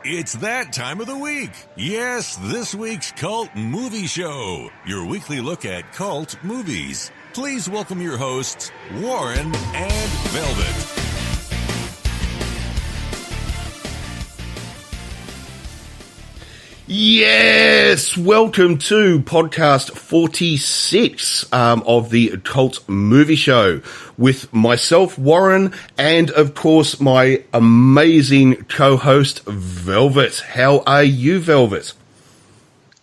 It's that time of the week. Yes, this week's Cult Movie Show, your weekly look at cult movies. Please welcome your hosts, Warren and Velvet. Yes, welcome to podcast 46 of the Cult Movie Show with myself, Warren, and of course my amazing co-host, Velvet. How are you, Velvet?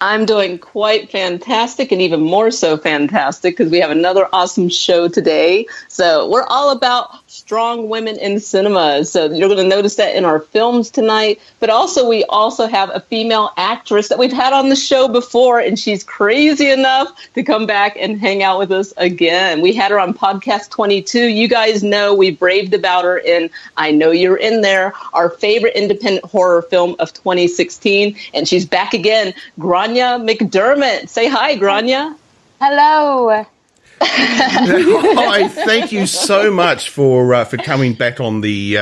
I'm doing quite fantastic, and even more so fantastic because we have another awesome show today. So we're all about strong women in cinema. So you're going to notice that in our films tonight. But also, we also have a female actress that we've had on the show before, and she's crazy enough to come back and hang out with us again. We had her on podcast 22. You guys know we braved about her in I Know You're In There, our favorite independent horror film of 2016. And she's back again, Grainne McDermott. Say hi, Grainne. Hello. Hi, thank you so much for coming back on the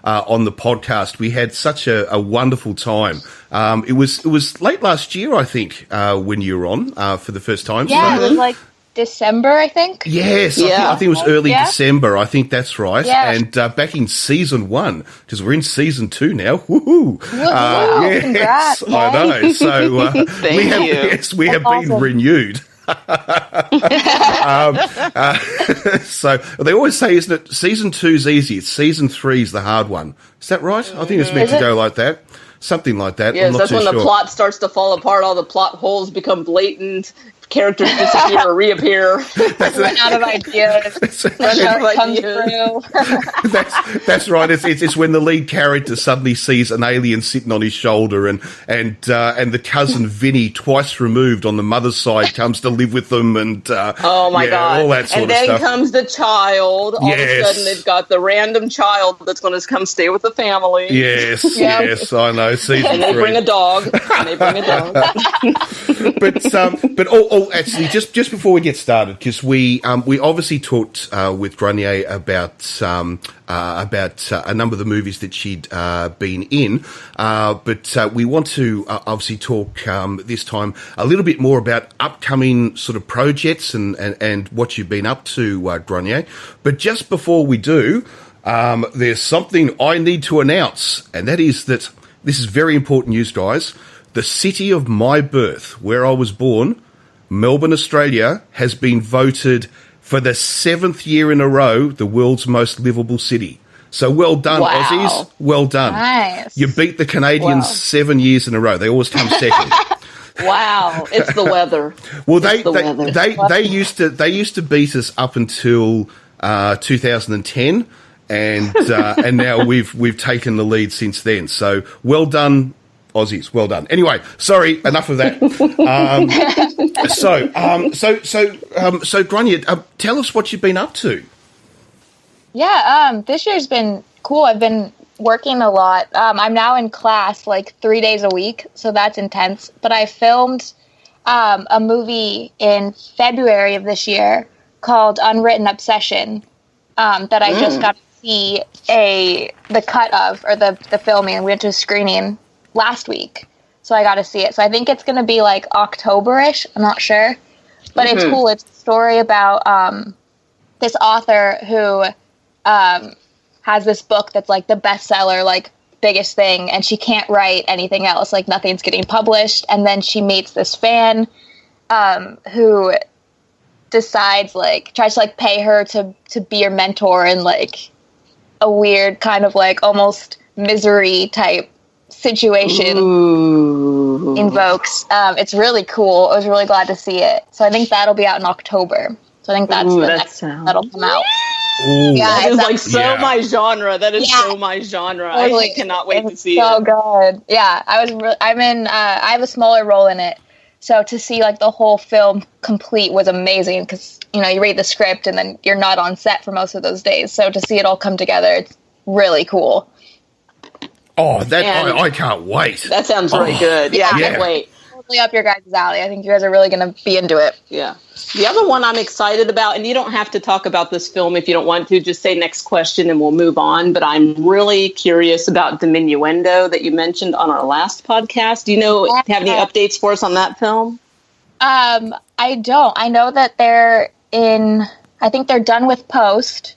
podcast. We had such a wonderful time. It was late last year, I think, when you were on for the first time. Yeah, so. It was like December, I think. Yes, I think it was early December. I think that's right. Yeah. And back in season 1, because we're in season 2 now. Woohoo! Wow, yes, congrats, I know. So we have been renewed. So they always say, isn't it, season 2's easy, it's season 3's the hard one. Is that right? I think it's meant to go like that. Something like that. Yes, that's when the plot starts to fall apart, all the plot holes become blatant, characters disappear or reappear. Run out of ideas. That's right. It's when the lead character suddenly sees an alien sitting on his shoulder, and the cousin Vinny, twice removed on the mother's side, comes to live with them, and oh my god, all that sort of stuff. And then comes the child. All of a sudden, they've got the random child that's going to come stay with the family. Yes, yes, I know. Season and they 3. bring a dog. But actually, just before we get started, because we obviously talked with Grainne about a number of the movies that she'd been in, but we want to obviously talk this time a little bit more about upcoming sort of projects and what you've been up to, Grainne. But just before we do, there's something I need to announce, and that is that this is very important news, guys. The city of my birth, where I was born, Melbourne, Australia, has been voted for the 7th year in a row the world's most livable city. So well done, Aussies. Well done. Nice. You beat the Canadians 7 years in a row. They always come second. Wow, it's the weather. Well, they used to beat us up until 2010, and now we've taken the lead since then. So well done, Aussies, well done. Anyway, sorry, enough of that. So, Grainne, tell us what you've been up to. Yeah, this year's been cool. I've been working a lot. I'm now in class like 3 days a week, so that's intense. But I filmed a movie in February of this year called Unwritten Obsession that I just got to see the cut of, or the filming. We went to a screening last week, so I got to see it. So I think it's going to be like October-ish. I'm not sure, but it's cool. It's a story about this author who has this book that's like the bestseller, like biggest thing, and she can't write anything else. Like nothing's getting published, and then she meets this fan who decides, like, tries to like pay her to be your mentor, and like a weird kind of like almost misery type situation invokes. It's really cool. I was really glad to see it. So I think that'll be out in October. So I think that's the next that'll come out. Ooh. Yeah, that is like so my genre. That is so my genre. Totally. I cannot wait to see so it. Good. Yeah, I have a smaller role in it. So to see like the whole film complete was amazing, because you read the script and then you're not on set for most of those days. So to see it all come together, it's really cool. Oh, I can't wait. That sounds really good. Yeah, I can't wait. totally up your guys' alley. I think you guys are really going to be into it. Yeah. The other one I'm excited about, and you don't have to talk about this film if you don't want to, just say next question and we'll move on. But I'm really curious about Diminuendo that you mentioned on our last podcast. Do you have any updates for us on that film? I don't. I know that I think they're done with post.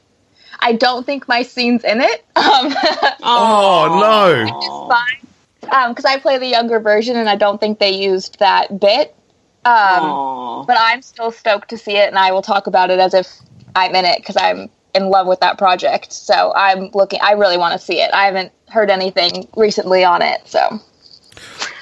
I don't think my scene's in it. Oh, no. Which is fine. Because I play the younger version and I don't think they used that bit. But I'm still stoked to see it, and I will talk about it as if I'm in it because I'm in love with that project. So I really want to see it. I haven't heard anything recently on it, so.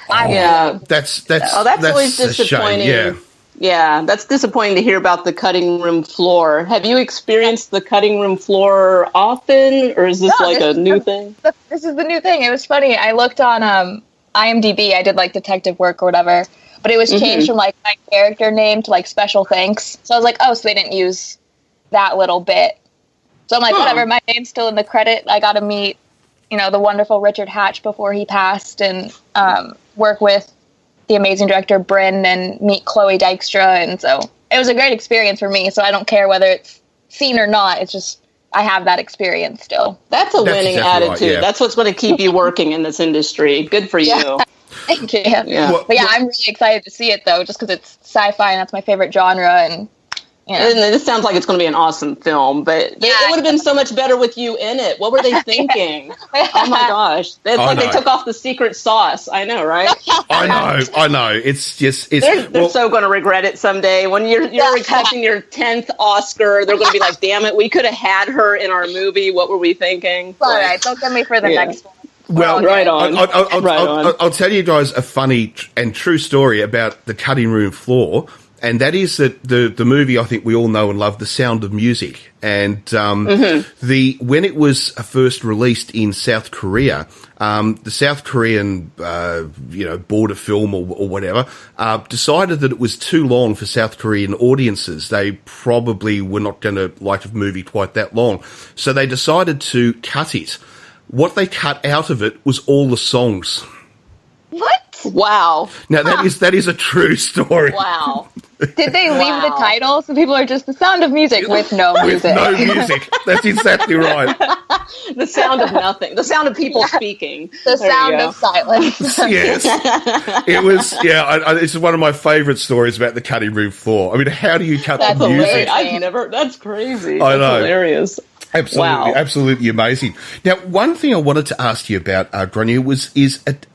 That's always disappointing. Shame, yeah, that's disappointing to hear about the cutting room floor. Have you experienced the cutting room floor often, or is this a new thing? This is the new thing. It was funny. I looked on IMDb. I did detective work or whatever, but it was changed from my character name to special thanks. So I was like, oh, so they didn't use that little bit. So I'm like, whatever. My name's still in the credit. I got to meet, the wonderful Richard Hatch before he passed, and work with the amazing director Bryn and meet Chloe Dykstra, and so it was a great experience for me. So I don't care whether it's seen or not. It's just I have that experience still. That's winning exactly attitude. Right, yeah. That's what's going to keep you working in this industry. Good for you. Yeah. Thank you. Yeah. But I'm really excited to see it though, just because it's sci-fi and that's my favorite genre, and And this sounds like it's going to be an awesome film, but it would have been so much better with you in it. What were they thinking? Oh my gosh. It's like they took off the secret sauce. I know, right? I know. It's just... They're so going to regret it someday. When you're accepting your 10th Oscar, they're going to be like, damn it, we could have had her in our movie. What were we thinking? All right, don't get me for the next one. Well, right on. I'll tell you guys a funny and true story about the cutting room floor. And that is that the movie I think we all know and love, The Sound of Music. And when it was first released in South Korea, the South Korean Board of Film or whatever decided that it was too long for South Korean audiences. They probably were not going to like a movie quite that long, so they decided to cut it. What they cut out of it was all the songs. What? Wow. Now that is a true story. Wow. Did they leave the title so people are just The Sound of Music with no music? With no music. That's exactly right. The sound of nothing. The sound of people speaking. The sound of silence. Yes. It was, it's one of my favourite stories about the cutting room floor. I mean, how do you cut the music? That's crazy. I know. That's hilarious. Absolutely, absolutely amazing. Now, one thing I wanted to ask you about, Grainne,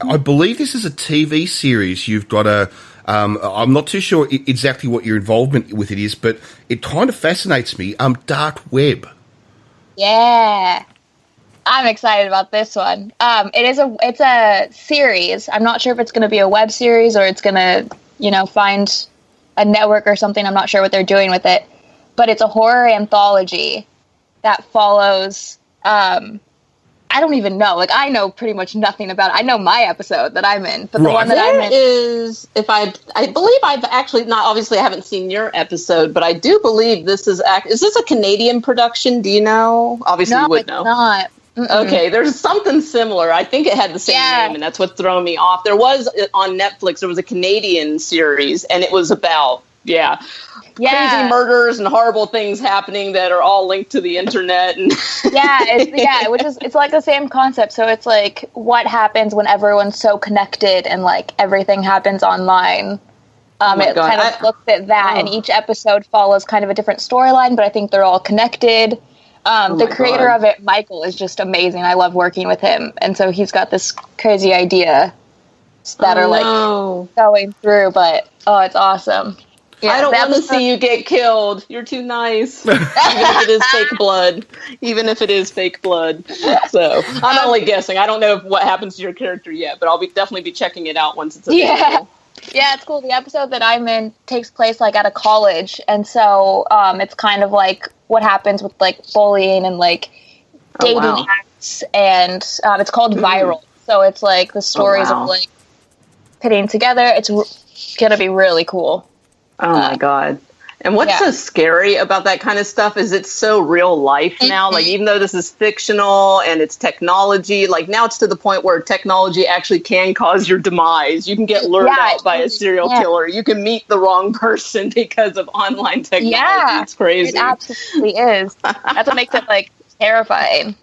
I believe this is a TV series. You've got I'm not too sure exactly what your involvement with it is, but it kind of fascinates me. Dark Web. Yeah, I'm excited about this one. It's a series. I'm not sure if it's going to be a web series or it's going to, find a network or something. I'm not sure what they're doing with it, but it's a horror anthology that follows, I don't even know. I know pretty much nothing about it. I know my episode that I'm in, but the one that I'm in is, I believe I've actually not, obviously I haven't seen your episode, but I do believe this is this a Canadian production? Do you know? Obviously you would know. Not. Mm-mm. Okay, there's something similar. I think it had the same name, and that's what's throwing me off. There was, on Netflix, there was a Canadian series, and it was about, crazy murders and horrible things happening that are all linked to the internet. And it's like the same concept. So it's like what happens when everyone's so connected and everything happens online. It kind of looks at that, and each episode follows kind of a different storyline, but I think they're all connected. The creator of it, Michael, is just amazing. I love working with him, and so he's got this crazy idea that are going through, but it's awesome. Yeah, I don't want to see you get killed. You're too nice. Even if it is fake blood. So I'm only guessing. I don't know what happens to your character yet, but I'll definitely be checking it out once it's available. Yeah, it's cool. The episode that I'm in takes place at a college, and so it's kind of what happens with bullying and dating apps, and it's called Viral. So it's the stories of pitting together. It's gonna be really cool. Oh my God. And what's so scary about that kind of stuff is it's so real life now. Like, even though this is fictional and it's technology, like now it's to the point where technology actually can cause your demise. You can get lured out by a serial killer. You can meet the wrong person because of online technology. Yeah, it's crazy. It absolutely is. That's what makes it like terrifying.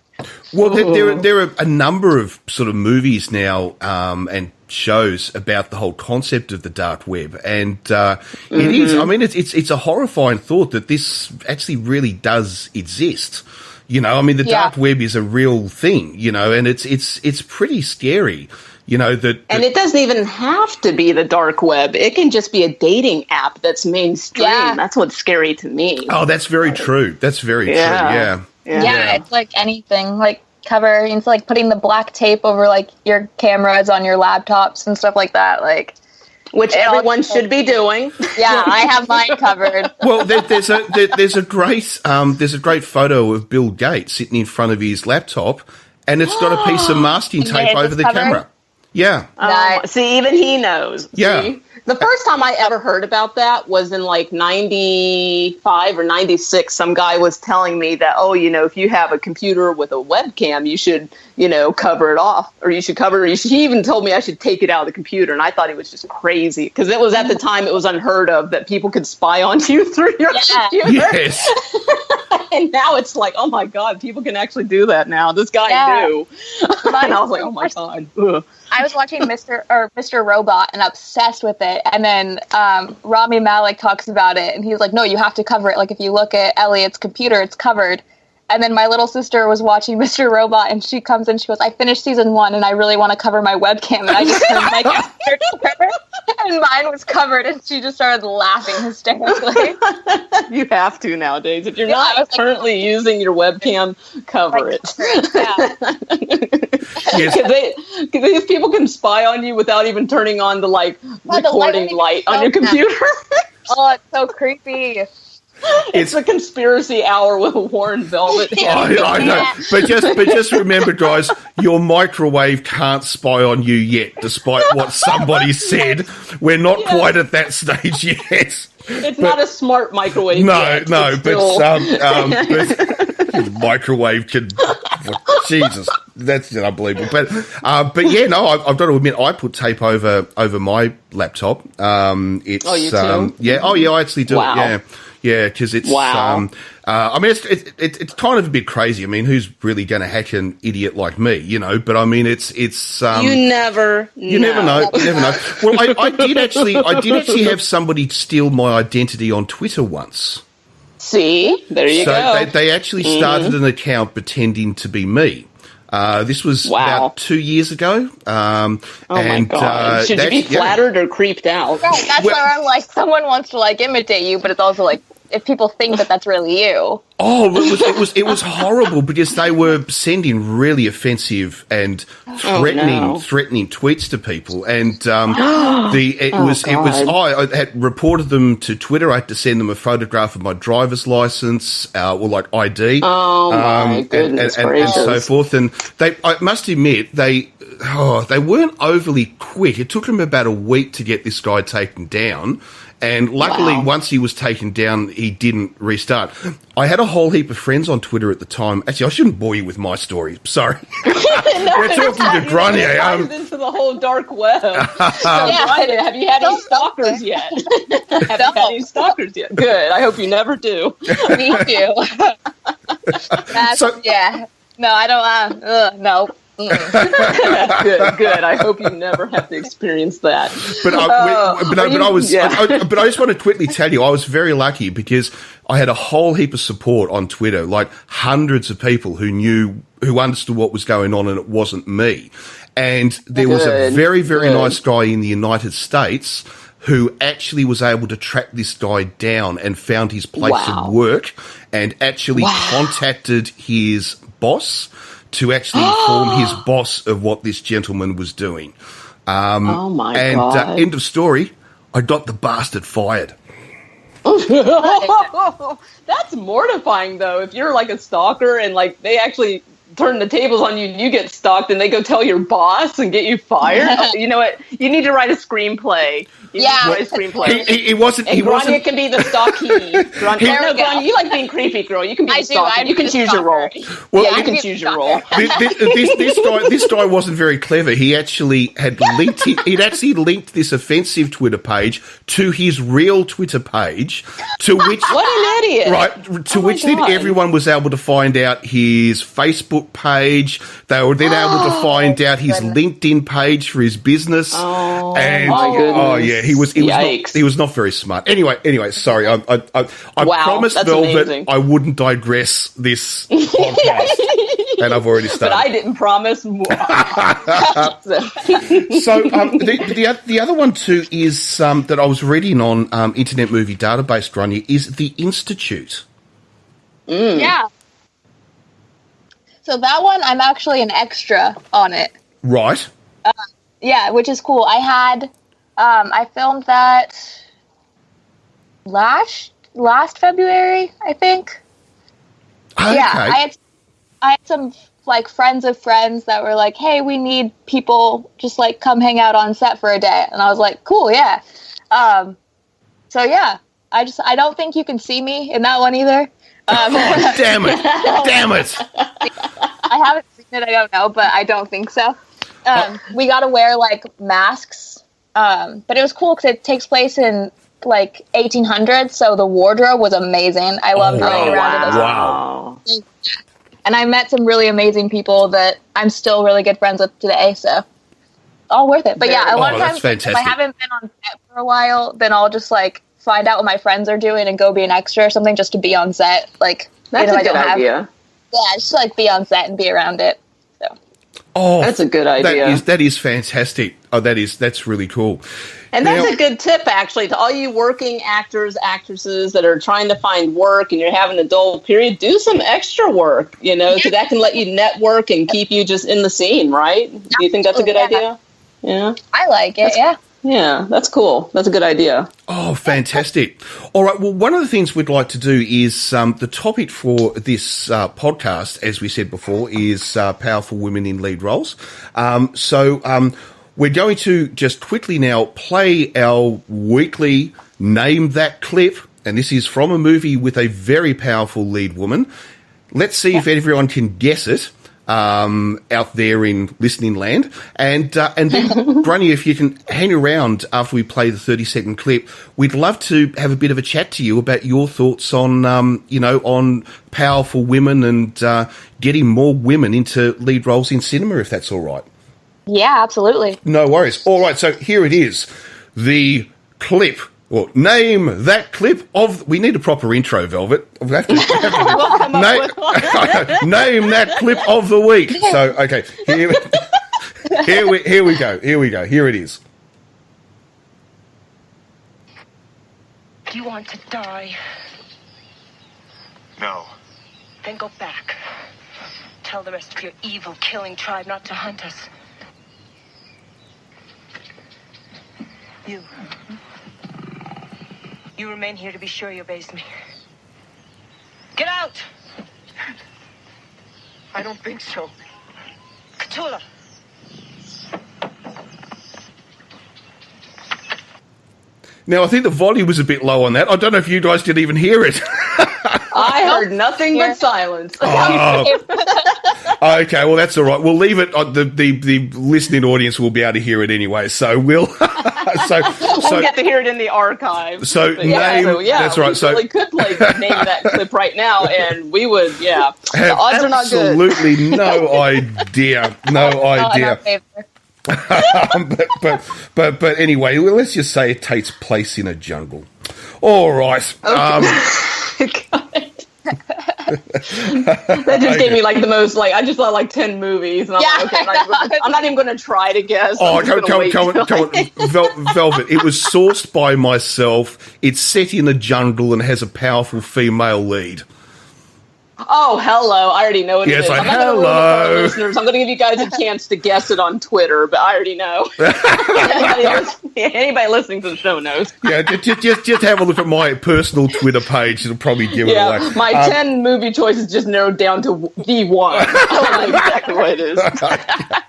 Well, there are a number of sort of movies now and shows about the whole concept of the dark web, and it is. I mean, it's a horrifying thought that this actually really does exist. You know, I mean, the dark web is a real thing. You know, and it's pretty scary. You know that, and it doesn't even have to be the dark web. It can just be a dating app that's mainstream. Yeah. That's what's scary to me. Oh, that's very true. That's very true. Yeah. Yeah, it's like anything, like it's like putting the black tape over like your cameras on your laptops and stuff like that, like which everyone should be doing. Yeah, I have mine covered. Well, there's a great photo of Bill Gates sitting in front of his laptop, and it's got a piece of masking tape over the camera. Yeah. See, even he knows. Yeah. See? The first time I ever heard about that was in like 95 or 96. Some guy was telling me that, if you have a computer with a webcam, you should, cover it off, or you should cover it. He even told me I should take it out of the computer. And I thought he was just crazy, because it was at the time it was unheard of that people could spy on you through your computer. Yes. And now it's like, oh my God, people can actually do that now. This guy knew. And I was like, oh my God. Ugh. I was watching Mr. Robot and obsessed with it. And then Rami Malek talks about it, and he's like, no, you have to cover it. Like, if you look at Elliot's computer, it's covered. And then my little sister was watching Mr. Robot, and she comes and she goes, I finished season 1, and I really want to cover my webcam. And I just turned my computer to her, and mine was covered, and she just started laughing hysterically. You have to nowadays. If you're not currently using your webcam, cover it. Because these people can spy on you without even turning on the recording light on your computer. Oh, it's so creepy. It's a conspiracy hour with Warren Velvet. I know, but just remember, guys, your microwave can't spy on you yet, despite what somebody said. We're not quite at that stage yet. It's not a smart microwave. But microwave can. Jesus, that's unbelievable. But I've got to admit, I put tape over my laptop. You too? I actually do. Wow. Yeah, because it's. Wow. I mean, it's kind of a bit crazy. I mean, who's really going to hack an idiot like me? But I mean, it's. You never know. You never know. Well, I did actually have somebody steal my identity on Twitter once. See, there you go. So they actually started an account pretending to be me. This was about 2 years ago. My God. Should you be flattered or creeped out? Right, that's where I'm like, someone wants to imitate you, but it's also like, if people think that that's really you. Oh, it was horrible, because they were sending really offensive and threatening tweets to people, and I had reported them to Twitter. I had to send them a photograph of my driver's license or ID. Oh my goodness gracious. And so forth. And I must admit, they weren't overly quick. It took them about a week to get this guy taken down. And luckily, once he was taken down, he didn't restart. I had a whole heap of friends on Twitter at the time. Actually, I shouldn't bore you with my story. Sorry. We're talking to Grainne. Into the whole dark web. Grainne, have you had any stalkers yet? Good. I hope you never do. Me too. No, I don't. No. Good. I hope you never have to experience that. But I just want to quickly tell you, I was very lucky, because I had a whole heap of support on Twitter, like hundreds of people who understood what was going on, and it wasn't me. And there was a very, very nice guy in the United States who actually was able to track this guy down and found his place of work, and actually contacted his boss to actually inform his boss of what this gentleman was doing. God. End of story, I got the bastard fired. That's mortifying, though. If you're like a stalker and they actually turn the tables on you and you get stalked and they go tell your boss and get you fired. You know what? You need to write a screenplay. You He wasn't. Grainne can be the stalkee. Grainne, you like being creepy, girl. You can be the stalker. You can choose your role. Well, you can choose your role. This guy wasn't very clever. He actually had linked. He'd actually linked this offensive Twitter page to his real Twitter page, to which what an idiot! Right, to which then everyone was able to find out his Facebook page. They were then able to find out his LinkedIn page for his business. Oh, and my goodness. yeah, he was not very smart. Anyway, sorry. I promised Velvet amazing. I wouldn't digress this podcast, and I've already started. But I didn't promise more. So the other one too is that I was reading on Internet Movie Database, Grainne, is The Institute. Yeah. So that one, I'm actually an extra on it. Right. Yeah, which is cool. I filmed that last February, I think. Okay. Yeah, I had some like friends of friends that were like, "Hey, we need people, just like come hang out on set for a day," and I was like, "Cool, yeah." So yeah, I don't think you can see me in that one either. Oh, damn it! I haven't seen it. I don't know, but I don't think so. We got to wear like masks, but it was cool because it takes place in like 1800s, so the wardrobe was amazing. I loved running around in those. Wow. And I met some really amazing people that I'm still really good friends with today, so all worth it. But yeah, a lot of times if I haven't been on set for a while, then I'll just like find out what my friends are doing and go be an extra or something just to be on set. Like, that's a good idea. Yeah, just like be on set and be around it. So. Oh, that's a good idea. That is fantastic. Oh, that's really cool. And that's a good tip, actually, to all you working actors, actresses that are trying to find work and you're having a dull period. Do some extra work, so that can let you network and keep you just in the scene, right? Do you think that's a good idea? Yeah, I like it. Yeah, that's cool. That's a good idea. Oh, fantastic. All right. Well, one of the things we'd like to do is the topic for this podcast, as we said before, is powerful women in lead roles. So we're going to just quickly now play our weekly Name That Clip. And this is from a movie with a very powerful lead woman. Let's see if everyone can guess it. Out there in listening land. And then, Grainne, if you can hang around after we play the 30-second clip, we'd love to have a bit of a chat to you about your thoughts on, on powerful women and getting more women into lead roles in cinema, if that's all right. Yeah, absolutely. No worries. All right, so here it is. The clip. Well, name that clip of... We need a proper intro, Velvet. We'll have to name that clip of the week. So, okay, here we go. Here it is. Do you want to die? No. Then go back. Tell the rest of your evil, killing tribe not to hunt us. You remain here to be sure he obeys me. Get out! I don't think so. Cthulhu! Now, I think the volume was a bit low on that. I don't know if you guys did even hear it. I heard nothing but silence. Oh. Okay, well, that's all right. We'll leave it. The listening audience will be able to hear it anyway, so we'll... we'll get to hear it in the archive. So, that's right. So we could play name that clip right now, and we would, the odds are not good. Absolutely no idea. No idea. But anyway, well, let's just say it takes place in a jungle. All right. That just gave me like the most, like, I just saw like 10 movies, and I'm like, okay, I'm not even going to try to guess. Oh, come on. Velvet. It was sourced by myself. It's set in a jungle and has a powerful female lead. Oh, hello. I already know what it is. Like, I'm not going to ruin it for our listeners. I'm going to give you guys a chance to guess it on Twitter, but I already know. Anybody listening to the show knows. Yeah, just have a look at my personal Twitter page. It'll probably give it away. My 10 movie choices just narrowed down to the one. I don't know exactly what it is.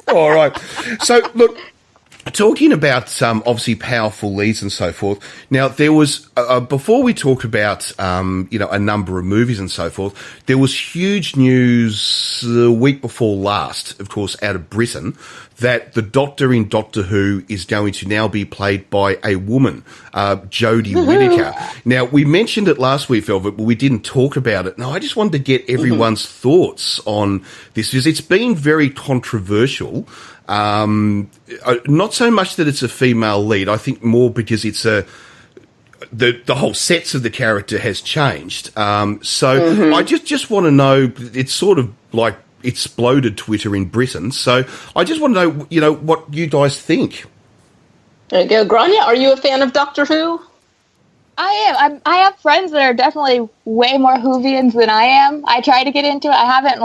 All right. So, look, talking about obviously powerful leads and so forth. Now, there was before we talk about a number of movies and so forth, there was huge news the week before last, of course, out of Britain, that the Doctor in Doctor Who is going to now be played by a woman, Jodie Whittaker. Now, we mentioned it last week, Velvet, but we didn't talk about it. Now, I just wanted to get everyone's thoughts on this, because it's been very controversial. Not so much that it's a female lead. I think more because it's the whole sets of the character has changed. I just want to know, it's sort of like exploded Twitter in Britain. So I just want to know, what you guys think. There you go. Grainne, are you a fan of Doctor Who? I am. I have friends that are definitely way more Whovians than I am. I try to get into it. I haven't,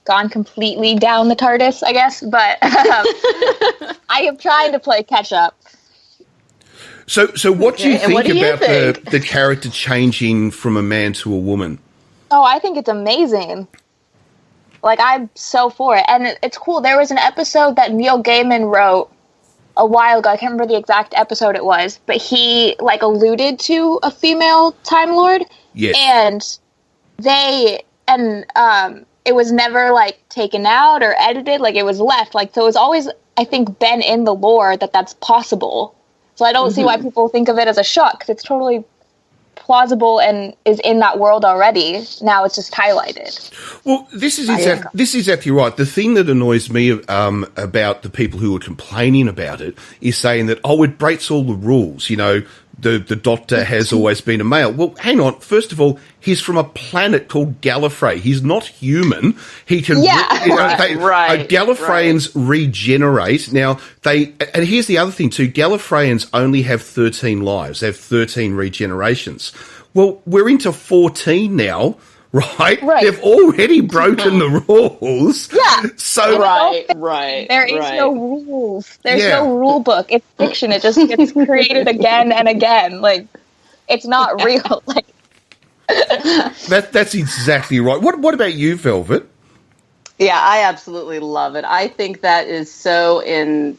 gone completely down the TARDIS, I guess, but I am trying to play catch up. So what do you think about think? the character changing from a man to a woman? Oh, I think it's amazing. I'm so for it. And it's cool. There was an episode that Neil Gaiman wrote a while ago. I can't remember the exact episode it was, but he, alluded to a female Time Lord. Yes. And it was never, taken out or edited. It was left. So it was always, I think, been in the lore that that's possible. So I don't see why people think of it as a shock, because it's totally plausible and is in that world already. Now it's just highlighted. Well, this is exactly right. The thing that annoys me about the people who are complaining about it is saying that, it breaks all the rules. The Doctor has always been a male. Well, hang on. First of all, he's from a planet called Gallifrey. He's not human. He can. Gallifreyans regenerate. Now and here's the other thing too. Gallifreyans only have 13 lives. They have 13 regenerations. Well, we're into 14 now. Right? They've already broken the rules. Yeah. So Right. There is no rules. There's no rule book. It's fiction. It just gets created again and again. It's not real. That's exactly right. What about you, Velvet? Yeah, I absolutely love it. I think that is so in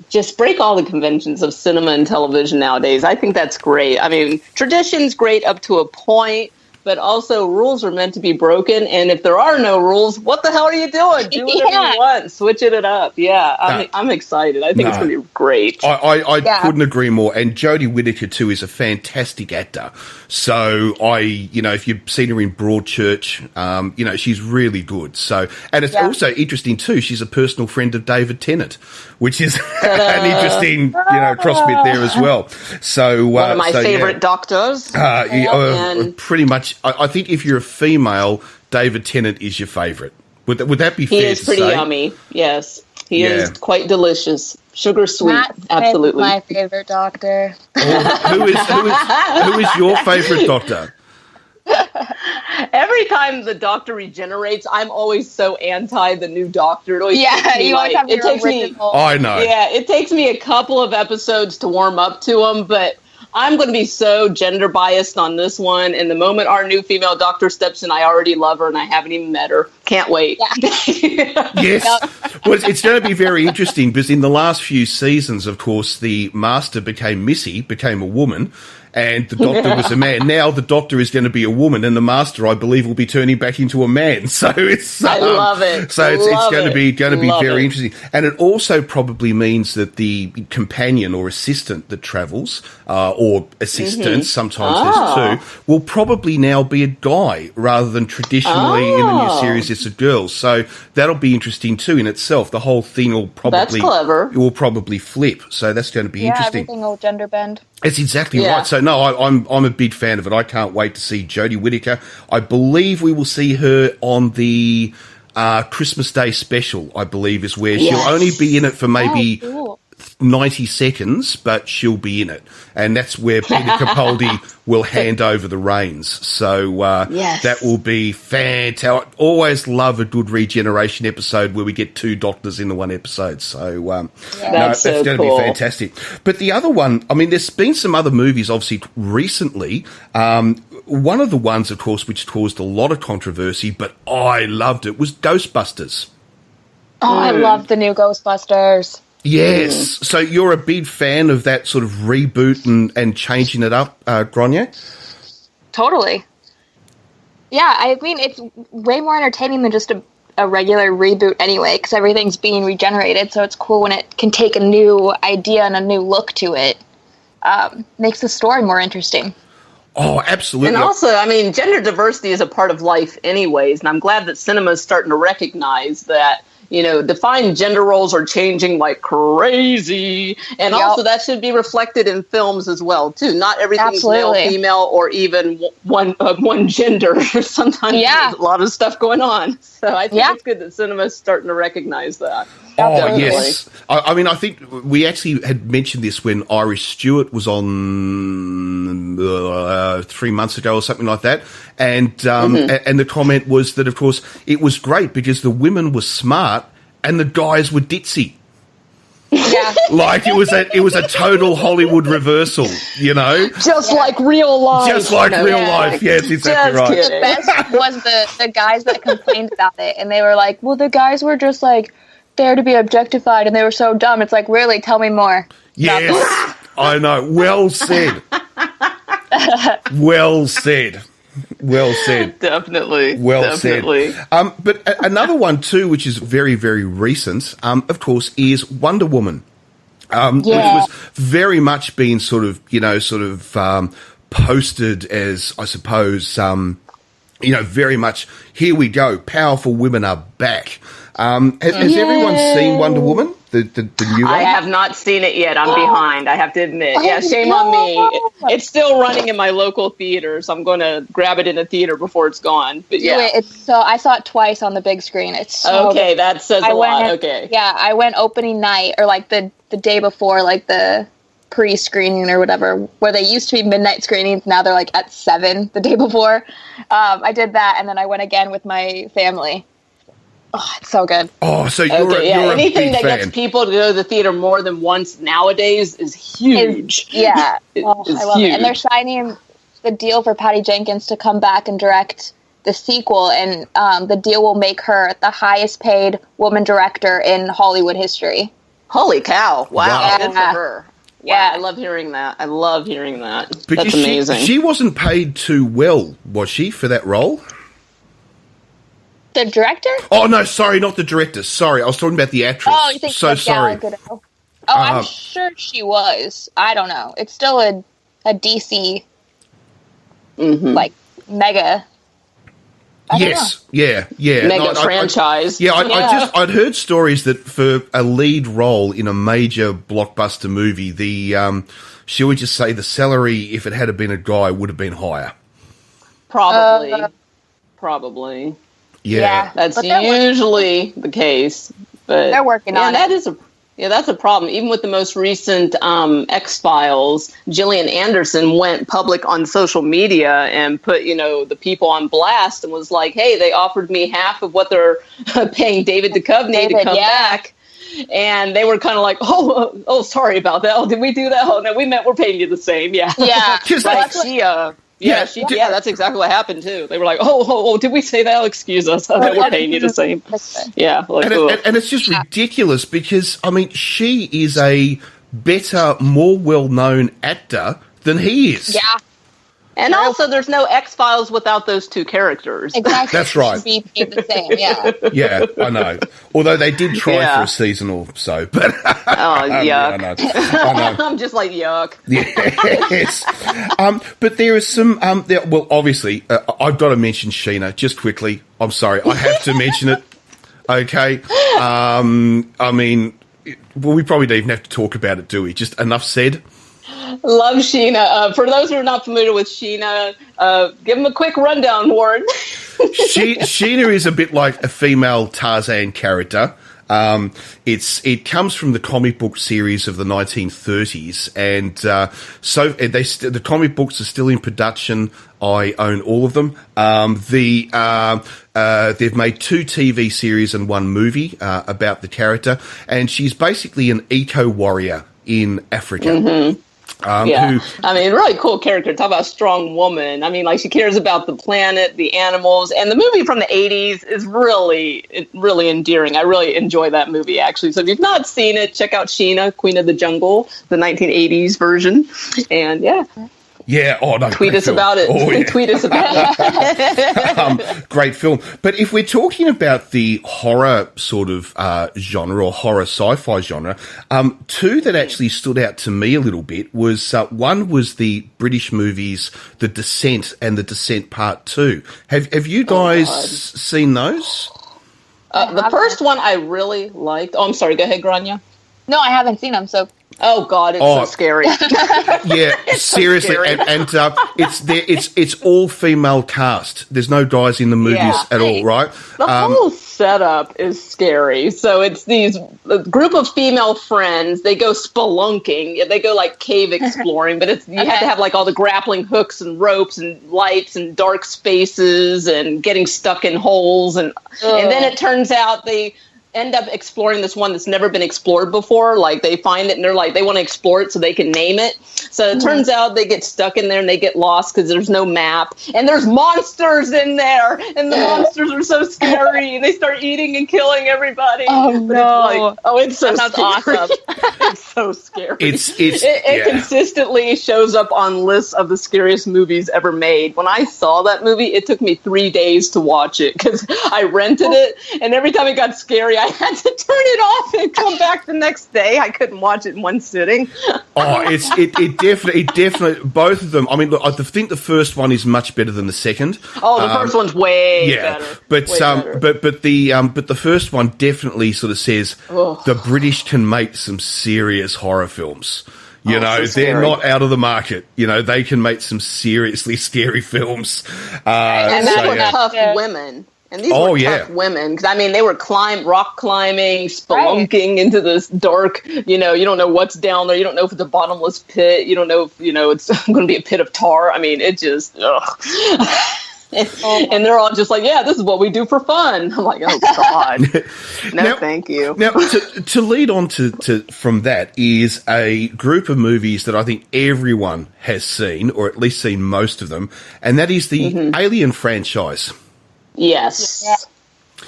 just break all the conventions of cinema and television nowadays. I think that's great. I mean, tradition's great up to a point, but also rules are meant to be broken. And if there are no rules, what the hell are you doing? Do whatever you want. Switching it up. Yeah, I'm excited. I think it's going to be great. I couldn't agree more. And Jodie Whittaker, too, is a fantastic actor. So if you've seen her in Broadchurch, she's really good. So, and it's also interesting, too. She's a personal friend of David Tennant, which is an interesting, crossbit there as well. So one of my favorite doctors. Pretty much. I think if you're a female, David Tennant is your favourite. Would that be fair to say? He is pretty yummy. Yes, he is quite delicious. Sugar sweet, Matt absolutely. My favorite doctor. Who is your favourite doctor? Every time the Doctor regenerates, I'm always so anti the new Doctor. It always you always have your original. I know. Yeah, it takes me a couple of episodes to warm up to them, but I'm going to be so gender biased on this one. And the moment our new female Doctor steps in, I already love her, and I haven't even met her. Can't wait. Yeah. Yes. Well, it's going to be very interesting because in the last few seasons, of course, the Master became a woman. And the Doctor was a man. Now the Doctor is going to be a woman, and the Master, I believe, will be turning back into a man. So it's I love it. So it's going to be very interesting. And it also probably means that the companion or assistant that travels, or assistants, sometimes there's two, will probably now be a guy rather than traditionally in the new series it's a girl. So that'll be interesting too in itself. The whole thing will probably that's clever. It will probably flip. So that's going to be interesting. Everything will gender bend. It's exactly right. So no, I'm a big fan of it. I can't wait to see Jodie Whittaker. I believe we will see her on the Christmas Day special. I believe is where she'll only be in it for maybe 90 seconds, but she'll be in it. And that's where Peter Capaldi will hand over the reins. So that will be fantastic. I always love a good regeneration episode where we get two doctors into one episode. So that's going to be fantastic. But the other one, I mean, there's been some other movies, obviously, recently. One of the ones, of course, which caused a lot of controversy, but I loved it, was Ghostbusters. Oh, I love the new Ghostbusters. Yes. So you're a big fan of that sort of reboot and changing it up, Grainne? Totally. Yeah, I mean, it's way more entertaining than just a regular reboot anyway, because everything's being regenerated, so it's cool when it can take a new idea and a new look to it. Makes the story more interesting. Oh, absolutely. And also, I mean, gender diversity is a part of life anyways, and I'm glad that cinema is starting to recognize that, you know, defined gender roles are changing like crazy. And also that should be reflected in films as well, too. Not everything's male, female, or even one gender. Sometimes there's a lot of stuff going on. So I think it's good that cinema is starting to recognize that. Oh, Definitely. yes. I mean, I think we actually had mentioned this when Irish Stewart was on 3 months ago or something like that. And and the comment was that, of course, it was great because the women were smart and the guys were ditzy. Yeah. Like it was a total Hollywood reversal, you know? Just like real life. Just like real life. Yes, exactly right. Kidding. The best was the guys that complained about it, and they were like, well, the guys were just like there to be objectified, and they were so dumb. It's like, really? Tell me more. Yes, I know. Well said. Well said. Well said. Definitely. Well Definitely. said. But another one too, which is very, very recent, of course, is Wonder Woman, which was very much being sort of posted as, I suppose, very much, here we go, powerful women are back. Has everyone seen Wonder Woman? The new one? I have not seen it yet. I'm behind, I have to admit. Yeah, shame on me. It's still running in my local theater, so I'm going to grab it in a theater before it's gone. But yeah. I saw it twice on the big screen. It's so okay, good. that says a lot. Okay. Yeah, I went opening night, or like the day before, like the pre-screening or whatever, where they used to be midnight screenings. Now they're like at 7 the day before. I did that, and then I went again with my family. Oh, it's so good. Oh, so you're anything that fan. gets people to go to the theater more than once nowadays is huge. I love huge. it. And they're signing the deal for Patty Jenkins to come back and direct the sequel, and the deal will make her the highest paid woman director in Hollywood history. Holy cow. Wow. Good for her. Wow, Yeah. I love hearing that. But That's amazing. She wasn't paid too well, was she, for that role? The director? Oh, no, sorry, not the director. Sorry, I was talking about the actress. Oh, you think so sorry. Oh, I'm sure she was. I don't know. It's still a DC, like, mega. Yes, yeah. Mega franchise. I'd heard stories that for a lead role in a major blockbuster movie, shall we just say the salary, if it had been a guy, would have been higher. Probably. Yeah. That's usually the case. But they're working on it. That's a problem. Even with the most recent X-Files, Gillian Anderson went public on social media and put, the people on blast and was like, hey, they offered me half of what they're paying David Duchovny to come back. And they were kind of like, oh, sorry about that. Oh, did we do that? Oh, no, we meant we're paying you the same. Yeah. Yeah. That's exactly what happened too. They were like, "Oh, did we say that? Oh, excuse us. We're paying you the same." Yeah, and it's just ridiculous because I mean, she is a better, more well-known actor than he is. Yeah, and also there's no X-Files without those two characters. Exactly, that's right. Be the same. Yeah, yeah, I know. Although they did try for a season or so, but yuck. I know. I'm just like yuck. Yes. But there is some. Obviously, I've got to mention Sheena just quickly. I'm sorry, I have to mention it. Okay. I mean, we probably don't even have to talk about it, do we? Just enough said. Love Sheena. For those who are not familiar with Sheena, give them a quick rundown, Warren. Sheena is a bit like a female Tarzan character. It comes from the comic book series of the 1930s, and the comic books are still in production. I own all of them. They've made 2 TV series and 1 movie about the character, and she's basically an eco-warrior in Africa. Mm-hmm. Really cool character. Talk about a strong woman. I mean, like, she cares about the planet, the animals, and the movie from the 80s is really endearing. I really enjoy that movie, actually. So if you've not seen it, check out Sheena, Queen of the Jungle, the 1980s version. And yeah, oh no! Tweet us about it. Oh, yeah. Tweet us about it. Great film. But if we're talking about the horror sort of genre or horror sci-fi genre, 2 that actually stood out to me a little bit was one was the British movies The Descent and The Descent Part 2. Have you guys seen those? The first one I really liked. Oh, I'm sorry. Go ahead, Grainne. No, I haven't seen them, so... Oh God, it's so scary. Yeah, seriously, and it's all female cast. There's no guys in the movies at all, right? The whole setup is scary. So it's these group of female friends. They go spelunking. They go like cave exploring, but you have to have like all the grappling hooks and ropes and lights and dark spaces and getting stuck in holes and then it turns out they end up exploring this one that's never been explored before. Like, they find it and they're like, they want to explore it so they can name it. So it turns out they get stuck in there and they get lost because there's no map. And there's monsters in there. And the monsters are so scary. And they start eating and killing everybody. Oh, no. It's so that sounds scary. awesome. It's so scary. It consistently shows up on lists of the scariest movies ever made. When I saw that movie, it took me 3 days to watch it because I rented it. And every time it got scary, I had to turn it off and come back the next day. I couldn't watch it in one sitting. It definitely both of them. I mean, look, I think the first one is much better than the second. Oh, the first one's way better. But the first one definitely sort of says the British can make some serious horror films. You know, they're not out of the market. You know, they can make some seriously scary films. And they were tough women. And these were tough women. Because, I mean, they were rock climbing, spelunking into this dark, you don't know what's down there. You don't know if it's a bottomless pit. You don't know if, it's going to be a pit of tar. I mean, it just, and they're all just like, yeah, this is what we do for fun. I'm like, oh, God. No, thank you. Now, to lead on to from that is a group of movies that I think everyone has seen, or at least seen most of them, and that is the Alien franchise. Yes,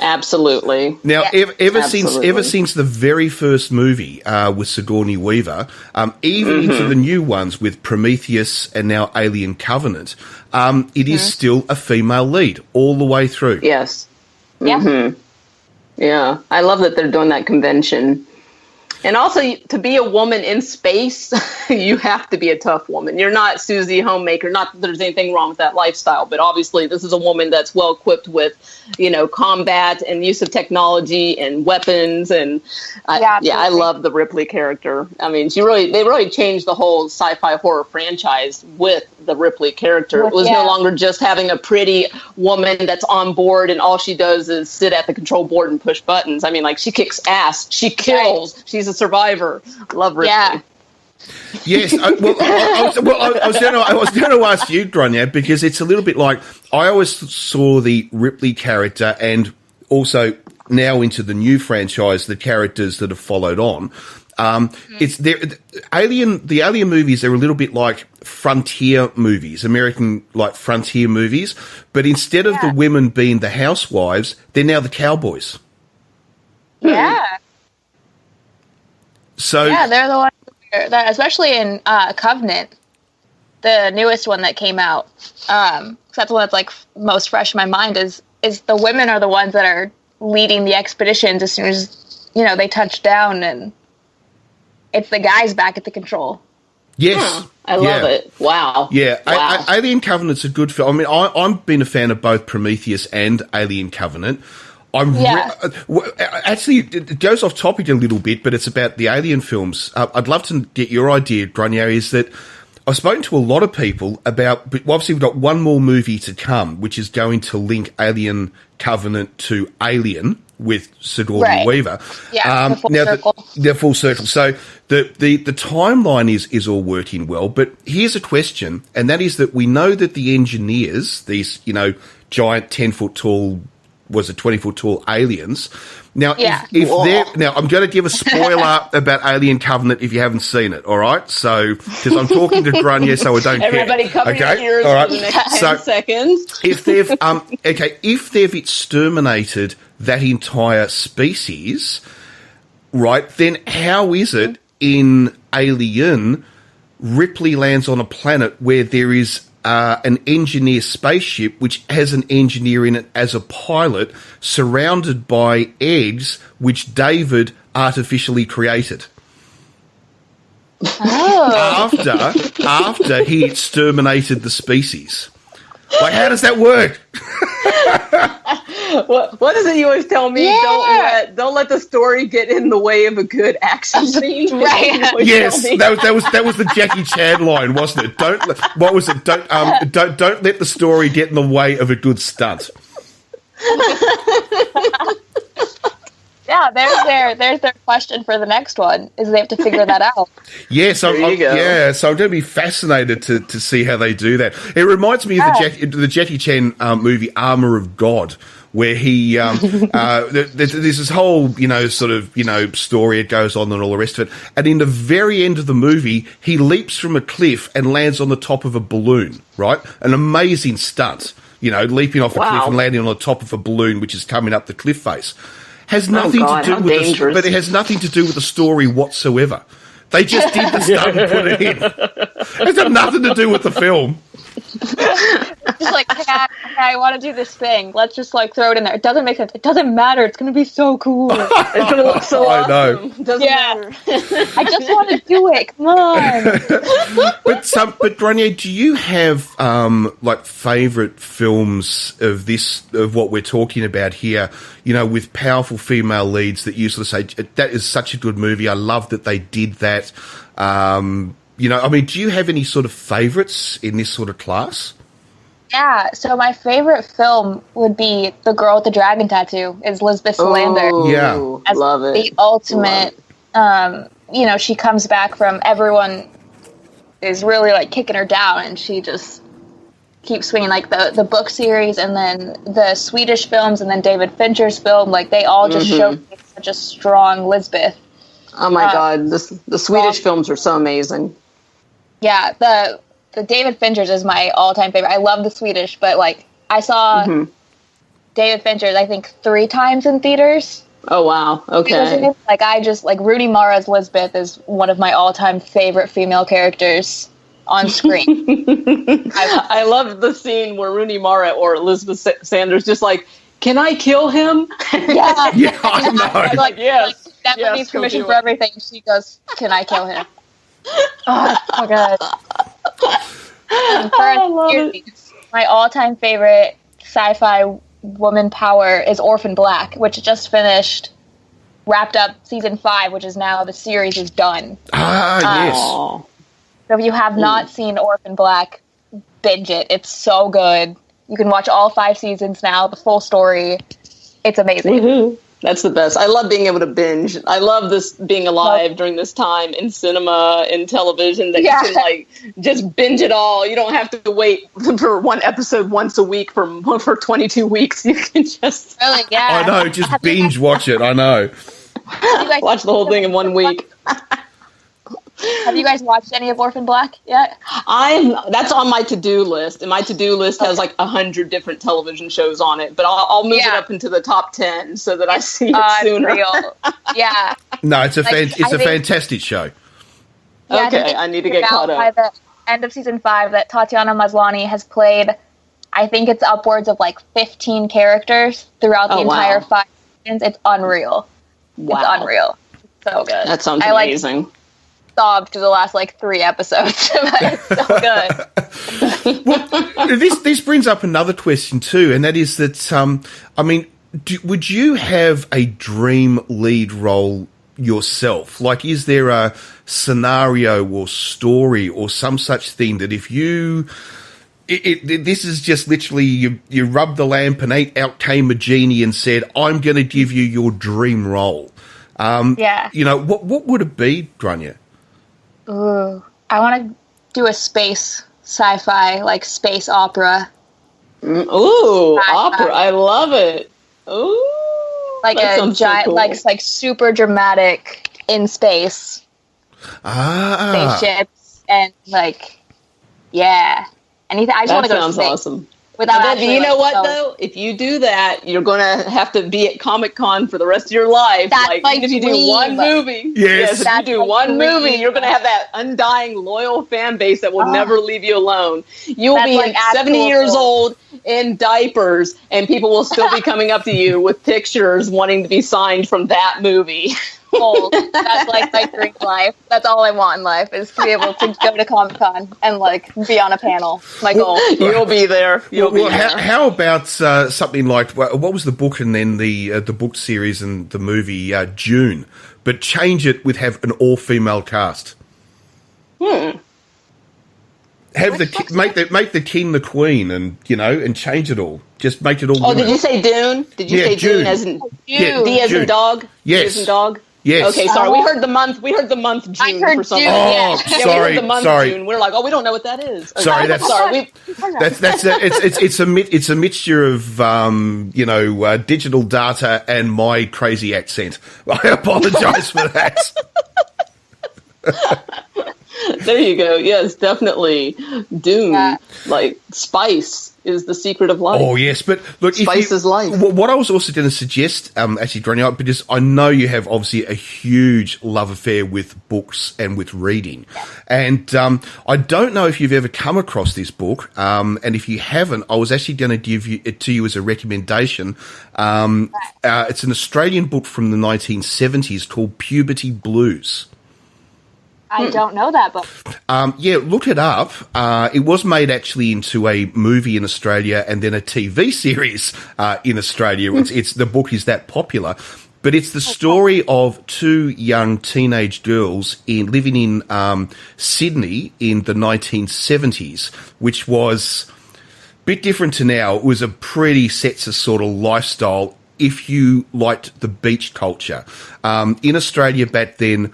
absolutely. Now, ever since the very first movie with Sigourney Weaver, even into the new ones with Prometheus and now Alien Covenant, it is still a female lead all the way through. Yes. Yeah. Mm-hmm. Yeah, I love that they're doing that convention. And also, to be a woman in space, you have to be a tough woman. You're not Susie Homemaker. Not that there's anything wrong with that lifestyle, but obviously this is a woman that's well equipped with, combat and use of technology and weapons. And I love the Ripley character. I mean, they really changed the whole sci-fi horror franchise with the Ripley character. It was no longer just having a pretty woman that's on board and all she does is sit at the control board and push buttons. I mean, like, she kicks ass. She kills. Right. She's a survivor. Love Ripley. Yeah. Yes. I was going to ask you, Grainne, because it's a little bit like I always saw the Ripley character, and also now into the new franchise, the characters that have followed on. It's the Alien movies are a little bit like frontier movies, American like frontier movies, but instead of the women being the housewives, they're now the cowboys. Yeah. So they're the ones that, especially in Covenant, the newest one that came out. That's the one that's like most fresh in my mind. Is the women are the ones that are leading the expeditions as soon as they touch down, and it's the guys back at the control. Yes. I love it. Wow. Yeah. Wow. Alien Covenant's a good film. I mean, I've been a fan of both Prometheus and Alien Covenant. Actually, it goes off topic a little bit, but it's about the Alien films. I'd love to get your idea, Grainne, is that I've spoken to a lot of people about, but obviously we've got one more movie to come, which is going to link Alien Covenant to Alien, with Sigourney Weaver. Yeah, the full circle. The full circle. So the timeline is all working well, but here's a question, and that is that we know that the engineers, these, giant 10-foot tall, was it 20-foot tall aliens? Now, if they're now, I'm going to give a spoiler about Alien Covenant if you haven't seen it. All right, so because I'm talking to Grainne, so I don't Everybody care. cover your ears all right. for the next 10 seconds. If they've exterminated that entire species, right, then how is it in Alien Ripley lands on a planet where there is an engineer spaceship which has an engineer in it as a pilot, surrounded by eggs which David artificially created? After he exterminated the species. Like, how does that work? What is it you always tell me? Yeah. Don't let the story get in the way of a good action scene. Right. Yes, that was the Jackie Chan line, wasn't it? Don't let the story get in the way of a good stunt. Yeah, there's their question for the next one, is they have to figure that out. Yeah, so There you go. so I'm going to be fascinated to see how they do that. It reminds me of the Jackie Chan movie Armor of God, where he there's this whole story it goes on and all the rest of it, and in the very end of the movie he leaps from a cliff and lands on the top of a balloon. Right, an amazing stunt. Leaping off a cliff and landing on the top of a balloon which is coming up the cliff face. Has nothing to do with but it has nothing to do with the story whatsoever. They just did the stunt and put it in. It's got nothing to do with the film. Just like, I want to do this thing. Let's just throw it in there. It doesn't make sense. It doesn't matter. It's going to be so cool. It's going to look so awesome. I know. Doesn't matter. I just want to do it. Come on. But Grainne, do you have favourite films of what we're talking about here? With powerful female leads that you sort of say that is such a good movie. I love that they did that. Do you have any sort of favourites in this sort of class? Yeah, so my favorite film would be The Girl with the Dragon Tattoo. Is Lisbeth Salander. Yeah. As Love it. the ultimate, she comes back from everyone is really kicking her down, and she just keeps swinging. The book series, and then the Swedish films, and then David Fincher's film, they all just show such a strong Lisbeth. Oh my God, the Swedish films are so amazing. Yeah, the David Fincher's is my all-time favorite. I love the Swedish, but I saw David Fincher's I think 3 times in theaters. Oh wow, okay. Rooney Mara's Lisbeth is one of my all-time favorite female characters on screen. I love the scene where Rooney Mara or Elizabeth Sanders just can I kill him? Yeah, Yeah, I know. Yes. Definitely needs permission for everything. She goes, "Can I kill him?" Oh God. My all-time favorite sci-fi woman power is Orphan Black, which just wrapped up season 5, which is now the series is done. Yes. Oh. So if you have not seen Orphan Black, binge it. It's so good. You can watch all 5 seasons now, the full story. It's amazing. Woohoo. That's the best. I love being able to binge. I love this being alive during this time in cinema, in television, that you can just binge it all. You don't have to wait for one episode once a week for 22 weeks. You can just I know, just binge watch it. I know. Watch the whole thing in 1 week. Have you guys watched any of Orphan Black yet? That's on my to-do list, and my to-do list has 100 different television shows on it. But I'll move it up into the top 10 so that I see it sooner. Real. Yeah. No, it's a fantastic show. Yeah, okay, I need to get caught up. By the end of season 5, that Tatiana Maslany has played, I think it's upwards of 15 characters throughout the entire 5 seasons. It's unreal. Wow. It's unreal. So good. That sounds amazing. Sobbed through the last 3 episodes. It's so good. Well, this brings up another question too, and that is that would you have a dream lead role yourself? Is there a scenario or story or some such thing that if you This is just literally you rubbed the lamp and out came a genie and said, "I'm going to give you your dream role." You know, what would it be, Grainne? Ooh, I want to do a space sci-fi, like space opera. Ooh, opera! I love it. Ooh, like a giant, so cool. like super dramatic in space. Spaceships and anything. I just want to go to space. That sounds awesome. But you know what, though? If you do that, you're going to have to be at Comic-Con for the rest of your life. That's even if you do one movie. Yes. If you do one movie, you're going to have that undying, loyal fan base that will never leave you alone. You'll be 70 years old in diapers, and people will still be coming up to you with pictures wanting to be signed from that movie. That's like my dream life. That's all I want in life, is to be able to go to Comic-Con and be on a panel. My goal. You'll be there. How about something like, what was the book and then the book series and the movie June, but change it with have an all-female cast. Have make the king the queen, and and change it all. Just make it all. Oh, did you say Dune? Did you say June as in D as in dog? Yes. D as in dog. Yes. Okay, sorry. We heard the month. June for some reason. Oh, sorry. We heard the month June. We're like, we don't know what that is. Okay. Sorry, it's a mixture of digital data and my crazy accent. I apologise for that. There you go. Yes, definitely. Dune, like spice is the secret of life. Oh, yes. But look, spice is life. What I was also going to suggest, actually, Grainne, because I know you have obviously a huge love affair with books and with reading. And I don't know if you've ever come across this book. And if you haven't, I was actually going to give it to you as a recommendation. It's an Australian book from the 1970s called Puberty Blues. I don't know that book. Look it up. It was made actually into a movie in Australia and then a TV series in Australia. It's the book is that popular. But it's the story of two young teenage girls living in Sydney in the 1970s, which was a bit different to now. It was a pretty sexist sort of lifestyle if you liked the beach culture. In Australia back then,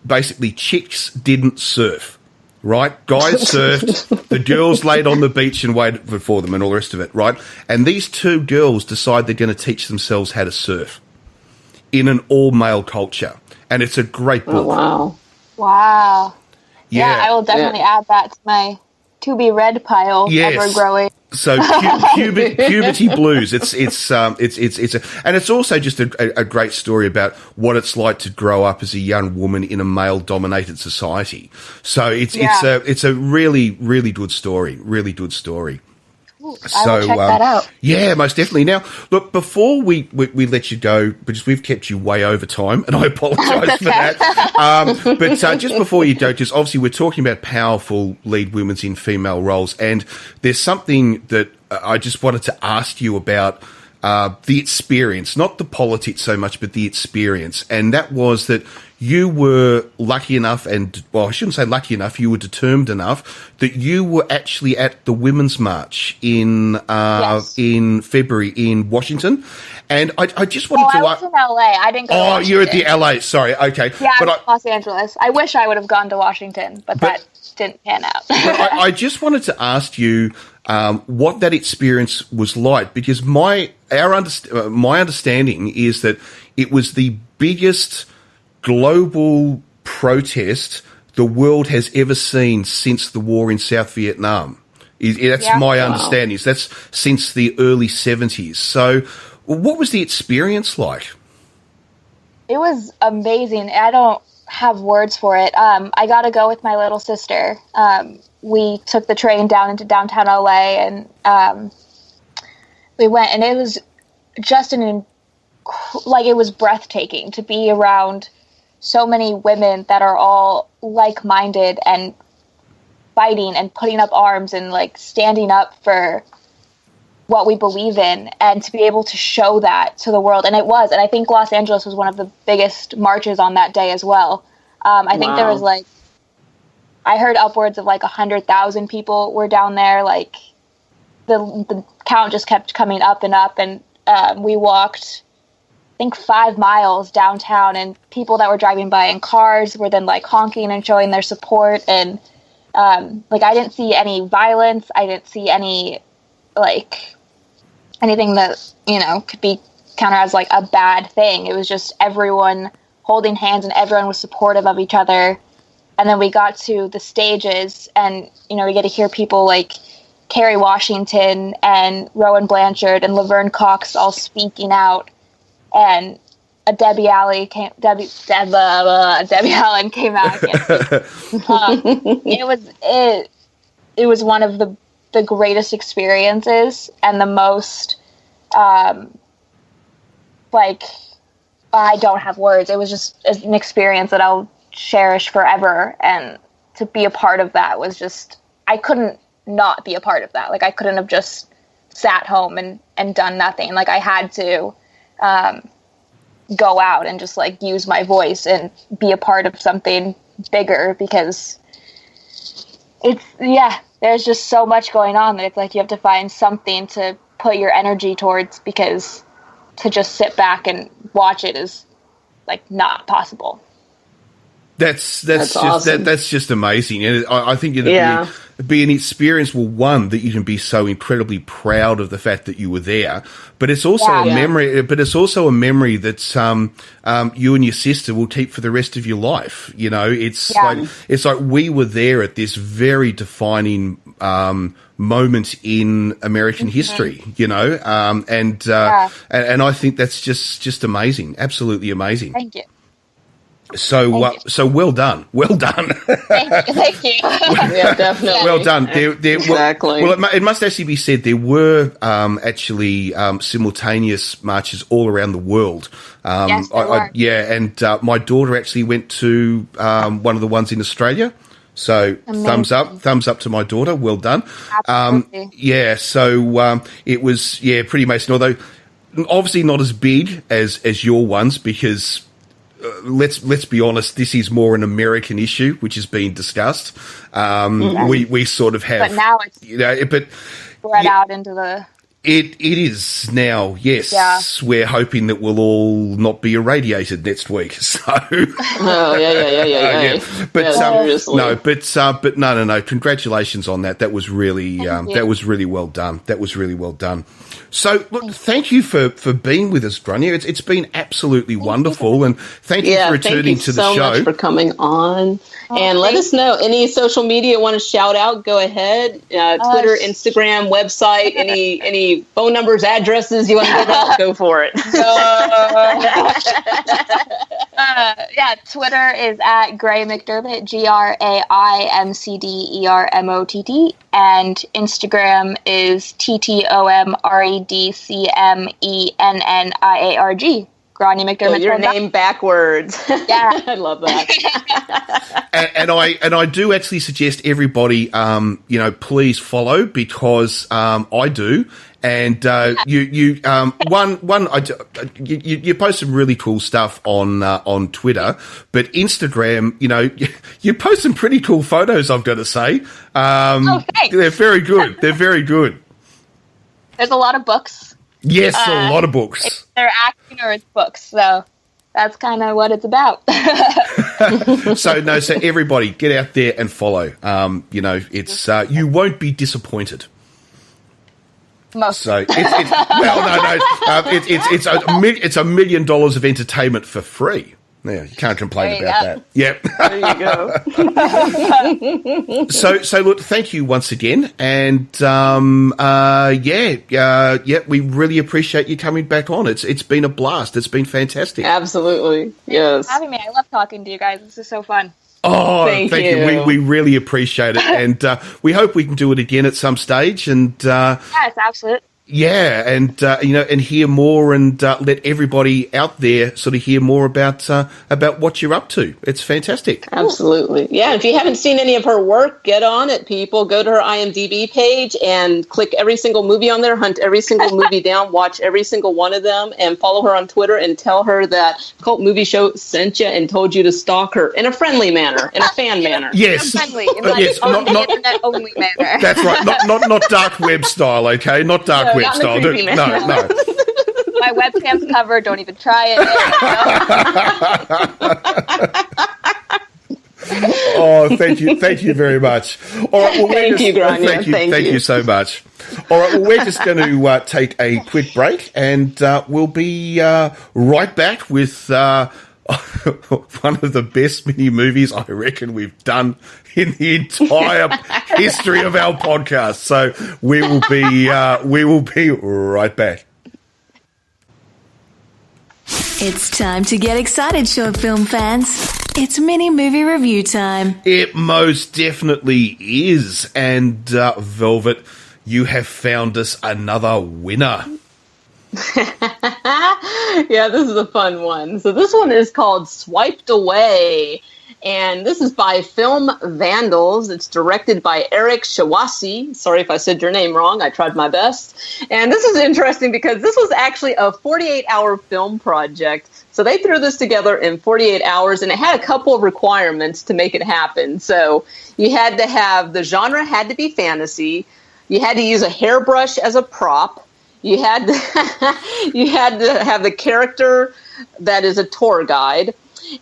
basically chicks didn't surf, right? Guys surfed, the girls laid on the beach and waited for them and all the rest of it, right? And these two girls decide they're going to teach themselves how to surf in an all-male culture. And it's a great book. Oh, wow. Yeah, I will definitely add that to my to-be-read pile, ever-growing. So Puberty Blues. And it's also just a great story about what it's like to grow up as a young woman in a male-dominated society. So it's a really, really good story. Really good story. Ooh, I will check that out. Yeah, most definitely. Now, look, before we let you go, because we've kept you way over time, and I apologise for that. But just before you go, just obviously we're talking about powerful lead women in female roles, and there's something that I just wanted to ask you about. The experience, not the politics so much, but the experience. And that was that you were lucky enough, I shouldn't say lucky enough, you were determined enough that you were actually at the Women's March in February in Washington. And I just wanted to... I was in LA. I didn't go to Washington. You're at the LA. Sorry. Okay. Yeah, I was in Los Angeles. I wish I would have gone to Washington, but that didn't pan out. I just wanted to ask you what that experience was like, because my understanding is that it was the biggest global protest the world has ever seen since the war in South Vietnam. That's my understanding. That's since the early 70s. So what was the experience like? It was amazing. I don't have words for it. I got to go with my little sister. We took the train down into downtown LA, and we went, and it was just it was breathtaking to be around so many women that are all like-minded and fighting and putting up arms and standing up for what we believe in, and to be able to show that to the world. And I think Los Angeles was one of the biggest marches on that day as well. I think there was I heard upwards of like 100,000 people were down there. Like the count just kept coming up and up, and we walked, I think, 5 miles downtown, and people that were driving by in cars were then like honking and showing their support. And like I didn't see any violence. I didn't see any like anything that, you know, could be counted as like a bad thing. It was just everyone holding hands and everyone was supportive of each other. And then we got to the stages, and, you know, we get to hear people like Kerry Washington and Rowan Blanchard and Laverne Cox all speaking out. And Debbie Allen came out. And, it was one of the greatest experiences, and the most like, I don't have words. It was just an experience that I'll cherish forever, and to be a part of that was just, I couldn't not be a part of that. Like I couldn't have just sat home and done nothing. Like I had to go out and just like use my voice and be a part of something bigger, because there's just so much going on that it's like you have to find something to put your energy towards, because to just sit back and watch it is like not possible. That's awesome. That's just amazing, and I think it'd be an experience. Well, one, that you can be so incredibly proud of the fact that you were there, but it's also a memory. But it's also a memory that you and your sister will keep for the rest of your life. You know, it's like we were there at this very defining moment in American history. You know, and I think that's just amazing, absolutely amazing. Thank you. So well done. Thank you. Yeah, definitely. Well done. Exactly. Well, it must actually be said there were actually simultaneous marches all around the world. Yes, there were. And my daughter actually went to one of the ones in Australia. So amazing. thumbs up to my daughter. Well done. Absolutely. So it was pretty amazing. Although obviously not as big as your ones, because let's be honest, this is more an American issue, which is being discussed. We sort of have, but now it's spread out into the. It is now, yes. Yeah. We're hoping that we'll all not be irradiated next week. So. Oh yeah. But seriously. No. Congratulations on that. That was really well done. So, look, thank you for being with us, Grainne. It's been absolutely wonderful, and thank you for returning to the show. Thank you so much for coming on. And let us know, any social media you want to shout out, go ahead. Twitter, Instagram, website, any phone numbers, addresses you want to give out, go for it. Twitter is at Grainne McDermott, GraimCdermott, and Instagram is TTOMREDCMENNIARG. Grainne McDermott. Your name backwards. Yeah. I love that. and I do actually suggest everybody, please follow, because I do. And you post some really cool stuff on Twitter, but Instagram, you post some pretty cool photos, I've got to say. Thanks. They're very good. There's a lot of books. Yes, a lot of books. They're acting or it's books, so that's kind of what it's about. So everybody get out there and follow. It's you won't be disappointed. Most. So it's $1 million of entertainment for free. Yeah, you can't complain about that. Yep. There you go. So look, thank you once again, and we really appreciate you coming back on. It's been a blast. It's been fantastic. Absolutely, yes. Thanks for having me. I love talking to you guys. This is so fun. Oh, thank you. We really appreciate it, and we hope we can do it again at some stage. And yes, absolutely. Yeah, and and hear more, and let everybody out there sort of hear more about what you're up to. It's fantastic. Absolutely, yeah. If you haven't seen any of her work, get on it, people. Go to her IMDb page and click every single movie on there. Hunt every single movie down. Watch every single one of them, and follow her on Twitter and tell her that Cult Movie Show sent you and told you to stalk her in a friendly manner, in a fan manner. Yes, friendly, yes, not internet only manner. That's right. Not dark web style. Okay, not dark web not in a style. creepy manner. No. My webcam's covered. Don't even try it. Oh, thank you very much. All right, well, Thank you, Grainne. Thank you so much. All right, well, we're just going to take a quick break, and we'll be right back with one of the best mini movies I reckon we've done in the entire history of our podcast. So we will be right back. It's time to get excited, short film fans. It's mini movie review time. It most definitely is. And Velvet, you have found us another winner. Yeah, this is a fun one. So this one is called Swiped Away. And this is by Film Vandals. It's directed by Eric Shawasi. Sorry if I said your name wrong. I tried my best. And this is interesting because this was actually a 48-hour film project. So they threw this together in 48 hours, and it had a couple of requirements to make it happen. So you had to have, the genre had to be fantasy. You had to use a hairbrush as a prop. You had to, you had to have the character that is a tour guide.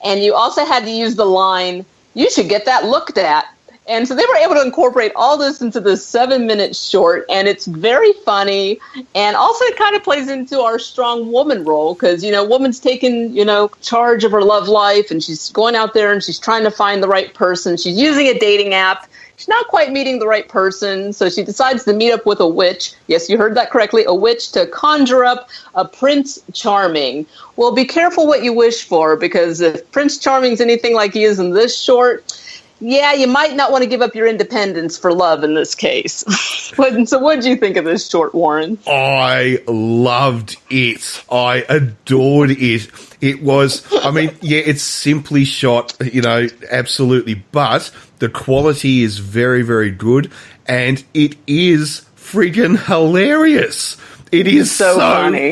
And you also had to use the line, "You should get that looked at." And so they were able to incorporate all this into this 7-minute short, and it's very funny. And also it kind of plays into our strong woman role because, woman's taking, charge of her love life, and she's going out there and she's trying to find the right person. She's using a dating app. She's not quite meeting the right person, so she decides to meet up with a witch. Yes, you heard that correctly, a witch to conjure up a Prince Charming. Well, be careful what you wish for, because if Prince Charming's anything like he is in this short, yeah, you might not want to give up your independence for love in this case. So what did you think of this short, Warren? I loved it. I adored it. It was, it's simply shot, absolutely, but the quality is very, very good, and it is friggin' hilarious. It is so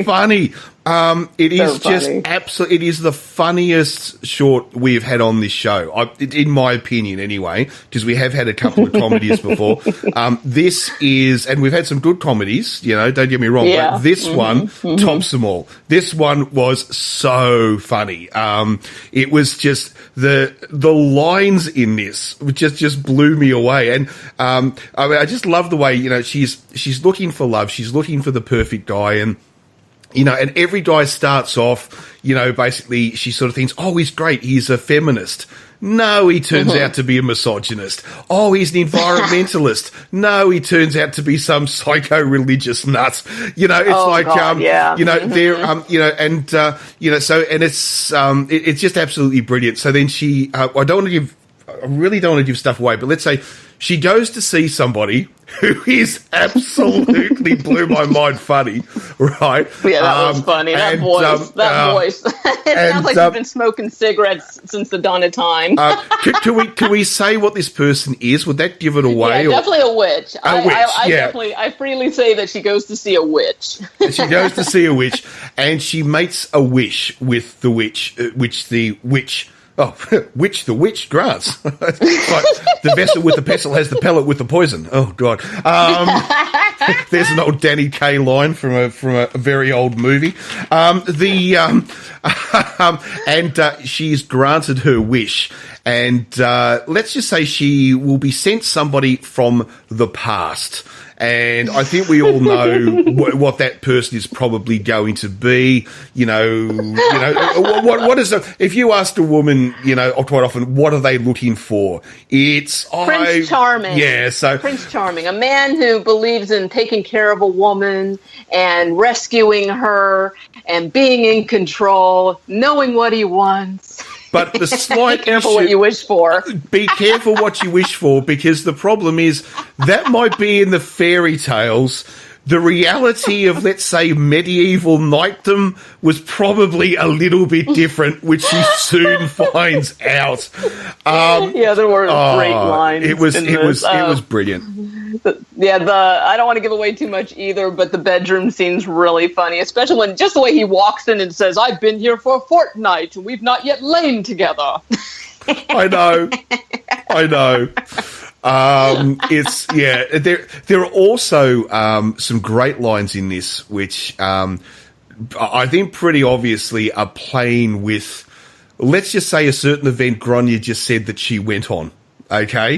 funny. It is just absolutely. It is the funniest short we've had on this show, in my opinion, anyway. Because we have had a couple of comedies before. This is, and we've had some good comedies. Don't get me wrong, but this one tops them all. This one was so funny. It was just the lines in this just blew me away, and I just love the way she's looking for love. She's looking for the perfect guy, and every guy starts off, basically she sort of thinks, oh, he's great, he's a feminist. No, he turns out to be a misogynist. Oh, he's an environmentalist. No, he turns out to be some psycho-religious nut. It's just absolutely brilliant. So then she, I really don't want to give stuff away, but let's say she goes to see somebody who is absolutely blew my mind funny, right? Yeah, that was funny. That voice. It sounds like you've been smoking cigarettes since the dawn of time. Can we say what this person is? Would that give it away? Yeah, definitely a witch. I freely say that she goes to see a witch. She goes to see a witch, and she makes a wish with the witch, which the witch grants. Like the vessel with the pestle has the pellet with the poison. Oh God. There's an old Danny Kaye line from a very old movie. She's granted her wish, and let's just say she will be sent somebody from the past. And I think we all know what that person is probably going to be. What is if you ask a woman, quite often, what are they looking for? It's Prince Charming. Yeah, so Prince Charming, a man who believes in taking care of a woman and rescuing her and being in control, knowing what he wants. But the slight be careful what you wish for. Be careful what you wish for, because the problem is that might be in the fairy tales. the reality of, let's say, medieval knightdom was probably a little bit different, which she soon finds out. There were great lines. It was brilliant. I don't want to give away too much either, but the bedroom scene's really funny, especially when just the way he walks in and says, "I've been here for a fortnight and we've not yet lain together." I know. There are also some great lines in this, which I think pretty obviously are playing with, let's just say, a certain event Grainne just said that she went on. Okay,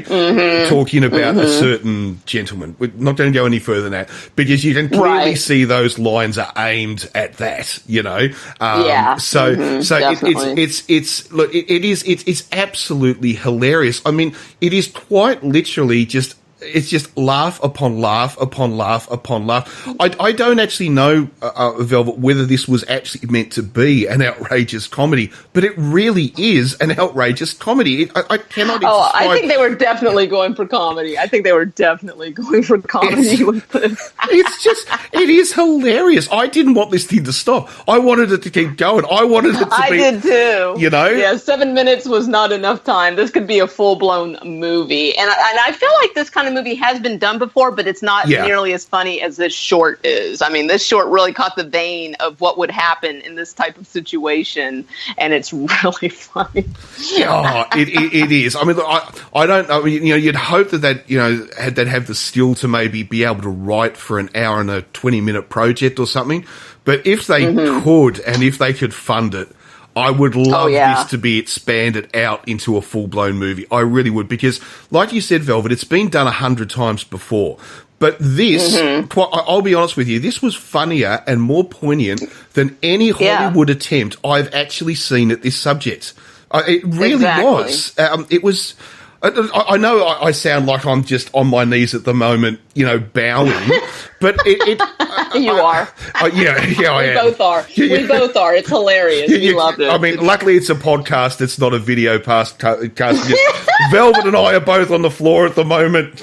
talking about a certain gentleman. We're not going to go any further than that, because you can clearly see those lines are aimed at that. You know, it's absolutely hilarious. I mean, it is quite literally just. It's just laugh upon laugh upon laugh upon laugh. I don't actually know, Velvet, whether this was actually meant to be an outrageous comedy, but it really is an outrageous comedy. I cannot. I think they were definitely going for comedy. With this. It is hilarious. I didn't want this thing to stop. I wanted it to keep going. I wanted it to I did too. You know? Yeah, 7 minutes was not enough time. This could be a full-blown movie. And I feel like this kind of movie has been done before, but it's not nearly as funny as this short is. I mean, this short really caught the vein of what would happen in this type of situation, and it's really funny. It is. I mean, look, I don't know. You know, you'd hope that they'd have the skill to maybe be able to write for an hour and a 20-minute project or something. But if they could, and if they could fund it, I would love this to be expanded out into a full-blown movie. I really would, because, like you said, Velvet, it's been done 100 times before. But this, I'll be honest with you, this was funnier and more poignant than any Hollywood attempt I've actually seen at this subject. It really was. It was... I know I sound like I'm just on my knees at the moment, bowing, but you are. I am. We both are. We both are. It's hilarious. We love it. I mean, luckily it's a podcast. It's not a video cast. Velvet and I are both on the floor at the moment,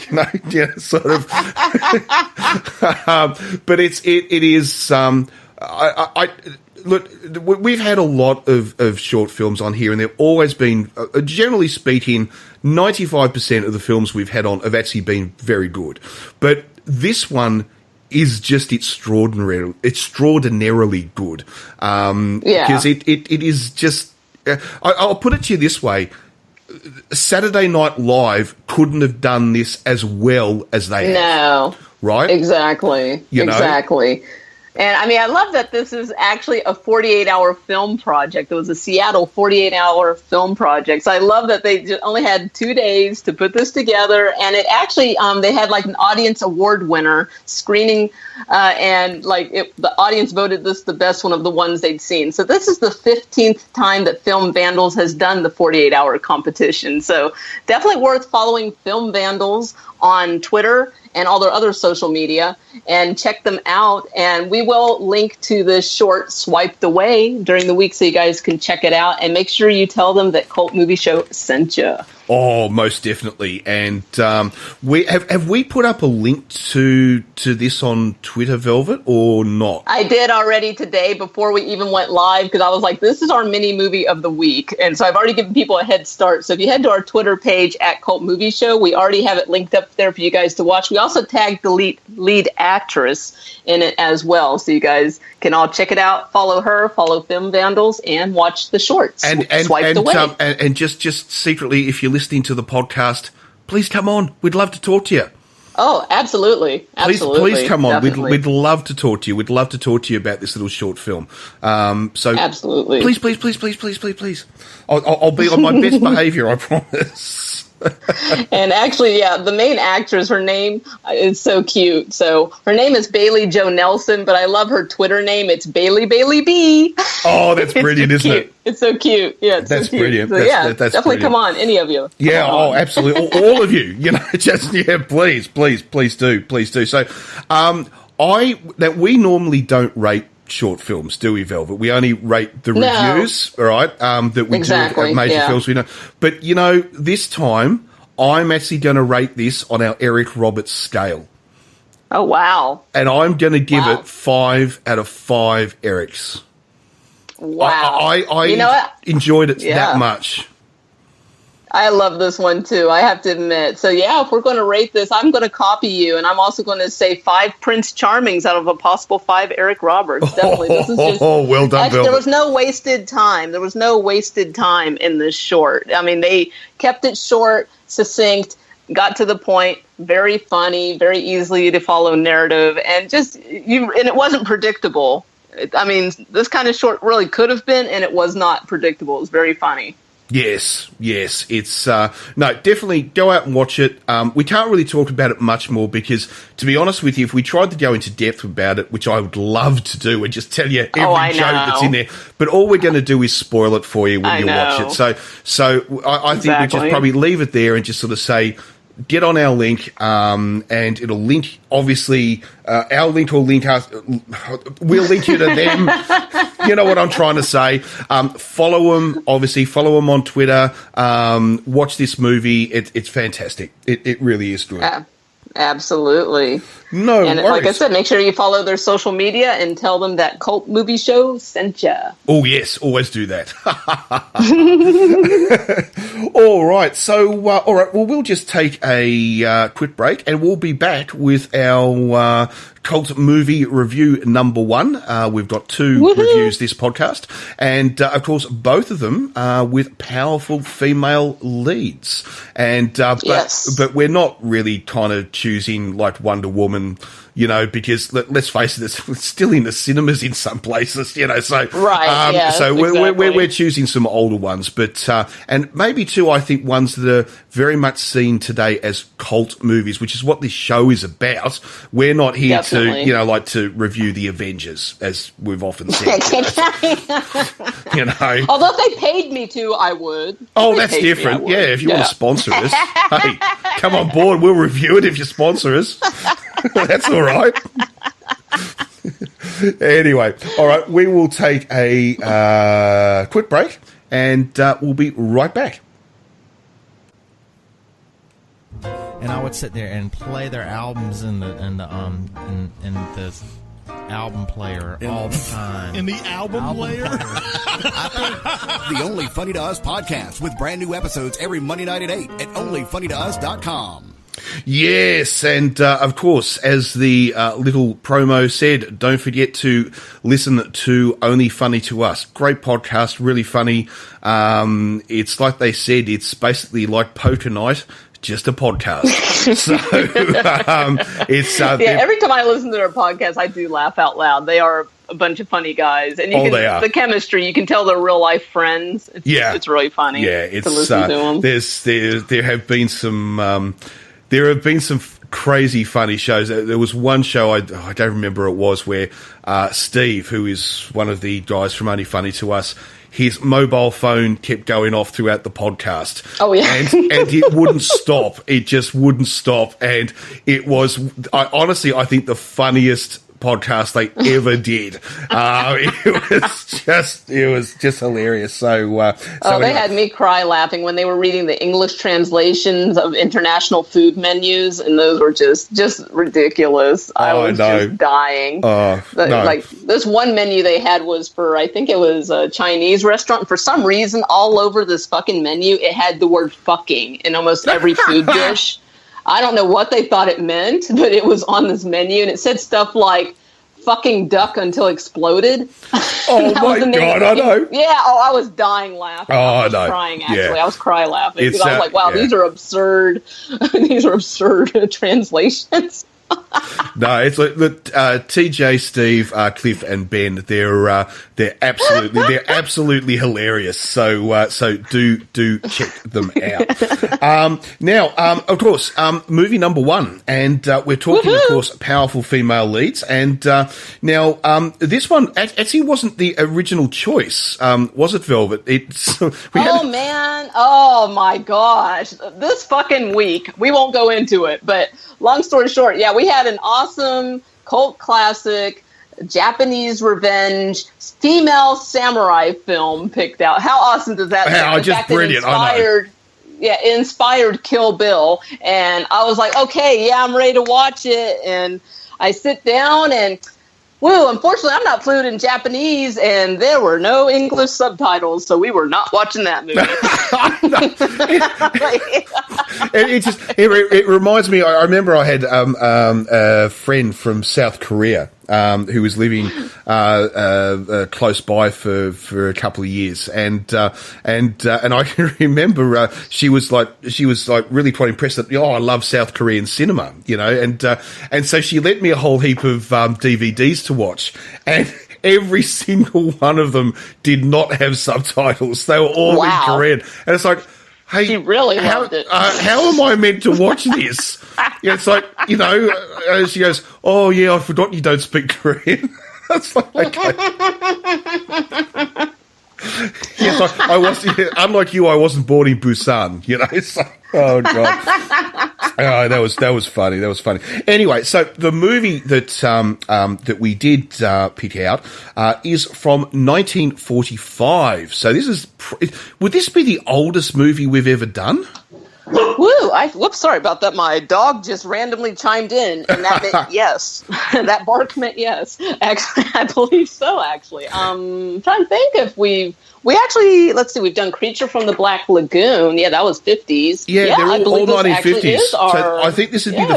sort of. But it is. Look, we've had a lot of short films on here, and they've always been, generally speaking, 95% of the films we've had on have actually been very good. But this one is just extraordinarily good. Because it is just... I'll put it to you this way. Saturday Night Live couldn't have done this as well as they have. No. Right? Exactly. Exactly. And, I mean, I love that this is actually a 48-hour film project. It was a Seattle 48-hour film project. So I love that they only had 2 days to put this together. And it actually, they had, like, an audience award winner screening, and, like, the audience voted this the best one of the ones they'd seen. So this is the 15th time that Film Vandals has done the 48-hour competition. So definitely worth following Film Vandals on Twitter and all their other social media, and check them out. And we will link to this short Swiped Away during the week so you guys can check it out, and make sure you tell them that Cult Movie Show sent you. Oh, most definitely. And have we put up a link to this on Twitter, Velvet, or not? I did already today before we even went live, because I was like, this is our mini movie of the week. And so I've already given people a head start. So if you head to our Twitter page at Cult Movie Show, we already have it linked up there for you guys to watch. We also tagged the lead actress in it as well. So you guys can all check it out, follow her, follow Film Vandals, and watch the shorts. Swiped Away. And just secretly, if you're listening to the podcast, please come on. We'd love to talk to you. Oh, absolutely. Please come on. Definitely. We'd love to talk to you. We'd love to talk to you about this little short film. So absolutely. Please. I'll be on my best behavior, I promise. And actually, the main actress, her name is so cute. So her name is Bailey Jo Nelson, but I love her Twitter name. It's Bailey B. Oh, that's brilliant, isn't it? It's so cute. Yeah, it's that's so cute. Brilliant. So, that's definitely brilliant. Come on, any of you. Yeah, absolutely. All of you. Please do. So, we normally don't rate short films, do we, Velvet? We only rate the reviews, all right, that we do of major films we know. But, this time, I'm actually going to rate this on our Eric Roberts scale. Oh, wow. And I'm going to give it 5 out of 5 Erics. Wow. I you know what? enjoyed it that much. I love this one, too, I have to admit. So, yeah, if we're going to rate this, I'm going to copy you, and I'm also going to say 5 Prince Charmings out of a possible 5 Eric Roberts. Definitely. This is just, well done, Velvet. There was no wasted time. There was no wasted time in this short. I mean, they kept it short, succinct, got to the point, very funny, very easily to follow narrative, and and it wasn't predictable. I mean, this kind of short really could have been, and it was not predictable. It was very funny. Yes. It's no, definitely go out and watch it. We can't really talk about it much more because, to be honest with you, if we tried to go into depth about it, which I would love to do, and just tell you every joke that's in there, but all we're going to do is spoil it for you when you watch it. So I think we just probably leave it there and just sort of say, get on our link, and it'll link, obviously, our link will link us. We'll link you to them. You know what I'm trying to say. Follow them, obviously. Follow them on Twitter. Watch this movie. It's fantastic. It really is good. Absolutely. No and worries. Like I said, make sure you follow their social media and tell them that Cult Movie Show sent you. Oh, yes. Always do that. All right. So, all right. Well, we'll just take a quick break and we'll be back with our Cult Movie Review number 1. We've got 2 reviews this podcast. And, of course, both of them with powerful female leads. And but we're not really kind of choosing like Wonder Woman, you know, because let's face it, it's still in the cinemas in some places, you know. So so we're choosing some older ones, but and maybe too, I think ones that are very much seen today as cult movies, which is what this show is about. We're not here to, you know, like to review the Avengers, as we've often said. You know, although if they paid me to, I would. Oh, that's different. Yeah, if you want to sponsor us, hey, come on board. We'll review it if you sponsor us. That's all right. Anyway, all right, we will take a quick break and we'll be right back. And I would sit there and play their albums in the album player all the time. In the album player? The Only Funny to Us podcast with brand new episodes every Monday night at 8 at onlyfunnytous.com. Yes, and of course, as the little promo said, don't forget to listen to Only Funny to Us. Great podcast, really funny. It's like they said, it's basically like poker night, just a podcast. So it's every time I listen to their podcast, I do laugh out loud. They are a bunch of funny guys, and they are. The chemistry, you can tell they're real life friends. It's really funny. Yeah, it's to listen to them. There have been some. There have been some crazy funny shows. There was one show, I don't remember it was, where Steve, who is one of the guys from Only Funny to Us, his mobile phone kept going off throughout the podcast. Oh, yeah. And it wouldn't stop. It just wouldn't stop. And it was, honestly, I think the funniest podcast they ever did. It was just hilarious. So they had me cry laughing when they were reading the English translations of international food menus, and those were just ridiculous. I was just dying. Like this one menu they had was for, I think it was a Chinese restaurant. For some reason, all over this fucking menu, it had the word fucking in almost every food dish. I don't know what they thought it meant, but it was on this menu, and it said stuff like "fucking duck until exploded." Oh my God, I know. Yeah, I was dying laughing. I was crying, actually. Yeah. I was crying laughing. Because I was like, wow, these are absurd. These are absurd translations. No, it's like TJ, Steve, Cliff, and Ben. They're absolutely hilarious. So do check them out. Now, of course, movie number 1, and we're talking, of course, powerful female leads. And now, this one actually wasn't the original choice, was it, Velvet? Man! Oh my gosh! This fucking week, we won't go into it, but long story short, yeah, we had an awesome cult classic, Japanese revenge, female samurai film picked out. How awesome does that sound? Just brilliant. I know. it inspired Kill Bill. And I was like, okay, yeah, I'm ready to watch it. And I sit down and, woo, unfortunately, I'm not fluent in Japanese, and there were no English subtitles, so we were not watching that movie. It reminds me, I remember I had a friend from South Korea who was living close by for a couple of years, and I can remember she was like really quite impressed that I love South Korean cinema, and so she lent me a whole heap of DVDs to watch, and every single one of them did not have subtitles. They were all in Korean, and it's like, hey, she really loved it. How am I meant to watch this? It's like, she goes, oh, yeah, I forgot you don't speak Korean. It's like, okay. Yes, I was, unlike you, I wasn't born in Busan, It's like, oh, God. Oh, that was funny. That was funny. Anyway, so the movie that we did pick out is from 1945. So this is would this be the oldest movie we've ever done? Woo! Whoops, sorry about that. My dog just randomly chimed in, and that meant yes. That bark meant yes. Actually, I believe so. Actually, trying to think if we actually, let's see, we've done Creature from the Black Lagoon. Yeah, that was 50s. Yeah, they're all 1950s. So I think this would be the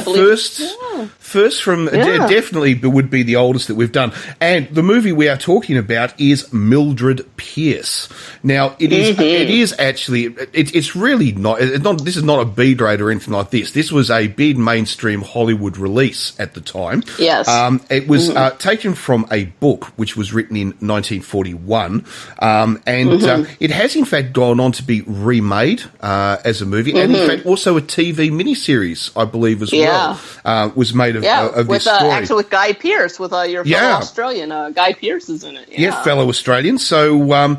first from, definitely would be the oldest that we've done. And the movie we are talking about is Mildred Pierce. Now, it is actually, it's really not, this is not a B-grade or anything like this. This was a big mainstream Hollywood release at the time. Yes. It was taken from a book which was written in 1941. And it has, in fact, gone on to be remade as a movie, and, in fact, also a TV miniseries, I believe, as well, was made of this story. Actually, with Guy Pearce, with your fellow Australian. Guy Pearce is in it. Yeah, fellow Australian. So,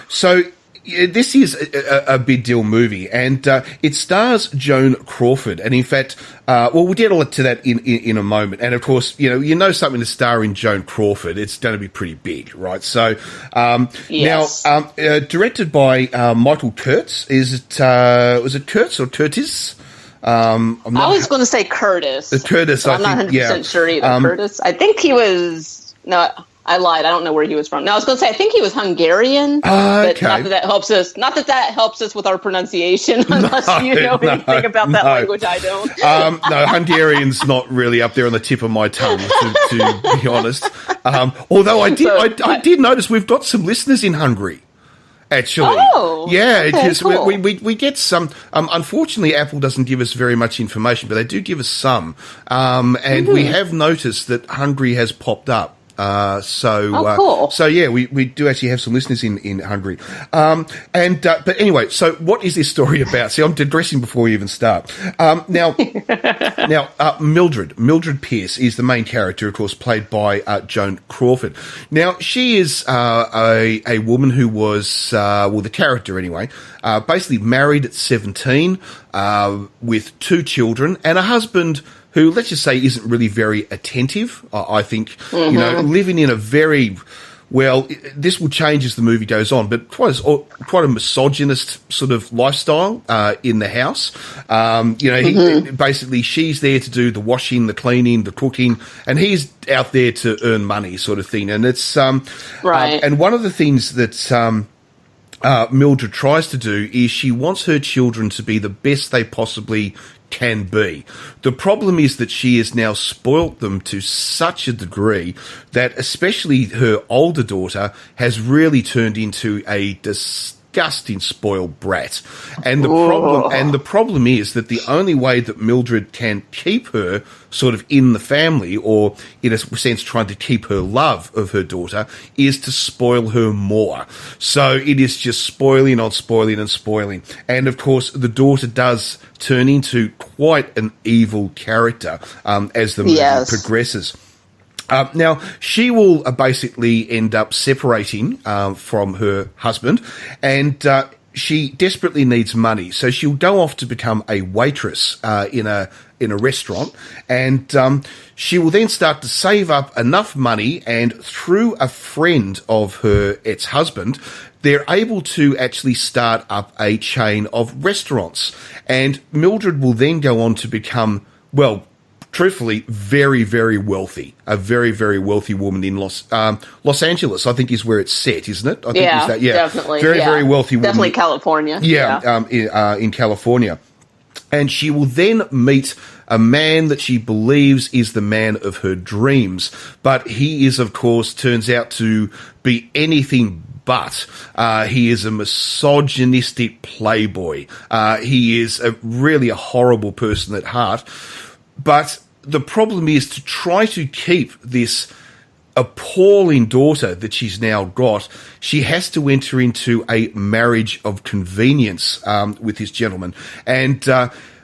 so this is a big deal movie, and it stars Joan Crawford. And in fact, we'll get to that in a moment. And of course, something to star in Joan Crawford, it's going to be pretty big, right? So, now, directed by Michael Kurtz. Was it Kurtz or Curtis? I was going to say Curtis. Curtis, so I'm not 100% sure either. Curtis. I think he was... No, I lied. I don't know where he was from. No, I was going to say I think he was Hungarian. But not that helps us. Not that helps us with our pronunciation, unless you know anything about that language. I don't. No, Hungarian's not really up there on the tip of my tongue, to be honest. Although I did notice we've got some listeners in Hungary. Actually, because cool. we get some. Unfortunately, Apple doesn't give us very much information, but they do give us some. And we have noticed that Hungary has popped up. Cool. So yeah, we do actually have some listeners in Hungary. But anyway, so what is this story about? See, I'm digressing before we even start. Now, Mildred Pierce is the main character, of course, played by Joan Crawford. Now, she is a woman who was, the character anyway, basically married at 17, with 2 children and a husband who, let's just say, isn't really very attentive. I think, living in a very, this will change as the movie goes on, but quite a misogynist sort of lifestyle in the house. Basically, she's there to do the washing, the cleaning, the cooking, and he's out there to earn money, sort of thing. And it's right. And one of the things that Mildred tries to do is she wants her children to be the best they possibly can be. The problem is that she has now spoilt them to such a degree that especially her older daughter has really turned into a disgusting spoiled brat. And the problem is that the only way that Mildred can keep her sort of in the family, or in a sense trying to keep her love of her daughter, is to spoil her more. So it is just spoiling on spoiling and spoiling. And of course, the daughter does turn into quite an evil character as the movie progresses. Now, she will basically end up separating from her husband, and she desperately needs money, so she'll go off to become a waitress in a restaurant, and she will then start to save up enough money, and through a friend of her ex-husband, they're able to actually start up a chain of restaurants. And Mildred will then go on to become, well, truthfully, very, very wealthy. A very, very wealthy woman in Los Angeles, I think, is where it's set, isn't it? I think Yeah, is that, definitely. Very, very wealthy woman. Definitely California. In California. And she will then meet a man that she believes is the man of her dreams. But he is, of course, turns out to be anything but. He is a misogynistic playboy. He is really a horrible person at heart. But the problem is to try to keep this appalling daughter that she's now got, she has to enter into a marriage of convenience with this gentleman. And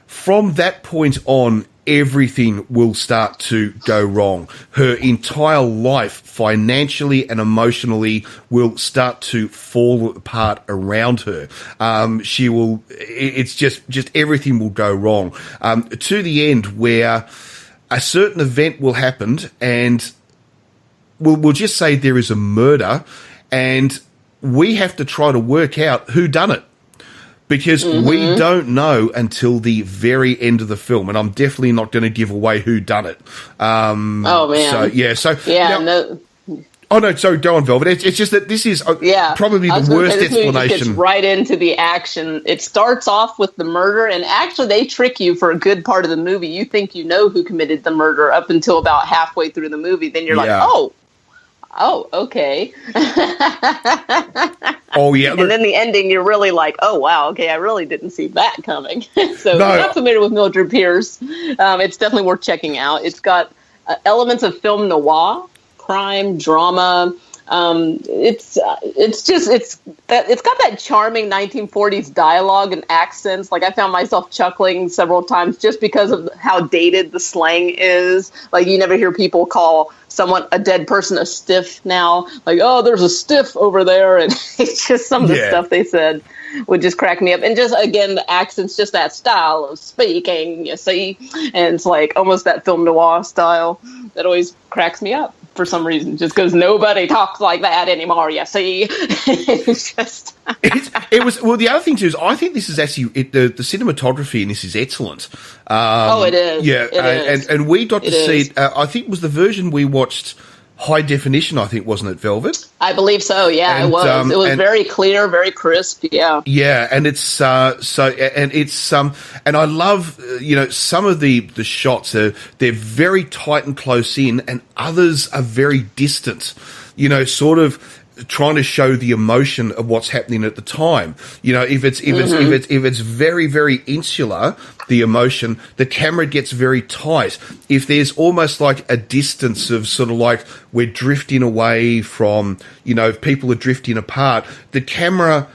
from that point on, everything will start to go wrong. Her entire life, financially and emotionally, will start to fall apart around her. It's just everything will go wrong. To the end where a certain event will happen, and we'll just say there is a murder, and we have to try to work out who done it. Because we don't know until the very end of the film, and I'm definitely not going to give away who done it. Oh man! Oh no, sorry, go on, Velvet. It's just that this is probably the worst explanation. Gets right into the action. It starts off with the murder, and actually they trick you for a good part of the movie. You think you know who committed the murder up until about halfway through the movie. Then you're like, oh, okay. Oh, yeah. And then the ending, you're really like, oh, wow, okay, I really didn't see that coming. So if you're not familiar with Mildred Pierce, it's definitely worth checking out. It's got elements of film noir, crime, drama. It's got that charming 1940s dialogue and accents. Like, I found myself chuckling several times just because of how dated the slang is. Like, you never hear people call a dead person a stiff now. Like, oh, there's a stiff over there. And it's just some of the stuff they said would just crack me up. And just, again, the accents, just that style of speaking, you see. And it's like almost that film noir style that always cracks me up for some reason, just because nobody talks like that anymore, you see. It's just... Well, the other thing, too, is I think this is actually... the cinematography in this is excellent. It is. Yeah, and we got to see it... I think it was the version we watched... high definition, I think, wasn't it, Velvet? I believe so. Yeah, and, it was. It was very clear, very crisp. Yeah. Yeah, and it's and I love some of the shots. They're very tight and close in, and others are very distant. Sort of trying to show the emotion of what's happening at the time. If it's very, very insular, the emotion, the camera gets very tight. If there's almost like a distance of sort of like we're drifting away from, if people are drifting apart, the camera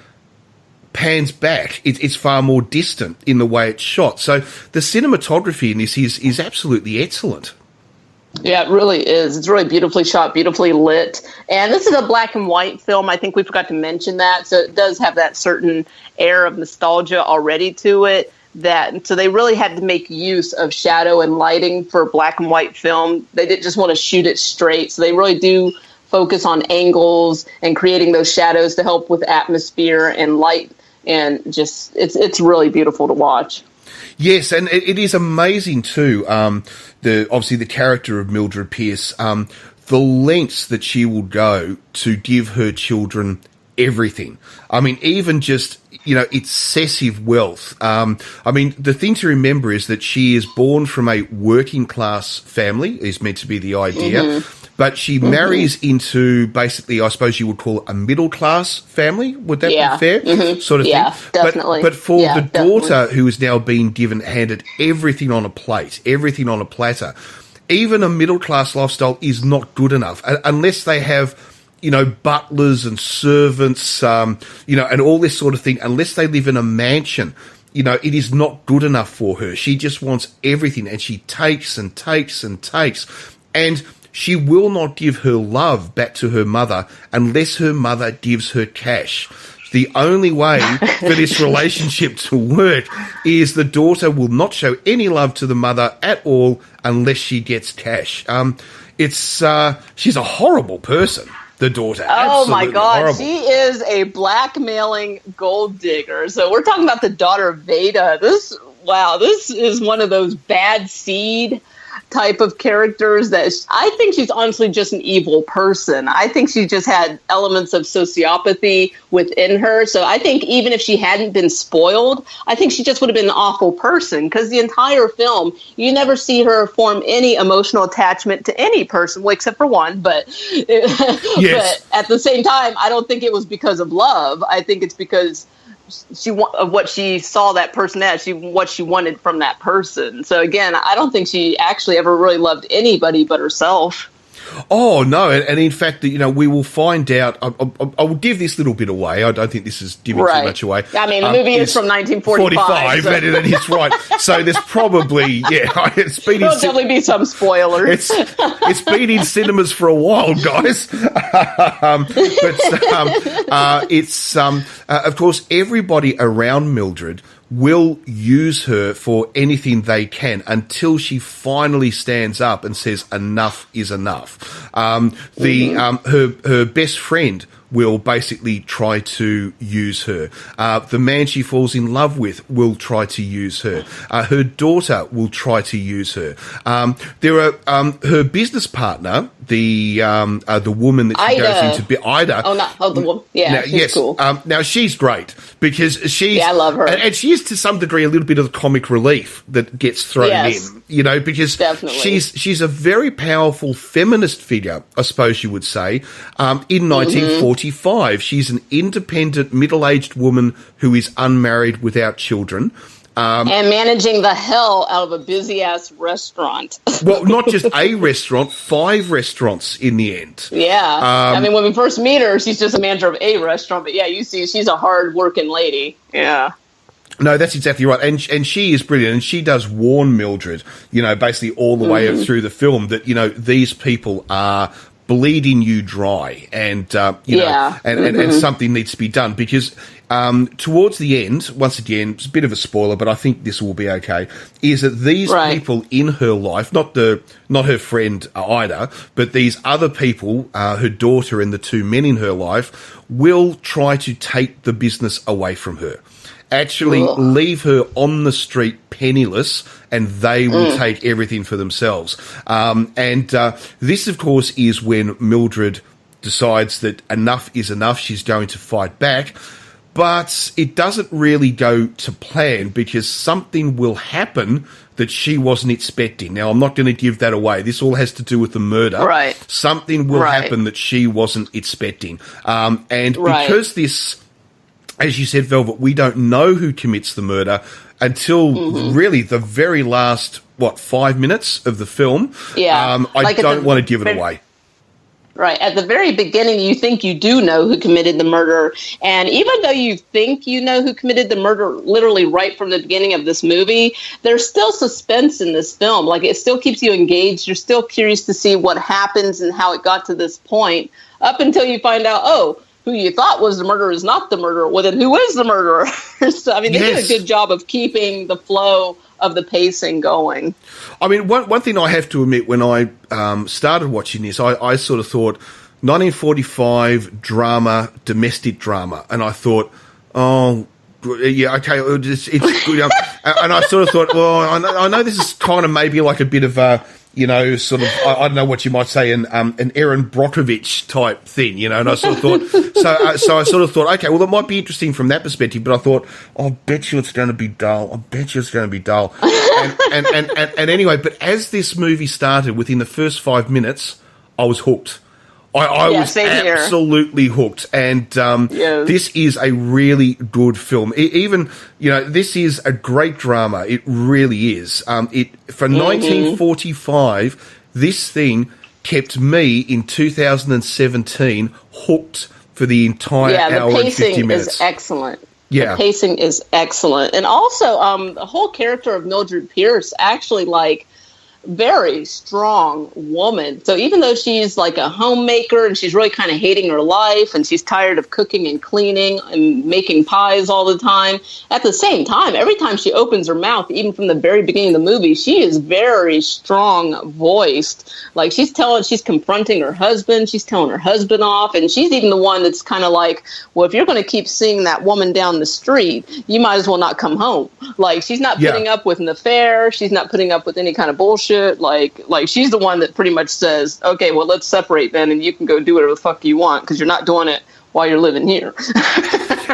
pans back. It's far more distant in the way it's shot. So the cinematography in this is absolutely excellent. Yeah, it really is. It's really beautifully shot, beautifully lit. And this is a black and white film. I think we forgot to mention that. So it does have that certain air of nostalgia already to it. So they really had to make use of shadow and lighting for black and white film. They didn't just want to shoot it straight. So they really do focus on angles and creating those shadows to help with atmosphere and light. And just, it's really beautiful to watch. Yes, and it is amazing too. Obviously the character of Mildred Pierce, the lengths that she will go to give her children everything. I mean, even just excessive wealth. The thing to remember is that she is born from a working class family. Is meant to be the idea. Mm-hmm. But she marries into basically, I suppose you would call it a middle-class family. Would that be fair? Mm-hmm. Sort of thing. Yeah, definitely. But for the daughter who is now being handed everything on a plate, everything on a platter, even a middle-class lifestyle is not good enough unless they have, butlers and servants, and all this sort of thing. Unless they live in a mansion, it is not good enough for her. She just wants everything, and she takes and takes and takes. And she will not give her love back to her mother unless her mother gives her cash. the only way for this relationship to work is the daughter will not show any love to the mother at all unless she gets cash. She's a horrible person, the daughter. Oh my God, horrible. she is a blackmailing gold digger. So we're talking about the daughter of Veda. This is one of those bad seed type of characters that I think she's honestly just an evil person. I think she just had elements of sociopathy within her. So I think even if she hadn't been spoiled, I think she just would have been an awful person, because the entire film, you never see her form any emotional attachment to any person, well, except for one. But, yes. But at the same time, I don't think it was because of love. I think it's because of what she saw that person as, what she wanted from that person. So again, I don't think she actually ever really loved anybody but herself. Oh, no. And in fact, we will find out. I will give this little bit away. I don't think this is giving too much away. I mean, the movie is from 1945. So. That is right. So there's probably, it's been There'll definitely be some spoilers. It's been in cinemas for a while, guys. Of course, everybody around Mildred will use her for anything they can until she finally stands up and says enough is enough. Her best friend will basically try to use her. The man she falls in love with will try to use her. Her daughter will try to use her. There are her business partner, the woman that she goes into, Ida. The woman. Yeah, she's cool. Now she's great because I love her, and she is to some degree a little bit of the comic relief that gets thrown in. Because definitely. she's a very powerful feminist figure, I suppose you would say. In 1945, she's an independent middle-aged woman who is unmarried without children. And managing the hell out of a busy-ass restaurant. Well, not just a restaurant, 5 restaurants in the end. Yeah. I mean, when we first meet her, she's just a manager of a restaurant. But, you see, she's a hard-working lady. Yeah. No, that's exactly right. And she is brilliant. And she does warn Mildred, basically all the way through the film that, these people are bleeding you dry and something needs to be done because towards the end, once again, it's a bit of a spoiler, but I think this will be okay, is that these people in her life, not her friend Ida, but these other people, her daughter and the 2 men in her life, will try to take the business away from her. Actually leave her on the street penniless, and they will take everything for themselves. This, of course, is when Mildred decides that enough is enough. She's going to fight back. But it doesn't really go to plan because something will happen that she wasn't expecting. Now, I'm not going to give that away. This all has to do with the murder. Right. Something will happen that she wasn't expecting. Because this... As you said, Velvet, we don't know who commits the murder until really the very last, 5 minutes of the film. Yeah. I don't want to give it away. Right. At the very beginning, you think you do know who committed the murder. And even though you think you know who committed the murder literally right from the beginning of this movie, there's still suspense in this film. Like, it still keeps you engaged. You're still curious to see what happens and how it got to this point up until you find out, who you thought was the murderer is not the murderer. Well, then who is the murderer? So, I mean, they did a good job of keeping the flow of the pacing going. I mean, one thing I have to admit, when I started watching this, I sort of thought 1945 drama, domestic drama. And I thought, okay, it's good. And I sort of thought, well, I know this is kind of maybe like a bit of a, sort of, I don't know what you might say, an Erin Brockovich type thing, and I sort of thought, so I sort of thought, okay, well, that might be interesting from that perspective, but I thought, I bet you it's going to be dull. And anyway, but as this movie started, within the first 5 minutes, I was hooked. I was absolutely hooked, and this is a really good film. This is a great drama. It really is. For 1945, this thing kept me in 2017 hooked for the entire hour and 50 minutes. The pacing is excellent. Yeah. The pacing is excellent, and also the whole character of Mildred Pierce actually very strong woman. So even though she's like a homemaker and she's really kind of hating her life and she's tired of cooking and cleaning and making pies all the time, at the same time, every time she opens her mouth, even from the very beginning of the movie, she is very strong voiced. Like she's confronting her husband, she's telling her husband off, and she's even the one that's kind of like, well, if you're going to keep seeing that woman down the street, you might as well not come home. Like she's not putting up with an affair, she's not putting up with any kind of bullshit. Like she's the one that pretty much says, okay, well, let's separate then, and you can go do whatever the fuck you want because you're not doing it while you're living here.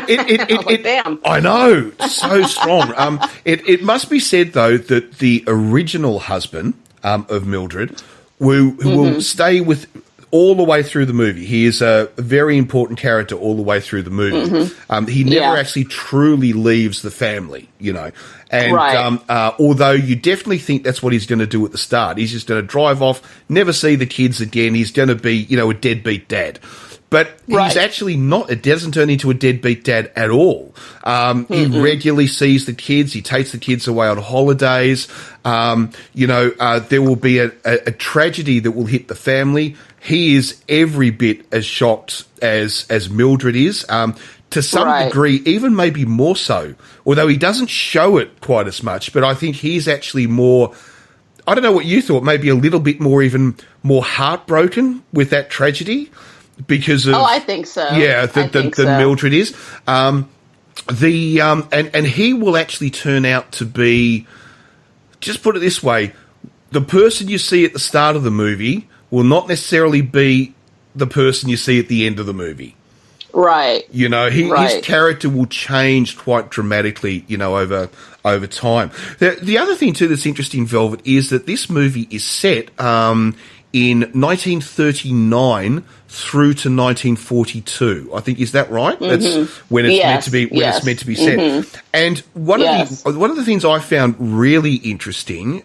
Damn. I know, so strong. It must be said though that the original husband of Mildred, who will stay with all the way through the movie. He is a very important character all the way through the movie. He never actually truly leaves the family, And although you definitely think that's what he's going to do at the start, he's just going to drive off, never see the kids again. He's going to be, a deadbeat dad. But he's actually not. It doesn't turn into a deadbeat dad at all. He regularly sees the kids. He takes the kids away on holidays. There will be a tragedy that will hit the family. He is every bit as shocked as Mildred is. To some degree, even maybe more so. Although he doesn't show it quite as much. But I think he's actually more, I don't know what you thought, maybe a little bit more, even more heartbroken with that tragedy. Because of, I think so. Yeah, than Mildred is. And he will actually turn out to be, just put it this way, the person you see at the start of the movie will not necessarily be the person you see at the end of the movie. Right. His character will change quite dramatically, over time. The other thing too that's interesting, Velvet, is that this movie is set in 1939 through to 1942. I think, is that right? That's when it's meant to be. When it's meant to be set. And one of the things I found really interesting,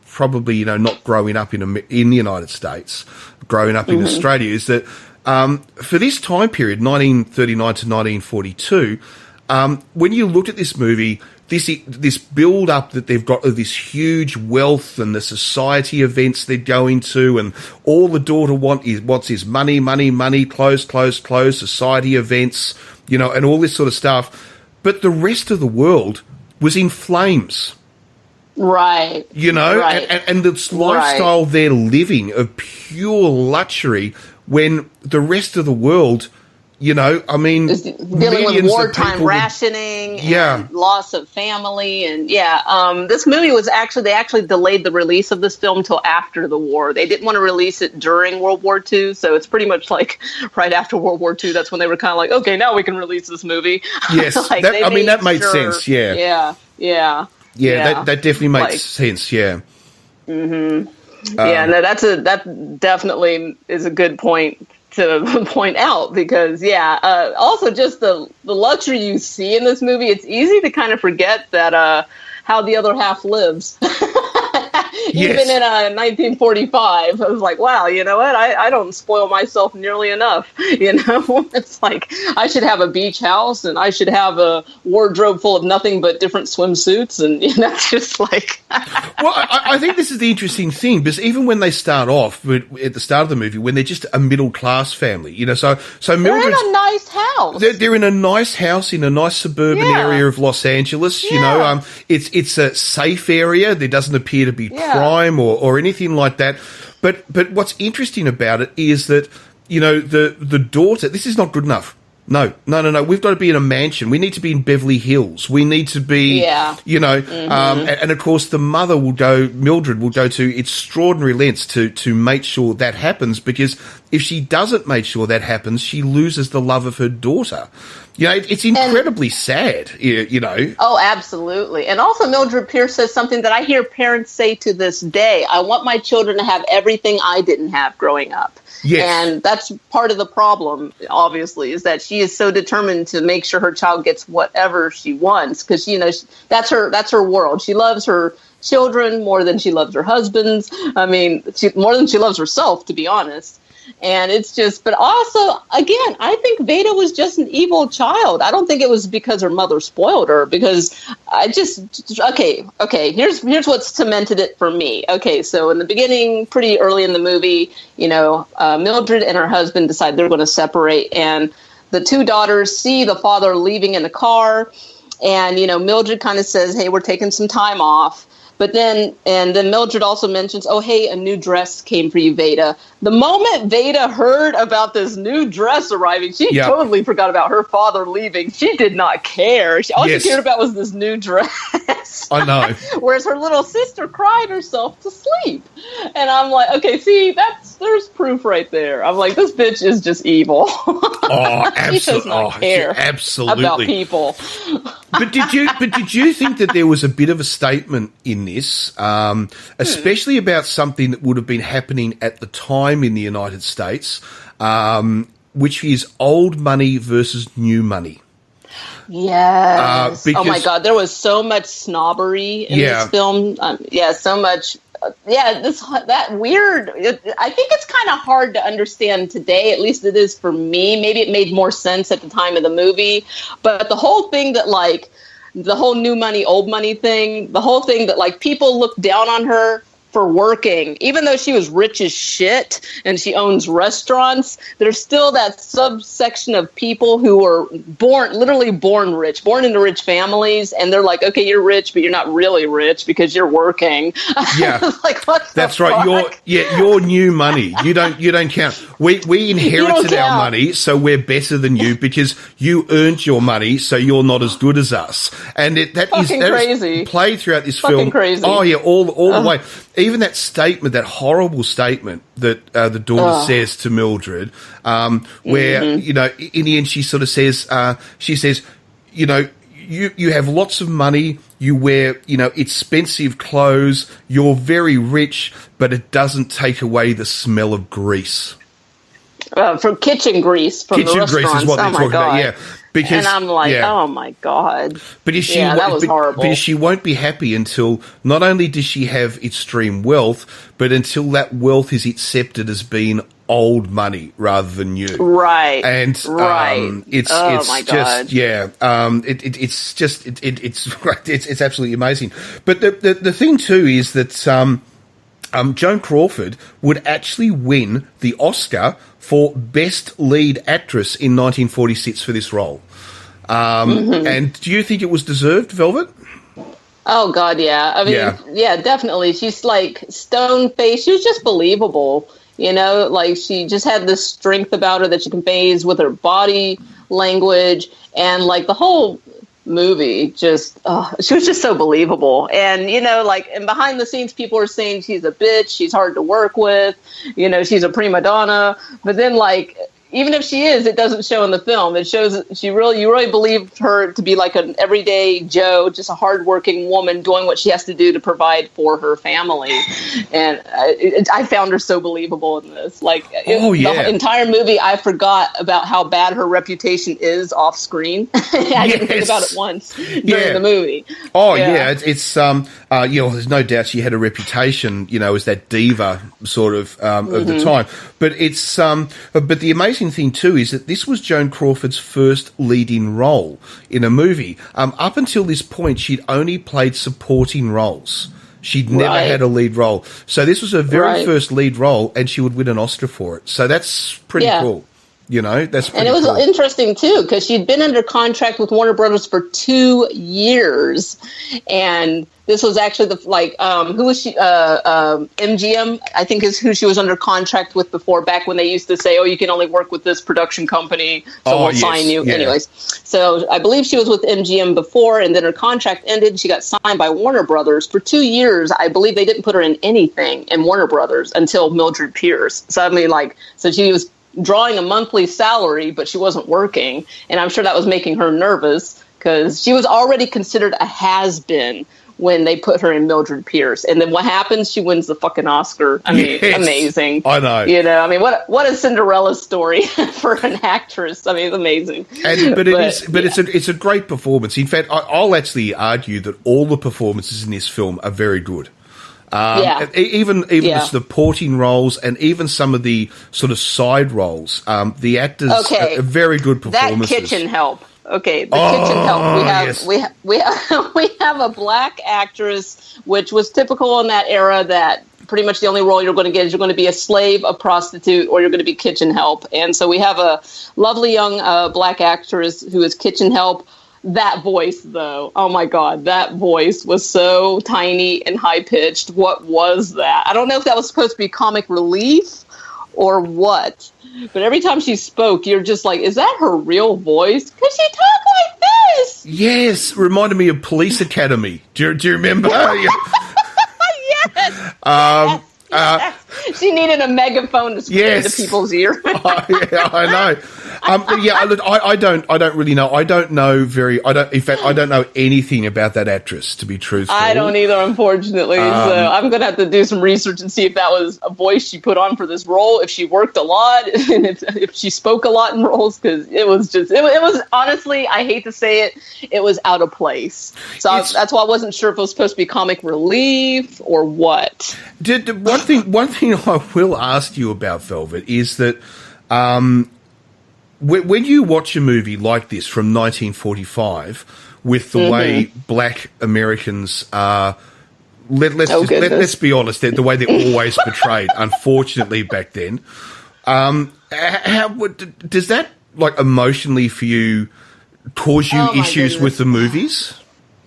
probably not growing up in the United States, growing up in Australia, is that for this time period, 1939 to 1942, when you looked at this movie, this build up that they've got of this huge wealth and the society events they're going to, and all the daughter wants is money, clothes, society events, and all this sort of stuff. But the rest of the world was in flames. Right. And this lifestyle they're living of pure luxury when the rest of the world, dealing with wartime rationing and loss of family. And this movie was they actually delayed the release of this film till after the war. They didn't want to release it during World War II. So it's pretty much like right after World War II. That's when they were kind of like, okay, now we can release this movie. Yes. that made sense. Yeah. Yeah. That definitely makes sense. Yeah. That definitely is a good point to point out, because also just the luxury you see in this movie, it's easy to kind of forget that how the other half lives. Even in 1945, I was like, wow, you know what? I don't spoil myself nearly enough. It's like I should have a beach house and I should have a wardrobe full of nothing but different swimsuits, and just like. Well, I think this is the interesting thing, because even when they start off at the start of the movie, when they're just a middle class family, so Mildred's, they're in a nice house. They're in a nice house in a nice suburban area of Los Angeles. It's a safe area. There doesn't appear to be crime or anything like that. But what's interesting about it is that, the daughter, this is not good enough. No. We've got to be in a mansion. We need to be in Beverly Hills. We need to be, and of course the mother Mildred will go to extraordinary lengths to make sure that happens, because if she doesn't make sure that happens, she loses the love of her daughter. It's incredibly sad, Oh, absolutely. And also Mildred Pierce says something that I hear parents say to this day: I want my children to have everything I didn't have growing up. Yes. And that's part of the problem, obviously, is that she is so determined to make sure her child gets whatever she wants, because, that's her world. She loves her children more than she loves her husbands. I mean, more than she loves herself, to be honest. And it's just, but also, again, I think Veda was just an evil child. I don't think it was because her mother spoiled her, because okay, here's what's cemented it for me. Okay, so in the beginning, pretty early in the movie, Mildred and her husband decide they're going to separate, and the two daughters see the father leaving in the car, and, Mildred kind of says, hey, we're taking some time off. But then Mildred also mentions, oh, hey, a new dress came for you, Veda. The moment Veda heard about this new dress arriving, she totally forgot about her father leaving. She did not care. All she cared about was this new dress. I know. Whereas her little sister cried herself to sleep. And I'm like, okay, see, there's proof right there. I'm like, this bitch is just evil. Oh, she does not care absolutely about people. But did you think that there was a bit of a statement in this, especially about something that would have been happening at the time in the United States, which is old money versus new money? Yes. Oh my God, there was so much snobbery in this film. So much. That weird. I think it's kind of hard to understand today. At least it is for me. Maybe it made more sense at the time of the movie. But the whole thing that, like, the whole new money, old money thing, the whole thing that, like, people look down on her for working, even though she was rich as shit and she owns restaurants, there's still that subsection of people who were literally born rich, born into rich families, and they're like, okay, you're rich, but you're not really rich because you're working. Yeah, like, what the that's fuck? right. Your new money. You don't count. We inherited our money, so we're better than you because you earned your money, so you're not as good as us. And that is crazy. Played throughout this Fucking film. Crazy. Oh yeah, all the way. Even that statement, that horrible statement that the daughter says to Mildred, where, in the end she sort of says, you have lots of money, you wear, expensive clothes, you're very rich, but it doesn't take away the smell of grease. From kitchen grease from the restaurants. Grease is what they're talking about, yeah. Because, and I'm like, oh my God. But that was horrible. But she won't be happy until not only does she have extreme wealth, but until that wealth is accepted as being old money rather than new. Right. And it's it's absolutely amazing. But the thing too is that Joan Crawford would actually win the Oscar for Best Lead Actress in 1946 for this role. And do you think it was deserved, Velvet? Oh, God, yeah. I mean, yeah, definitely. She's like stone-faced. She was just believable, like she just had this strength about her that she conveys with her body language, and like the whole movie she was just so believable. And and behind the scenes people are saying she's a bitch, she's hard to work with, she's a prima donna, but then even if she is, it doesn't show in the film. It shows you really believe her to be like an everyday Joe, just a hardworking woman doing what she has to do to provide for her family. And I found her so believable in this. The entire movie, I forgot about how bad her reputation is off screen. I didn't think about it once during the movie. Oh yeah, it's there's no doubt she had a reputation, as that diva sort of the time. But it's but the amazing thing too is that this was Joan Crawford's first leading role in a movie. Up until this point, she'd only played supporting roles. She'd never had a lead role. So this was her very first lead role, and she would win an Oscar for it. So that's pretty cool. That's pretty And it was cool. interesting, too, because she'd been under contract with Warner Brothers for 2 years. And this was actually who was she? MGM, I think, is who she was under contract with before, back when they used to say, oh, you can only work with this production company, so we'll sign you. Yeah. Anyways, so I believe she was with MGM before, and then her contract ended. She got signed by Warner Brothers. For 2 years, I believe they didn't put her in anything in Warner Brothers until Mildred Pierce. So, I mean, so she was drawing a monthly salary, but she wasn't working. And I'm sure that was making her nervous because she was already considered a has-been when they put her in Mildred Pierce. And then what happens? She wins the fucking Oscar. I mean, amazing. I know. I mean, what a Cinderella story for an actress. I mean, it's amazing. It's a great performance. In fact, I'll actually argue that all the performances in this film are very good. Even the supporting roles and even some of the sort of side roles, the actors are very good performances. That kitchen help. Okay, the kitchen help. We have a black actress, which was typical in that era, that pretty much the only role you're going to get is you're going to be a slave, a prostitute, or you're going to be kitchen help. And so we have a lovely young black actress who is kitchen help. That voice, though, oh my God, that voice was so tiny and high-pitched. What was that? I don't know if that was supposed to be comic relief or what, but every time she spoke, you're just like, is that her real voice? Could she talk like this? Yes, reminded me of Police Academy. Do you remember? Yes. She needed a megaphone to speak into people's ear. I know. Look, I don't really know. I don't know anything about that actress, to be truthful. I don't either, unfortunately. So I'm going to have to do some research and see if that was a voice she put on for this role, if she worked a lot, and if she spoke a lot in roles, because it was honestly, I hate to say it, it was out of place. So that's why I wasn't sure if it was supposed to be comic relief or what. One thing I will ask you about, Velvet, is that when you watch a movie like this from 1945, with the way black Americans are, let's be honest, the way they're always portrayed, unfortunately, back then, does that, like, emotionally for you cause you issues with the movies?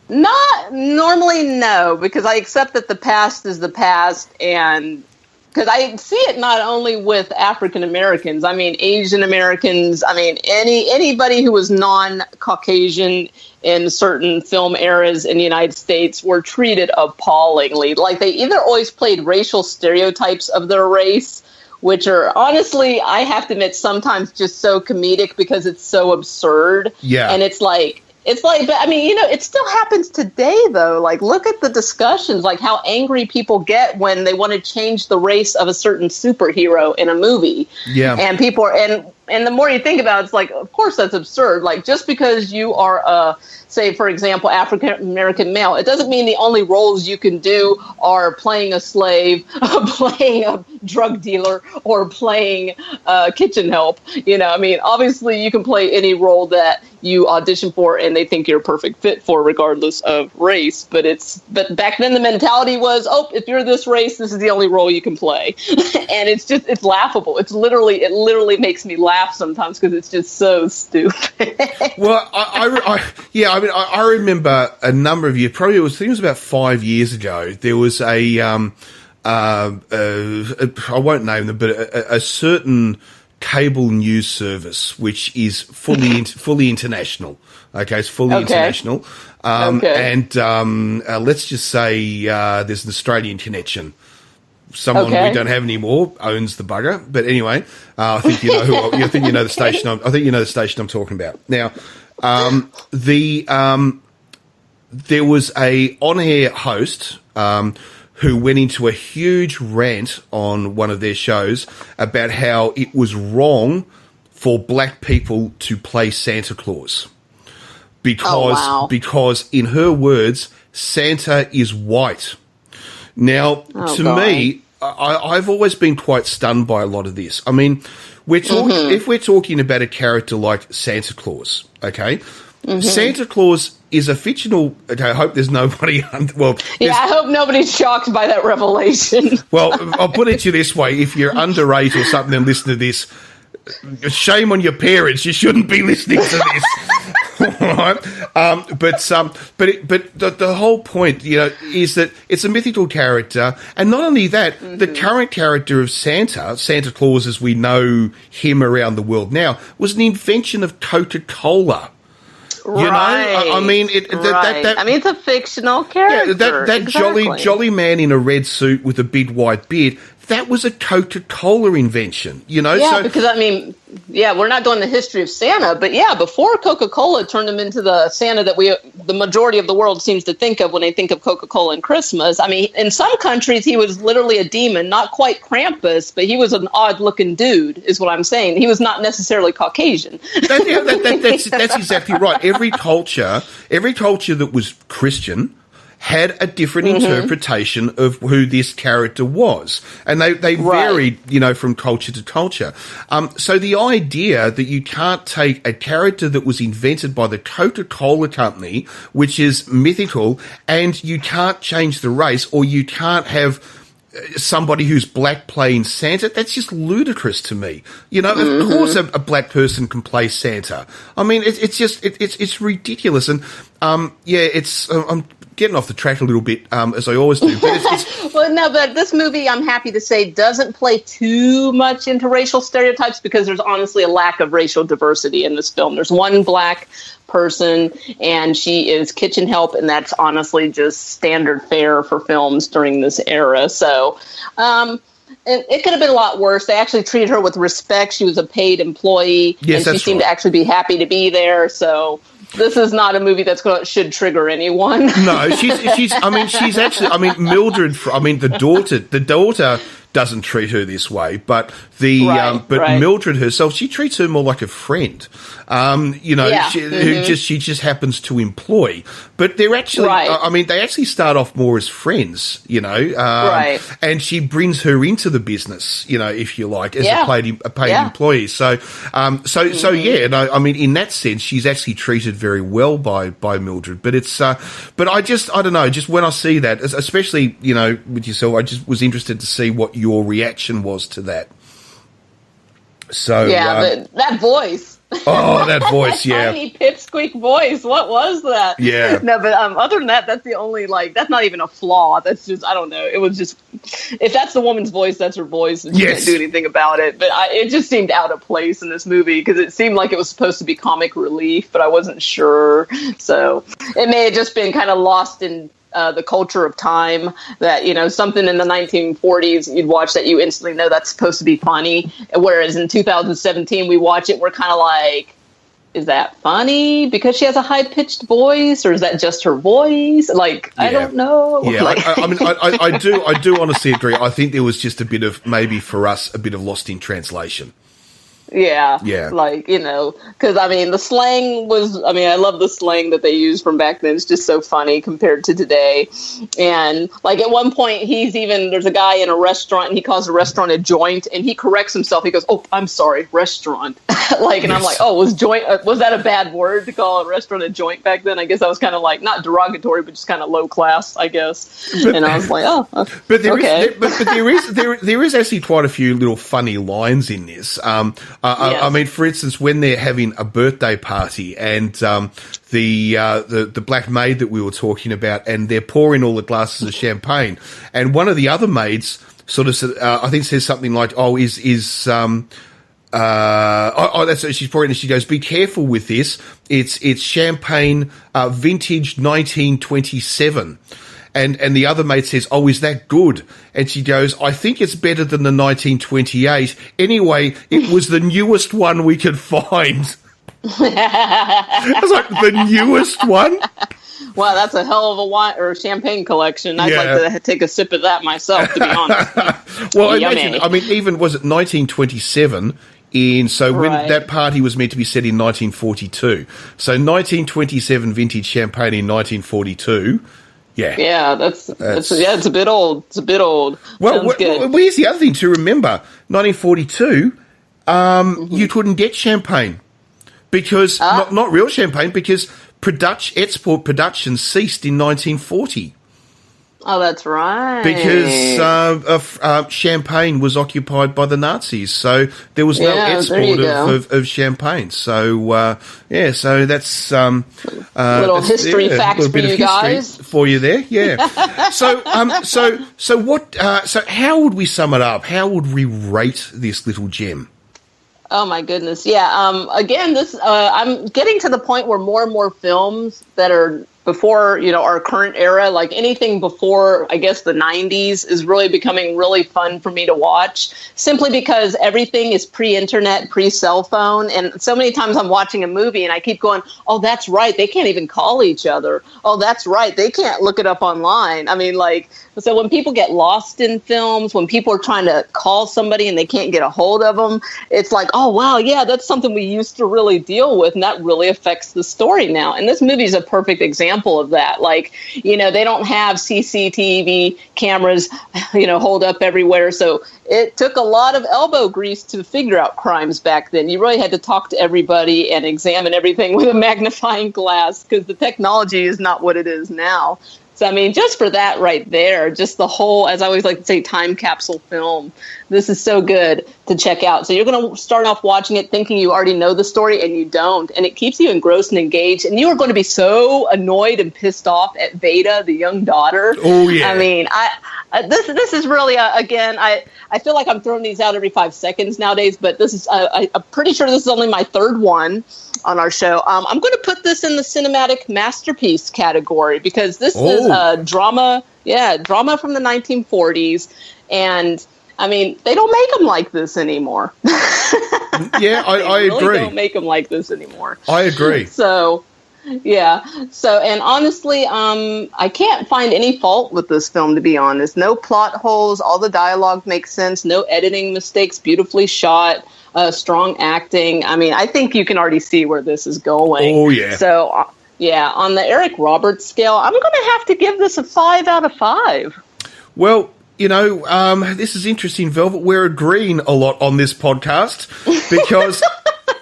Not normally, no, because I accept that the past is the past, and because I see it not only with African Americans, I mean Asian Americans, I mean anybody who was non-Caucasian in certain film eras in the United States were treated appallingly. Like, they either always played racial stereotypes of their race, which are, honestly, I have to admit, sometimes just so comedic because it's so absurd. Yeah. And it's like, but I mean, you know, it still happens today, though. Like, look at the discussions, like how angry people get when they want to change the race of a certain superhero in a movie. Yeah. And people are, and the more you think about it, it's like, of course, that's absurd. Like, just because you are say, for example, African-American male, it doesn't mean the only roles you can do are playing a slave, playing a drug dealer, or playing kitchen help. You know, I mean, obviously you can play any role that you audition for and they think you're a perfect fit for, regardless of race. But back then the mentality was, if you're this race, this is the only role you can play. And it's laughable. It literally makes me laugh sometimes because it's just so stupid. Well, I remember a number of years, I think it was about 5 years ago, there was I won't name them, but a certain cable news service which is fully international. Okay, it's fully international. And let's just say there's an Australian connection. Someone we don't have anymore owns the bugger. But anyway, I think you know I think you know the station. I think you know the station I'm talking about. Now, there was a on-air host who went into a huge rant on one of their shows about how it was wrong for black people to play Santa Claus because in her words, Santa is white. Now, to me, I've always been quite stunned by a lot of this. I mean, if we're talking about a character like Santa Claus, okay, Santa Claus is a fictional. Okay, I hope there's nobody. I hope nobody's shocked by that revelation. Well, I'll put it to you this way: if you're underage or something and listen to this, shame on your parents. You shouldn't be listening to this. Right? But the whole point, you know, is that it's a mythical character, and not only that, the current character of Santa Claus, as we know him around the world now, was an invention of Coca-Cola. You know, I mean, it's a fictional character. Yeah, that jolly man in a red suit with a big white beard. That was a Coca-Cola invention, you know? Yeah, because, I mean, we're not doing the history of Santa, but before Coca-Cola turned him into the Santa that the majority of the world seems to think of when they think of Coca-Cola and Christmas. I mean, in some countries, he was literally a demon, not quite Krampus, but he was an odd-looking dude, is what I'm saying. He was not necessarily Caucasian. That's exactly right. Every culture that was Christian had a different interpretation of who this character was. And they varied, from culture to culture. So the idea that you can't take a character that was invented by the Coca-Cola company, which is mythical, and you can't change the race, or you can't have somebody who's black playing Santa, that's just ludicrous to me. Of course a black person can play Santa. I mean, it's ridiculous. And, I'm getting off the track a little bit, as I always do. But it's but this movie, I'm happy to say, doesn't play too much into racial stereotypes, because there's honestly a lack of racial diversity in this film. There's one black person, and she is kitchen help, and that's honestly just standard fare for films during this era. So it could have been a lot worse. They actually treated her with respect. She was a paid employee, and she seemed to actually be happy to be there. So this is not a movie should trigger anyone. No, she's actually, Mildred, the daughter doesn't treat her this way, but Mildred herself, she treats her more like a friend, she just happens to employ. But they're actually, they actually start off more as friends, and she brings her into the business, if you like, as a paid employee. So, in that sense, she's actually treated very well by Mildred. But it's, I don't know, just when I see that, especially, with yourself, I just was interested to see what your reaction was to that. So that voice. Oh, that voice, yeah. Tiny pipsqueak voice. What was that? Yeah. No, but other than that, that's the only, that's not even a flaw. That's just, I don't know. It was just, if that's the woman's voice, that's her voice. And she can't do anything about it. But it just seemed out of place in this movie, because it seemed like it was supposed to be comic relief, but I wasn't sure. So it may have just been kind of lost in the culture of time, that, something in the 1940s you'd watch that you instantly know that's supposed to be funny. Whereas in 2017, we watch it, we're kind of like, is that funny because she has a high-pitched voice, or is that just her voice? I don't know. Yeah, I do honestly agree. I think there was just a bit of, maybe for us, a bit of lost in translation. Yeah. Because, the slang was, I love the slang that they used from back then. It's just so funny compared to today. And, at one point, there's a guy in a restaurant, and he calls a restaurant a joint, and he corrects himself. He goes, "Oh, I'm sorry, restaurant." And I'm like, oh, was that a bad word to call a restaurant a joint back then? I guess I was kind of not derogatory, but just kind of low class, I guess. And I was like, oh, but okay. there is actually quite a few little funny lines in this. For instance, when they're having a birthday party, and the black maid that we were talking about, and they're pouring all the glasses of champagne, and one of the other maids sort of I think says something like, that's what she's pouring, and she goes, "Be careful with this. It's champagne, vintage 1927." And the other mate says, "Oh, is that good?" And she goes, "I think it's better than the 1928. Anyway, it was the newest one we could find." I was like, the newest one? Wow, that's a hell of a wine or champagne collection. I'd like to take a sip of that myself, to be honest. Well, even was it 1927? When that party was meant to be set in 1942. So 1927 vintage champagne in 1942. Yeah, it's a bit old. It's a bit old. Well, here's the other thing to remember: 1942, you couldn't get champagne because not real champagne, because export production ceased in 1940. Oh, that's right. Because champagne was occupied by the Nazis, so there was no export of champagne. So so that's little history facts for you guys. For you there, yeah. So how would we sum it up? How would we rate this little gem? Oh my goodness, yeah. Again, this I'm getting to the point where more and more films that are before, our current era, anything before, I guess, the 90s is really becoming really fun for me to watch, simply because everything is pre-internet, pre-cell phone. And so many times I'm watching a movie and I keep going, oh, that's right, they can't even call each other. Oh, that's right, they can't look it up online. So when people get lost in films, when people are trying to call somebody and they can't get a hold of them, it's like, oh, wow, yeah, that's something we used to really deal with, and that really affects the story now. And this movie is a perfect example example of that. Like, you know, they don't have CCTV cameras, you know, hold up everywhere. So it took a lot of elbow grease to figure out crimes back then. You really had to talk to everybody and examine everything with a magnifying glass because the technology is not what it is now. So, I mean, just for that right there, just the whole, as I always like to say, time capsule film, this is so good to check out. So you're going to start off watching it thinking you already know the story, and you don't. And it keeps you engrossed and engaged. And you are going to be so annoyed and pissed off at Veda, the young daughter. Oh, yeah. I mean, this is really, again, I feel like I'm throwing these out every 5 seconds nowadays, but this is, I'm pretty sure this is only my third one on our show. I'm going to put this in the cinematic masterpiece category because this is a drama from the 1940s. And I mean, they don't make them like this anymore. Yeah, I really agree. Don't make them like this anymore. I agree. So, yeah. So, and honestly, I can't find any fault with this film, to be honest. No plot holes. All the dialogue makes sense. No editing mistakes. Beautifully shot. Strong acting. I mean, I think you can already see where this is going. Oh, yeah. So, yeah, on the Eric Roberts scale, I'm going to have to give this a 5 out of 5. Well, you know, this is interesting, Velvet. We're agreeing a lot on this podcast because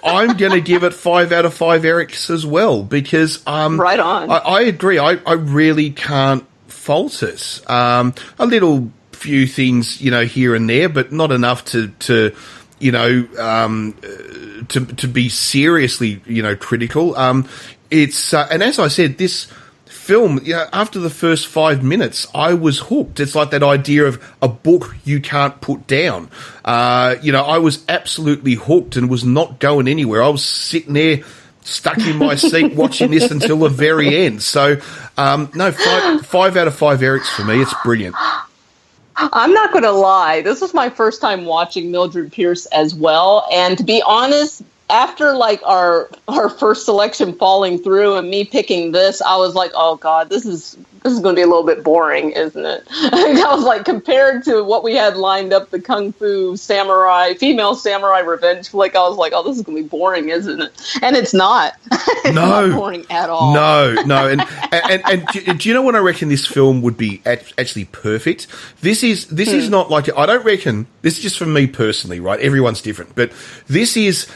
I'm going to give it 5 out of 5 Erics as well because right on. I agree. I really can't fault it. A little few things, you know, here and there, but not enough to you know, to be seriously, you know, critical. It's and as I said, this film, you know, after the first 5 minutes, I was hooked. It's like that idea of a book you can't put down. You know, I was absolutely hooked and was not going anywhere. I was sitting there stuck in my seat watching this until the very end. So, no, 5 out of 5 Erics for me. It's brilliant. I'm not going to lie. This was my first time watching Mildred Pierce as well. And to be honest, after like our first selection falling through and me picking this, I was like, oh God, this is going to be a little bit boring, isn't it? I was like, compared to what we had lined up, the Kung Fu Samurai, female samurai revenge flick, I was like, oh, this is going to be boring, isn't it? And it's not. It's not boring at all. No. And do you know what I reckon this film would be actually perfect? This is not like, I don't reckon, this is just for me personally, right? Everyone's different. But this is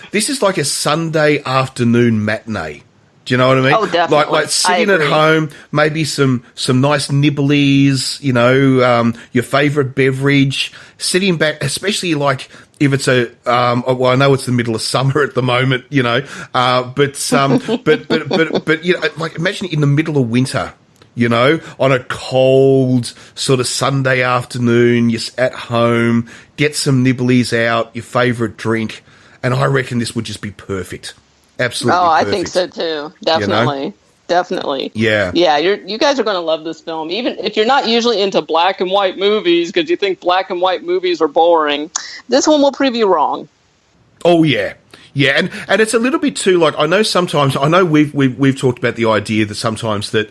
like a Sunday afternoon matinee. Do you know what I mean? Oh, definitely. Like sitting at home, maybe some nice nibblies, you know, your favourite beverage, sitting back, especially like if it's well, I know it's the middle of summer at the moment, you know, but you know, like imagine in the middle of winter, you know, on a cold sort of Sunday afternoon, you're at home, get some nibblies out, your favourite drink, and I reckon this would just be perfect. Absolutely. Oh, perfect. I think so too. Definitely. You know? Definitely. Yeah. Yeah, you guys are going to love this film. Even if you're not usually into black and white movies because you think black and white movies are boring, this one will prove you wrong. Oh, yeah. Yeah, and it's a little bit too, like, I know we've talked about the idea that sometimes that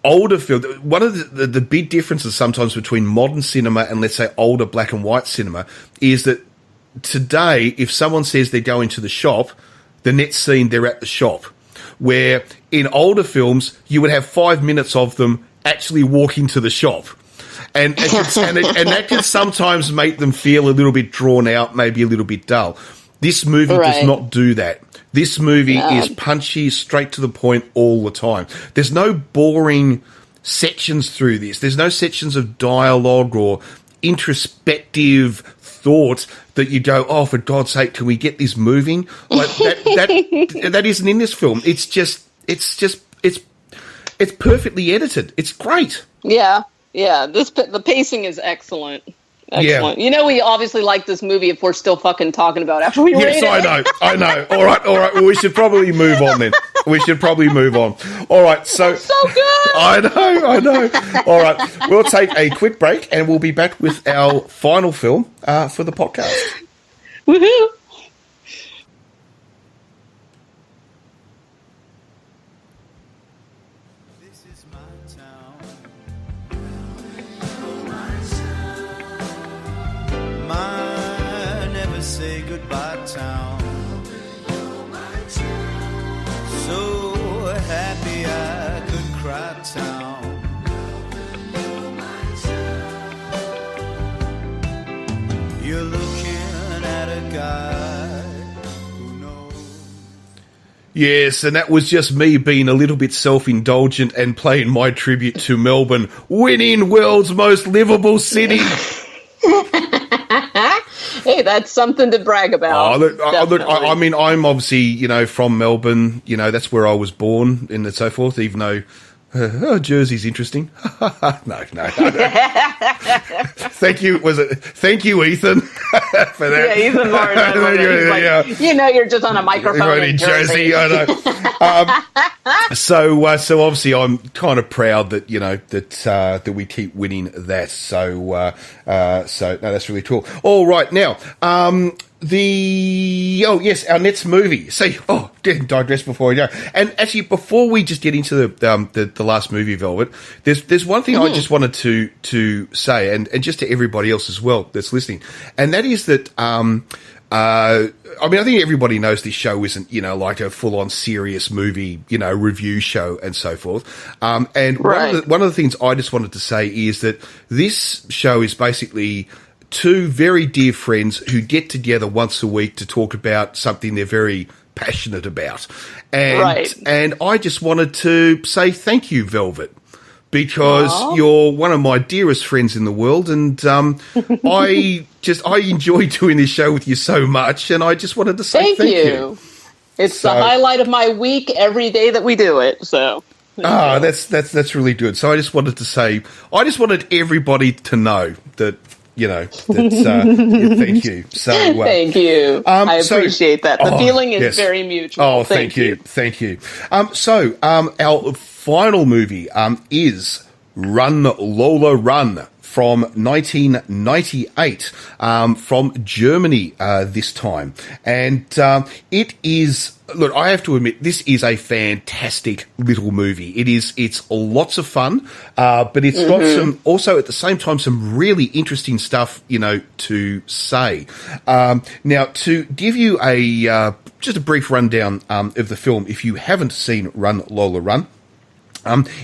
older film, one of the big differences sometimes between modern cinema and, let's say, older black and white cinema is that today, if someone says they're going to the shop, the next scene they're at the shop. Where in older films, you would have 5 minutes of them actually walking to the shop. And that can sometimes make them feel a little bit drawn out, maybe a little bit dull. This movie does not do that. This movie is punchy, straight to the point all the time. There's no boring sections through this. There's no sections of dialogue or introspective thoughts that you go, oh, for God's sake, can we get this moving? Like that isn't in this film. It's perfectly edited. It's great. Yeah. The pacing is excellent. Excellent. Yeah. You know, we obviously like this movie if we're still fucking talking about it after we rate it. Yes, I know. All right. Well, we should probably move on then. All right. So good. I know. All right. We'll take a quick break and we'll be back with our final film for the podcast. Woohoo. Say goodbye town. So happy I Yes, and that was just me being a little bit self-indulgent and playing my tribute to Melbourne, winning world's most livable city. Hey, that's something to brag about. I mean, I'm obviously, from Melbourne. That's where I was born and so forth, even though Jersey's interesting. No. Thank you. Thank you, Ethan, for that. Yeah, Ethan Martin. You're just on a microphone in Jersey. I know. So obviously, I'm kind of proud that that we keep winning that. So no, that's really cool. All right, now our next movie. Didn't digress before we go. And actually, before we just get into the last movie, Velvet, there's one thing I just wanted to say, and just to everybody else as well that's listening, and that is that I think everybody knows this show isn't like a full on serious movie review show and so forth. And one of the things I just wanted to say is that this show is basically two very dear friends who get together once a week to talk about something they're very passionate about. And I just wanted to say thank you, Velvet, because you're one of my dearest friends in the world, and I enjoy doing this show with you so much, and I just wanted to say thank you. It's the highlight of my week every day that we do it, so... That's really good. So I just wanted to say, I just wanted everybody to know that, thank you. So thank you. I appreciate that. The feeling is very mutual. Oh, thank you. Thank you. Our final movie is Run, Lola, Run, from 1998, from Germany this time. And it is... Look, I have to admit, this is a fantastic little movie. It's lots of fun, but it's got also at the same time, some really interesting stuff, to say. Now, to give you just a brief rundown of the film, if you haven't seen Run, Lola, Run,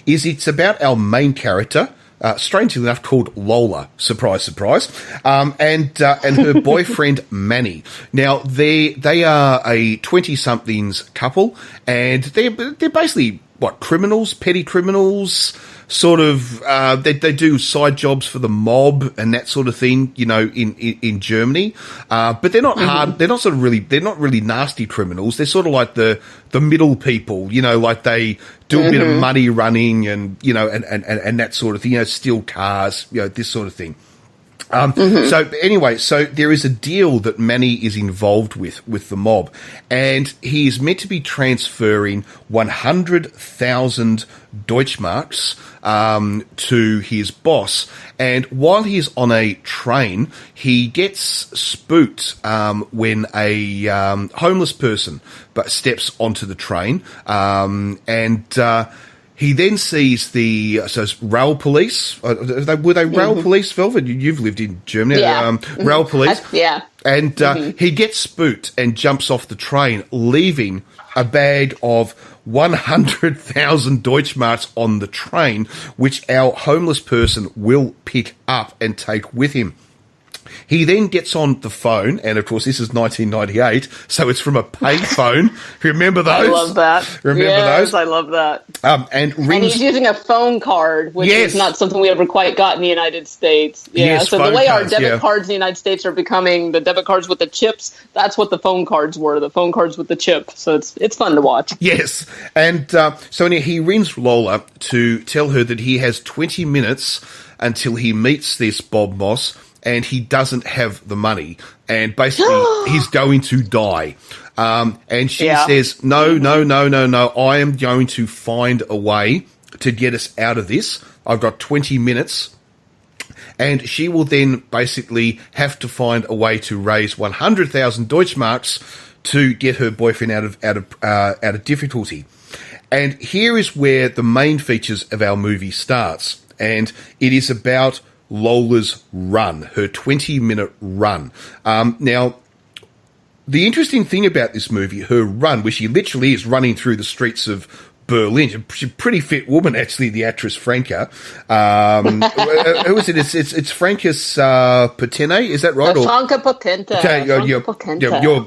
it's about our main character, strangely enough, called Lola. Surprise, surprise. And her boyfriend Manny. Now they are a 20-somethings couple, and they're basically criminals, petty criminals. Sort of, they do side jobs for the mob and that sort of thing, in Germany. But they're not hard. They're not really nasty criminals. They're sort of like the middle people, like they do a bit of money running and that sort of thing, steal cars, this sort of thing. So anyway, there is a deal that Manny is involved with the mob, and he is meant to be transferring 100,000 Deutschmarks to his boss. And while he's on a train, he gets spooked when a homeless person steps onto the train, he then sees the rail police. Were they rail police, Velvet? You've lived in Germany. Yeah. Rail police. Yeah. And he gets spooked and jumps off the train, leaving a bag of 100,000 Deutschmarks on the train, which our homeless person will pick up and take with him. He then gets on the phone, and of course this is 1998, so it's from a pay phone. Remember those? I love that. Remember those? I love that. And he's using a phone card, which is not something we ever quite got in the United States. Yeah. Yes, so the way cards, our debit cards in the United States are becoming the debit cards with the chips, that's what the phone cards were, the phone cards with the chip. So it's fun to watch. Yes. And so anyway, he rings Lola to tell her that he has 20 minutes until he meets this Bob Moss, and he doesn't have the money, and basically he's going to die. And she says, no, I am going to find a way to get us out of this. I've got 20 minutes. And she will then basically have to find a way to raise 100,000 Deutschmarks to get her boyfriend out of difficulty. And here is where the main features of our movie starts. And it is about Lola's run, her 20-minute run. Now, the interesting thing about this movie, her run, where she literally is running through the streets of Berlin. She's a pretty fit woman, actually, the actress Franca. Who is it? It's Francas Potente, is that right? Franca Potente. Okay,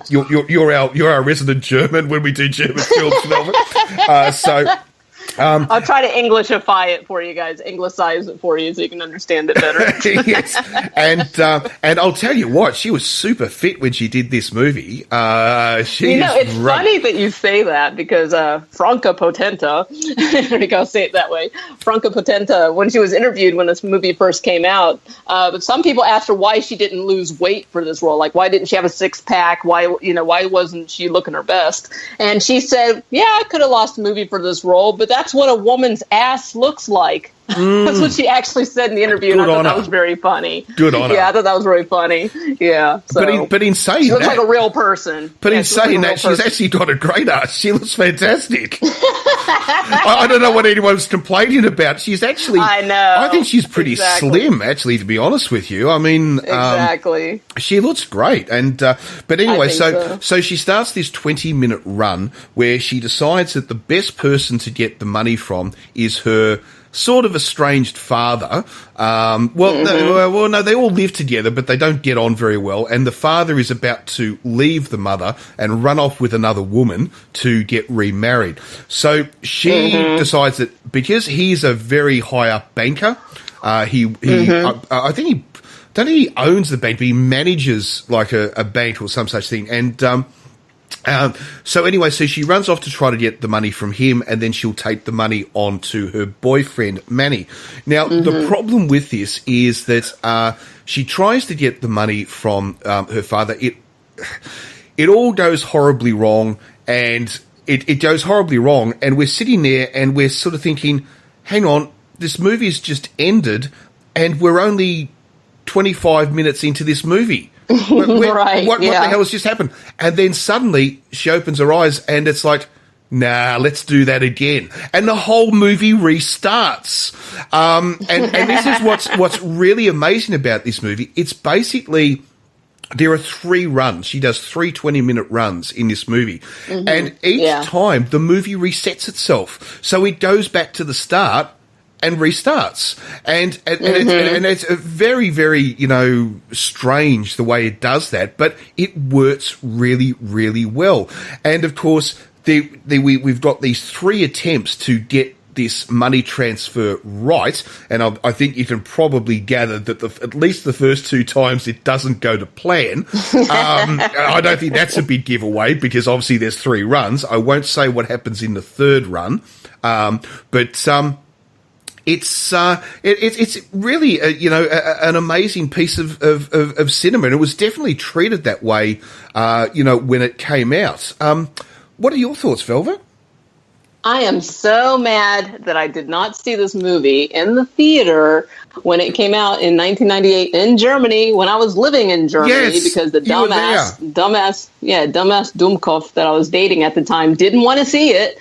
you're our resident German when we do German films, Melvin. I'll try to Englishify it for you guys, Anglicize it for you so you can understand it better. Yes, and I'll tell you what, she was super fit when she did this movie. It's funny that you say that because Franca Potente, there you go, say it that way. Franca Potente, when she was interviewed when this movie first came out, but some people asked her why she didn't lose weight for this role. Like, why didn't she have a six-pack? Why wasn't she looking her best? And she said, yeah, I could have lost the movie for this role, but that's what a woman's ass looks like. That's what she actually said in the interview, and I thought that was very funny. Good on her. Yeah, I thought that was very funny. Yeah. So. But in saying she looks that, like a real person. But in saying that, she's actually got a great ass. She looks fantastic. I don't know what anyone's complaining about. She's actually, I know. I think she's pretty slim, actually, to be honest with you. I mean, exactly. She looks great. And but anyway, so she starts this 20-minute run where she decides that the best person to get the money from is her sort of estranged father. No, they all live together, but they don't get on very well. And the father is about to leave the mother and run off with another woman to get remarried. So she decides that because he's a very high up banker, I think he owns the bank, but he manages like a bank or some such thing. And so she runs off to try to get the money from him, and then she'll take the money on to her boyfriend, Manny. Now, the problem with this is that she tries to get the money from her father. It all goes horribly wrong, and it goes horribly wrong, and we're sitting there and we're sort of thinking, hang on, this movie's just ended, and we're only 25 minutes into this movie. What the hell has just happened? And then suddenly she opens her eyes and it's like, nah, let's do that again. And the whole movie restarts. And this is what's really amazing about this movie. It's basically, there are 3 runs. She does 3 20-minute runs in this movie. And each time the movie resets itself. So it goes back to the start and restarts. And it's a very, very, strange the way it does that, but it works really, really well. And of course, we've got these 3 attempts to get this money transfer right, and I think you can probably gather that at least the first 2 times it doesn't go to plan. I don't think that's a big giveaway because obviously there's 3 runs. I won't say what happens in the 3rd run, but it's really an amazing piece of cinema, and it was definitely treated that way when it came out. What are your thoughts, Velvet? I am so mad that I did not see this movie in the theater when it came out in 1998 in Germany, when I was living in Germany, because the dumbass Dummkopf that I was dating at the time didn't want to see it.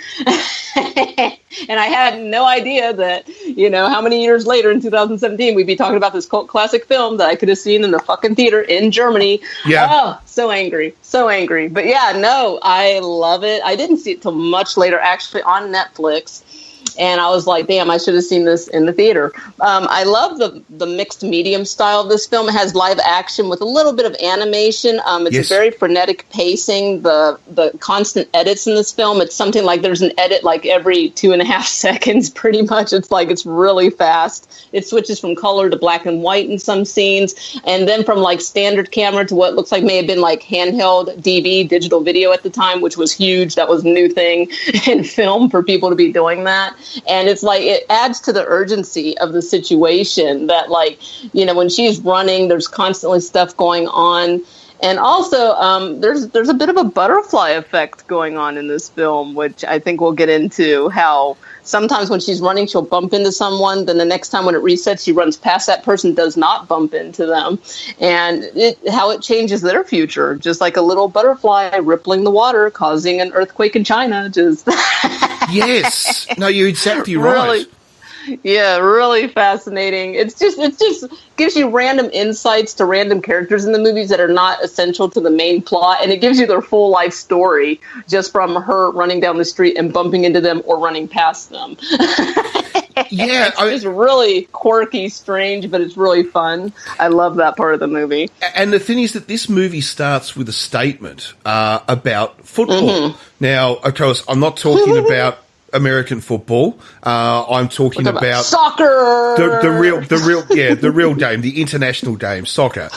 And I had no idea that, how many years later in 2017, we'd be talking about this cult classic film that I could have seen in the fucking theater in Germany. Yeah. Oh, so angry. So angry. But yeah, no, I love it. I didn't see it till much later, actually, on Netflix. And I was like, damn, I should have seen this in the theater. I love the mixed medium style of this film. It has live action with a little bit of animation. It's a very frenetic pacing. The constant edits in this film, it's something like there's an edit like every 2.5 seconds, pretty much. It's like it's really fast. It switches from color to black and white in some scenes. And then from like standard camera to what looks like may have been like handheld DV, digital video at the time, which was huge. That was a new thing in film for people to be doing that. And it's like it adds to the urgency of the situation that, like, when she's running, there's constantly stuff going on. And also, there's a bit of a butterfly effect going on in this film, which I think we'll get into, how sometimes when she's running, she'll bump into someone. Then the next time when it resets, she runs past that person, does not bump into them. And how it changes their future, just like a little butterfly rippling the water, causing an earthquake in China. Just Yes. No, you're exactly right. Really, Yeah, really fascinating. It just gives you random insights to random characters in the movies that are not essential to the main plot, and it gives you their full life story just from her running down the street and bumping into them or running past them. Yeah, it's really quirky, strange, but it's really fun. I love that part of the movie. And the thing is that this movie starts with a statement about football. Now, of course, I'm not talking about American football. I'm talking about soccer, the real game, the international game, soccer.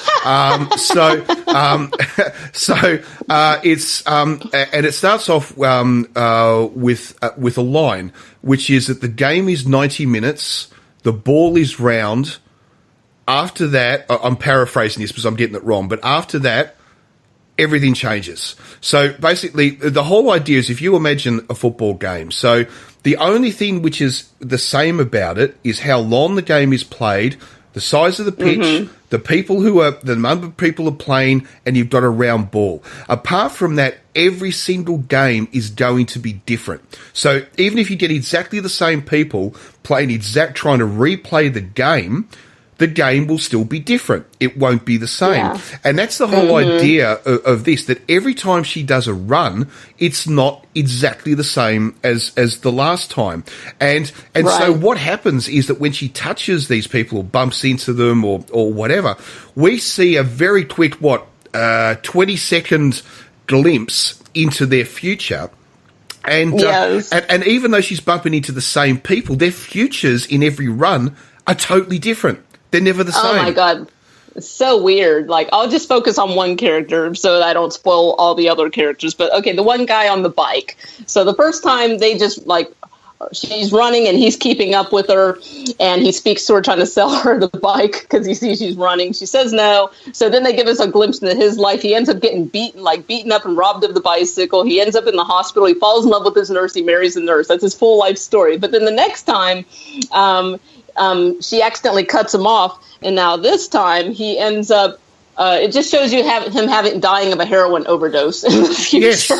It's and it starts off with a line, which is that the game is 90 minutes, the ball is round. After that, I'm paraphrasing this because I'm getting it wrong, but after that, everything changes. So basically, the whole idea is if you imagine a football game, so the only thing which is the same about it is how long the game is played, the size of the pitch, the number of people are playing, and you've got a round ball. Apart from that, every single game is going to be different. So even if you get exactly the same people trying to replay the game will still be different. It won't be the same. Yeah. And that's the whole idea of this, that every time she does a run, it's not exactly the same as the last time. And right. So what happens is that when she touches these people or bumps into them or whatever, we see a very quick, 20-second glimpse into their future. And, yes. And even though she's bumping into the same people, their futures in every run are totally different. They're never the same. Oh, my God. It's so weird. Like, I'll just focus on one character so that I don't spoil all the other characters. But, okay, the one guy on the bike. So the first time they just, like, she's running and he's keeping up with her. And he speaks to her trying to sell her the bike because he sees she's running. She says no. So then they give us a glimpse into his life. He ends up getting beaten up and robbed of the bicycle. He ends up in the hospital. He falls in love with his nurse. He marries the nurse. That's his full life story. But then the next time... she accidentally cuts him off, and now this time he ends up. It just shows you him dying of a heroin overdose in the future. Yes.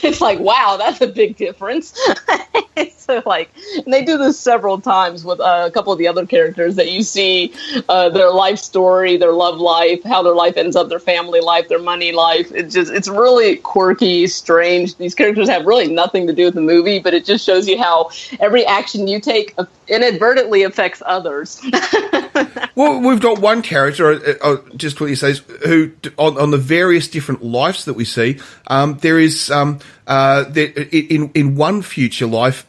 It's like, wow, that's a big difference. So, like, and they do this several times with a couple of the other characters that you see their life story, their love life, how their life ends up, their family life, their money life. It's really quirky, strange. These characters have really nothing to do with the movie, but it just shows you how every action you take inadvertently affects others. Well, we've got one character, just quickly says, who on the various different lives that we see, there is in one future life,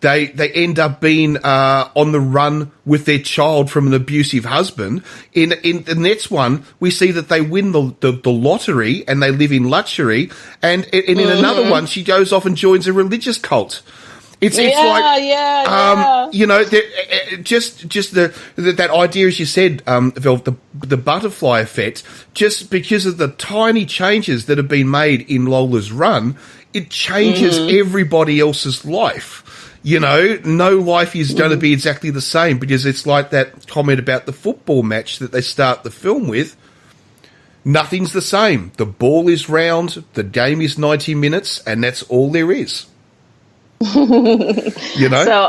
they end up being on the run with their child from an abusive husband. In the next one, we see that they win the lottery and they live in luxury. And in another one, she goes off and joins a religious cult. It's like, you know, just that idea, as you said, the butterfly effect, just because of the tiny changes that have been made in Lola's run, it changes everybody else's life. You know, no life is going to be exactly the same, because it's like that comment about the football match that they start the film with. Nothing's the same. The ball is round, the game is 90 minutes, and that's all there is. You know? So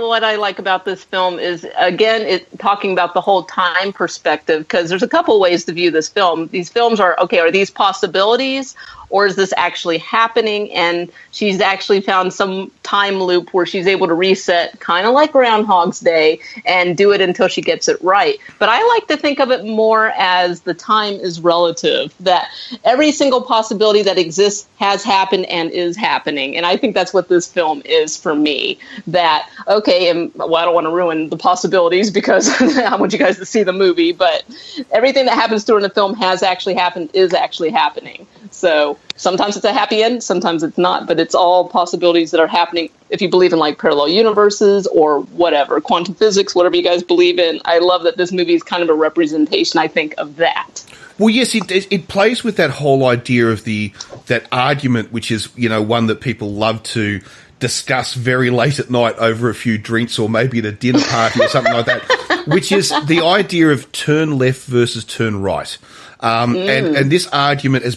what I like about this film is, again, it talking about the whole time perspective, because there's a couple ways to view this film. These films are these possibilities, or is this actually happening? And she's actually found some time loop where she's able to reset, kind of like Groundhog's Day, and do it until she gets it right. But I like to think of it more as the time is relative, that every single possibility that exists has happened and is happening. And I think that's what this film is for me. That, okay, and well, I don't want to ruin the possibilities because I want you guys to see the movie, but everything that happens during the film has actually happened, is actually happening. So sometimes it's a happy end, sometimes it's not, but it's all possibilities that are happening if you believe in like parallel universes or whatever, quantum physics, whatever you guys believe in. I love that this movie is kind of a representation, I think, of that. Well, yes, it plays with that whole idea of that argument, which is, you know, one that people love to discuss very late at night over a few drinks or maybe at a dinner party or something like that. which is the idea of turn left versus turn right. And this argument has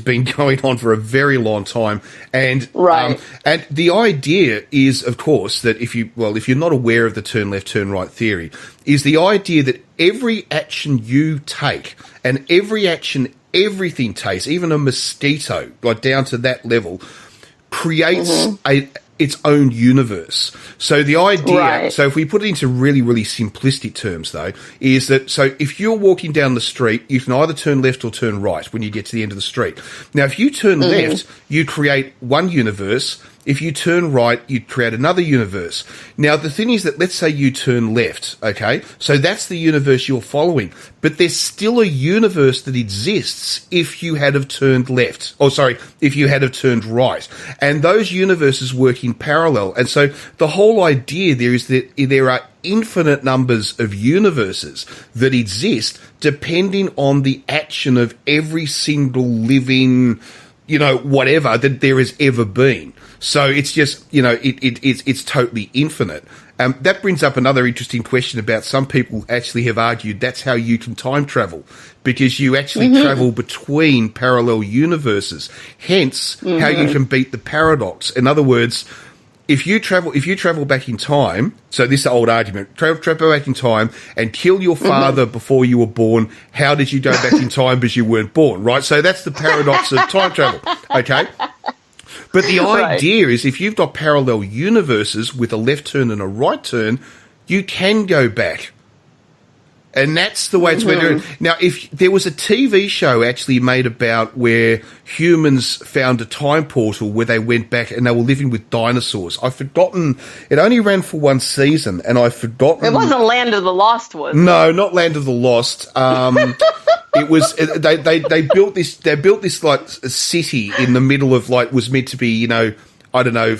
been going on for a very long time. And and the idea is, of course, that if you're not aware of the turn left, turn right theory, is the idea that every action you take and every action everything takes, even a mosquito, like down to that level, creates its own universe. So the idea, so if we put it into really, really simplistic terms, though, is that, so if you're walking down the street, you can either turn left or turn right when you get to the end of the street. Now, if you turn left, you create one universe. If you turn right, you create another universe. Now, the thing is that, let's say you turn left, okay? So that's the universe you're following. But there's still a universe that exists if you had have turned left. If you had have turned right. And those universes work in parallel. And so the whole idea there is that there are infinite numbers of universes that exist depending on the action of every single living, whatever that there has ever been. So it's just, it's totally infinite. That brings up another interesting question about some people actually have argued that's how you can time travel, because you actually travel between parallel universes. Hence, how you can beat the paradox. In other words, if you travel back in time, so this is the old argument, travel back in time and kill your father before you were born, how did you go back in time because you weren't born, right? So that's the paradox of time travel, okay? But the idea is, if you've got parallel universes with a left turn and a right turn, you can go back. And that's the way it's been. Now, if there was a TV show actually made about where humans found a time portal where they went back and they were living with dinosaurs. I've forgotten. It only ran for one season, and I've forgotten. It wasn't Land of the Lost, was it? No, not Land of the Lost. It was they built this. They built this like a city in the middle of like was meant to be, I don't know,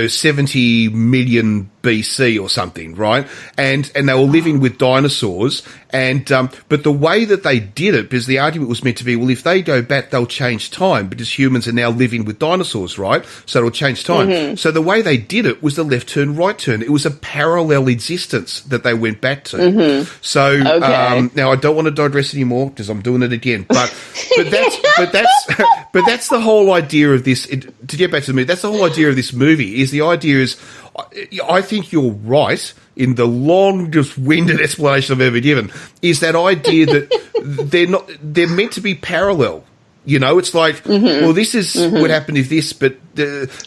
70 million BC or something, right? And they were living with dinosaurs. And but the way that they did it, because the argument was meant to be, well, if they go back, they'll change time because humans are now living with dinosaurs, right? So it'll change time. So the way they did it was the left turn, right turn. It was a parallel existence that they went back to. So now I don't want to digress anymore because I'm doing it again. But that's the whole idea of this. To get back to the movie, that's the whole idea of this movie. Is the idea is, I think you're right in the longest-winded explanation I've ever given, is that idea that they're meant to be parallel. It's like, well, this is what happened if this, but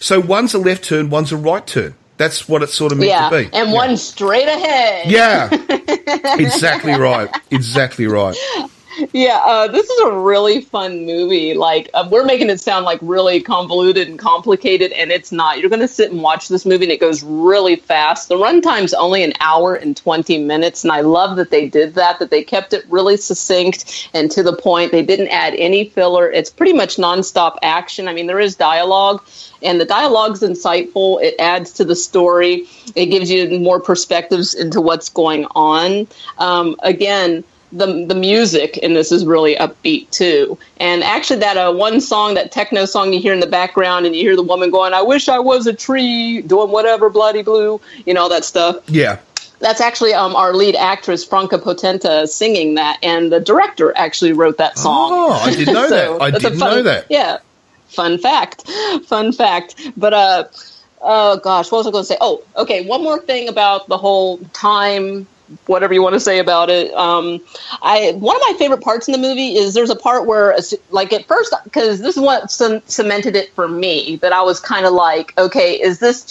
so one's a left turn, one's a right turn. That's what it's sort of meant to be. And one straight ahead. Yeah, exactly right. Exactly right. Yeah, this is a really fun movie. Like, we're making it sound like really convoluted and complicated, and it's not. You're going to sit and watch this movie, and it goes really fast. The runtime's only an hour and 20 minutes, and I love that they did that they kept it really succinct and to the point. They didn't add any filler. It's pretty much nonstop action. I mean, there is dialogue, and the dialogue's insightful. It adds to the story. It gives you more perspectives into what's going on. Again, the music in this is really upbeat too. And actually that one song, that techno song you hear in the background, and you hear the woman going, "I wish I was a tree, doing whatever, bloody blue," all that stuff. Yeah. That's actually our lead actress, Franca Potenta, singing that. And the director actually wrote that song. Oh, I didn't know that. I didn't know that. Yeah. Fun fact. But, oh gosh, what was I going to say? Oh, okay. One more thing about the whole time, whatever you want to say about it. One of my favorite parts in the movie is there's a part where, like, at first, because this is what cemented it for me, that I was kind of like, okay, is this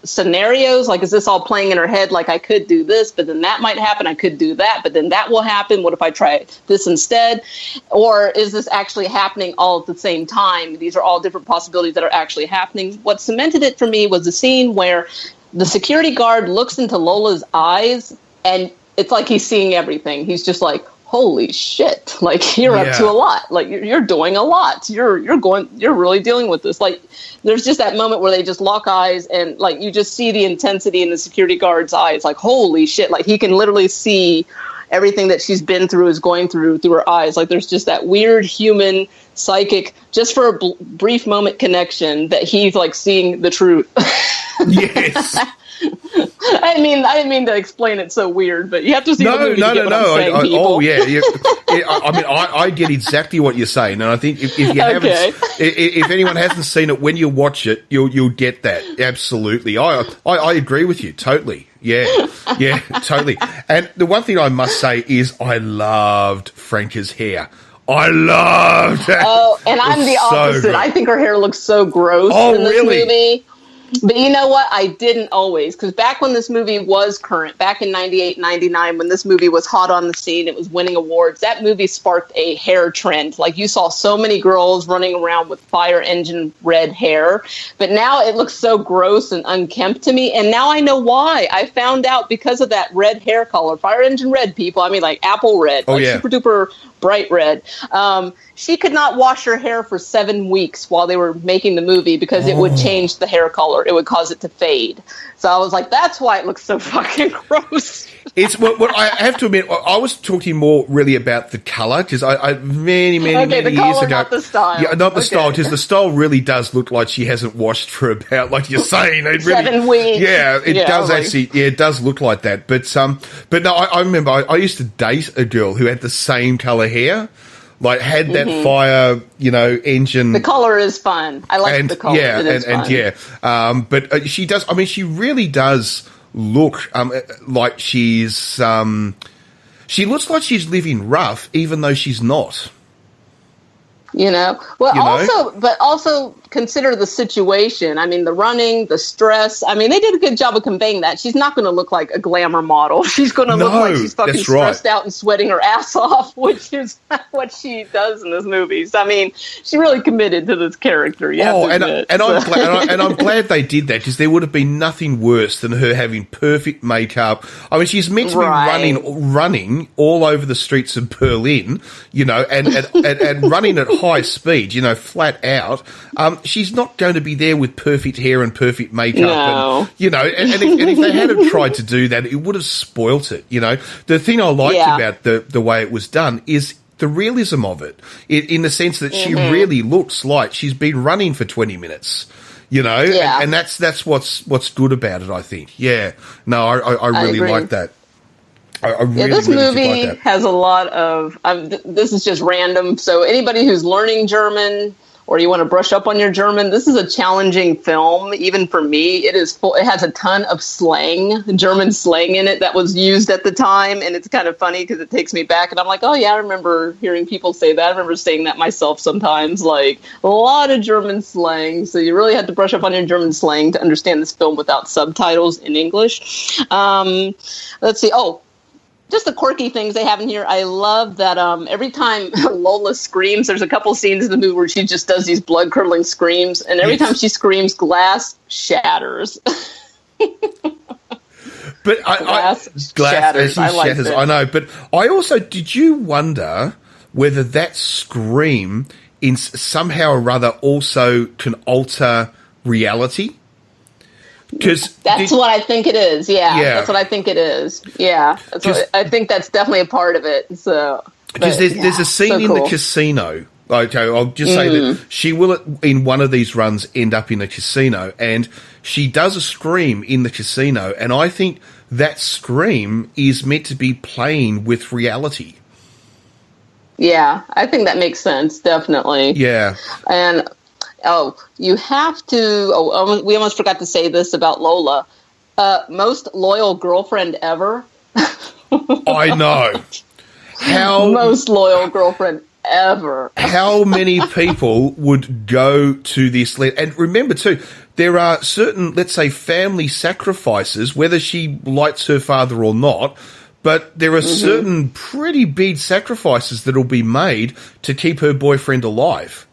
scenarios? Like, is this all playing in her head? Like, I could do this, but then that might happen. I could do that, but then that will happen. What if I try this instead? Or is this actually happening all at the same time? These are all different possibilities that are actually happening. What cemented it for me was the scene where the security guard looks into Lola's eyes, and it's like he's seeing everything. He's just like, holy shit, like, you're up to a lot. Like, you're doing a lot. You're really dealing with this. Like, there's just that moment where they just lock eyes, and like, you just see the intensity in the security guard's eyes. Like, holy shit. Like, he can literally see everything that she's been through, is going through her eyes. Like, there's just that weird human psychic, just for a brief moment connection, that he's like seeing the truth. Yes. I didn't mean to explain it so weird, but you have to see the movie to get what I'm saying, people. Oh, yeah. I get exactly what you're saying, and I think if you haven't, if anyone hasn't seen it, when you watch it, you'll get that. Absolutely. I agree with you totally. Yeah, totally. And the one thing I must say is I loved Franca's hair. I loved it. Oh, and I'm the opposite. Good. I think her hair looks so gross in this movie. But you know what? I didn't always, because back when this movie was current, back in 98, 99, when this movie was hot on the scene, it was winning awards, that movie sparked a hair trend. Like, you saw so many girls running around with fire engine red hair, but now it looks so gross and unkempt to me, and now I know why. I found out because of that red hair color, fire engine red, people. I mean, like apple red, super duper bright red. She could not wash her hair for 7 weeks while they were making the movie because it would change the hair color. It would cause it to fade. So I was like, that's why it looks so fucking gross. It's what I have to admit. I was talking more really about the color because I many years ago, not the style. Yeah, not the style, because the style really does look like she hasn't washed for about, like you're saying, it really, 7 weeks. Yeah, it does actually. Yeah, it does look like that. But no, I remember I used to date a girl who had the same color hair. Like, had that fire, engine. The color is fun. I like the color. Yeah, it is fun. But she does. I mean, she really does look like she's. She looks like she's living rough, even though she's not. Also consider the situation. I mean, the running, the stress. I mean, they did a good job of conveying that. She's not going to look like a glamour model. She's going to look like she's fucking stressed out and sweating her ass off, which is what she does in this movie. So, I mean, she really committed to this character. I'm glad they did that, because there would have been nothing worse than her having perfect makeup. I mean, she's meant to be running all over the streets of Berlin, and running at high speed, flat out. She's not going to be there with perfect hair and perfect makeup. No. And if they hadn't tried to do that, it would have spoilt it. The thing I liked about the way it was done is the realism of it, in the sense that she really looks like she's been running for 20 minutes. And that's what's good about it, I think. Yeah. No, I really like that. This movie has a lot of. This is just random. So anybody who's learning German, or you want to brush up on your German, this is a challenging film. Even for me, it is full. It has a ton of slang, German slang in it that was used at the time, and it's kind of funny because it takes me back, and I'm like, oh yeah, I remember hearing people say that. I remember saying that myself sometimes. Like, a lot of German slang. So you really had to brush up on your German slang to understand this film without subtitles in English. Let's see. Just the quirky things they have in here. I love that every time Lola screams, there's a couple scenes in the movie where she just does these blood-curdling screams, and every time she screams, glass shatters. But glass shatters. I like that. I know, but I also, did you wonder whether that scream in somehow or other also can alter reality? That's what I think it is. Yeah, that's what I think it is. Yeah, I think that's definitely a part of it. So, because there's a scene in the casino. Okay, I'll just say that she will, in one of these runs, end up in a casino, and she does a scream in the casino, and I think that scream is meant to be playing with reality. Yeah, I think that makes sense. Definitely. Yeah, and. You have to. We almost forgot to say this about Lola. Most loyal girlfriend ever. I know. Most loyal girlfriend ever. How many people would go to this? And remember, too, there are certain, let's say, family sacrifices, whether she likes her father or not. But there are certain pretty big sacrifices that will be made to keep her boyfriend alive.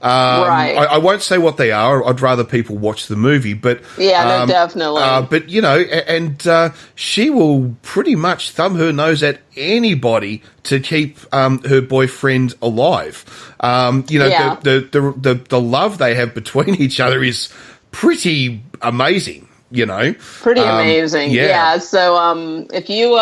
Right. I won't say what they are. I'd rather people watch the movie, but no, definitely. But and she will pretty much thumb her nose at anybody to keep her boyfriend alive. The love they have between each other is pretty amazing. Pretty amazing. Yeah. So if you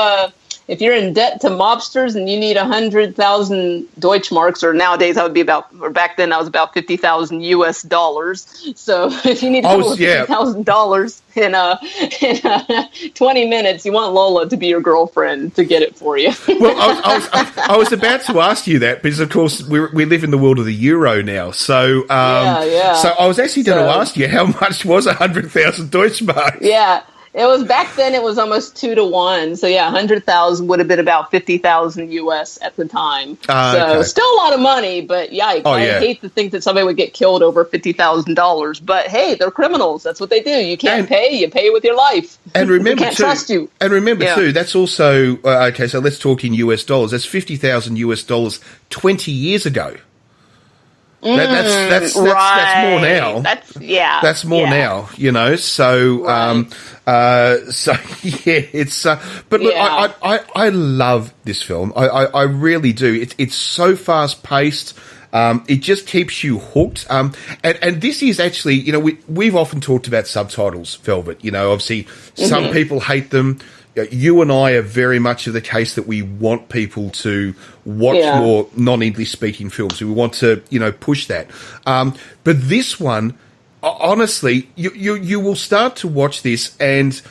if you're in debt to mobsters and you need 100,000 Deutschmarks, or nowadays that would be about, or back then that was about 50,000 US dollars. So if you need $50,000 in 20 minutes, you want Lola to be your girlfriend to get it for you. Well, I was about to ask you that because, of course, we live in the world of the euro now. So, so I was actually going to ask you, how much was 100,000 Deutschmarks? Yeah. It was back then. It was almost 2 to 1. So 100,000 would have been about 50,000 US at the time. So still a lot of money, but yikes! I hate to think that somebody would get killed over $50,000. But hey, they're criminals. That's what they do. You can't pay. You pay with your life. And remember, can't trust you. And remember too. That's also okay. So let's talk in US dollars. That's 50,000 US dollars 20 years ago. That's more now. That's more now, you know. So, it's. But look, I love this film. I really do. It's so fast paced. It just keeps you hooked. And this is actually, you know, we've often talked about subtitles, Velvet. You know, obviously some people hate them. You and I are very much of the case that we want people to watch more non-English speaking films. We want to, you know, push that. But this one, honestly, you will start to watch this and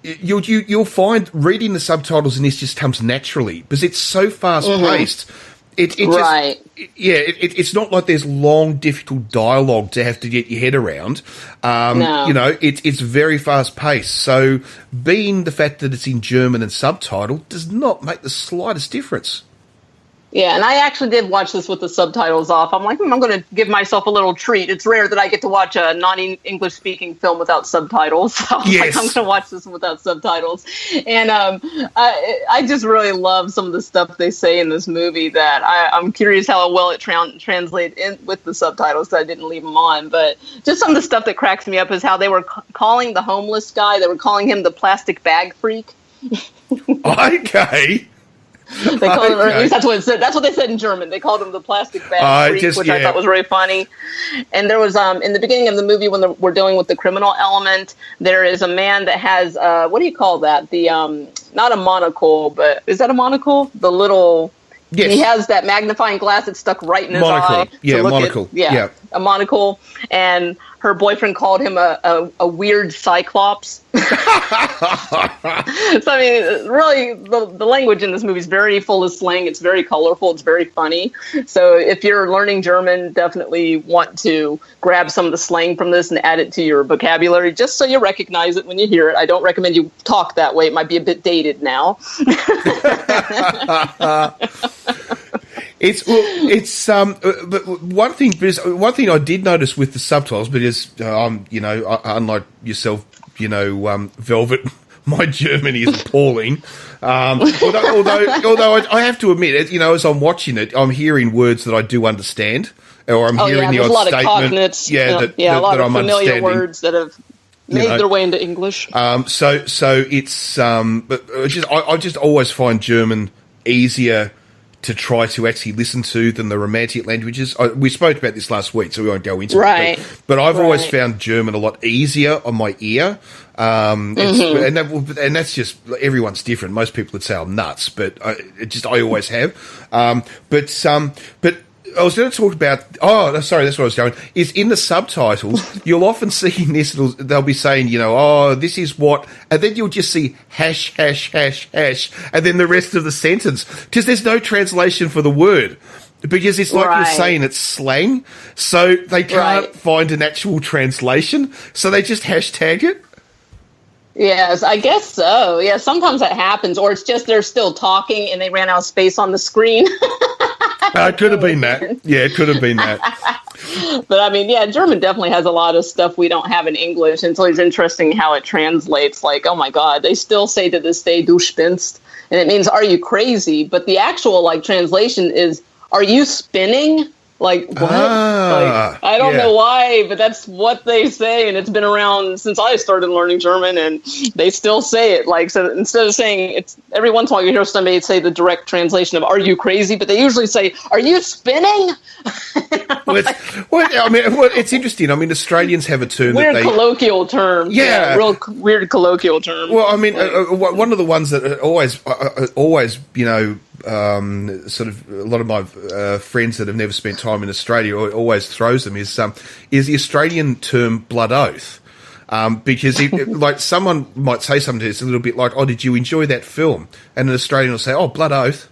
you'll find reading the subtitles in this just comes naturally because it's so fast paced. It's not like there's long, difficult dialogue to have to get your head around. You know, it's very fast paced. So being the fact that it's in German and subtitled does not make the slightest difference. Yeah, and I actually did watch this with the subtitles off. I'm like, I'm going to give myself a little treat. It's rare that I get to watch a non-English speaking film without subtitles. So I'm going to watch this without subtitles. And I just really love some of the stuff they say in this movie that I'm curious how well it translates in with the subtitles, so I didn't leave them on. But just some of the stuff that cracks me up is how they were calling the homeless guy, they were calling him the plastic bag freak. Okay. They called him, or at least that's what it said. That's what they said in German. They called him the plastic bag freak, which I thought was really funny. And there was in the beginning of the movie when we're dealing with the criminal element, there is a man that has what do you call that? The not a monocle, but is that a monocle? The little. Yes. He has that magnifying glass that's stuck right in his eye. Yeah, monocle. A monocle. And her boyfriend called him a weird cyclops. So, I mean, really, the language in this movie is very full of slang. It's very colorful. It's very funny. So if you're learning German, definitely want to grab some of the slang from this and add it to your vocabulary, just so you recognize it when you hear it. I don't recommend you talk that way. It might be a bit dated now. But one thing I did notice with the subtitles, because you know, unlike yourself, you know, Velvet, my German is appalling. Although I have to admit, you know, as I'm watching it, I'm hearing words that I do understand, or I'm hearing the odd statement. Cognates, a lot of familiar words that have made their way into English. So it's but I just always find German easier to try to actually listen to than the Romantic languages. We spoke about this last week, so we won't go into it. But I've always found German a lot easier on my ear. And that's just, everyone's different. Most people would say I'm nuts, but I always have. But I was going to talk about. Oh, sorry, that's what I was going. Is in the subtitles, you'll often see in this, they'll be saying, you know, oh, this is what, and then you'll just see hash, hash, hash, hash, and then the rest of the sentence, because there's no translation for the word, because it's like you're saying it's slang, so they can't find an actual translation, so they just hashtag it. Yes, I guess so. Yeah, sometimes that happens, or it's just they're still talking and they ran out of space on the screen. It could have been that. Yeah, it could have been that. But I mean, yeah, German definitely has a lot of stuff we don't have in English. And it's always interesting how it translates. Like, oh my God, they still say to this day, du spinnst. And it means, are you crazy? But the actual translation is, are you spinning? Like, what? Like, I don't know why, but that's what they say, and it's been around since I started learning German, and they still say it. Like, so instead of saying it's every once in a while you hear somebody say the direct translation of "Are you crazy?" but they usually say, "Are you spinning?" It's interesting. I mean, Australians have a term colloquial term. Yeah, real weird colloquial term. Well, I mean, one of the ones that always, you know, sort of a lot of my friends that have never spent time in Australia always throws them is the Australian term blood oath. Because like someone might say something to us a little bit like, "Oh, did you enjoy that film?" And an Australian will say, "Oh, blood oath."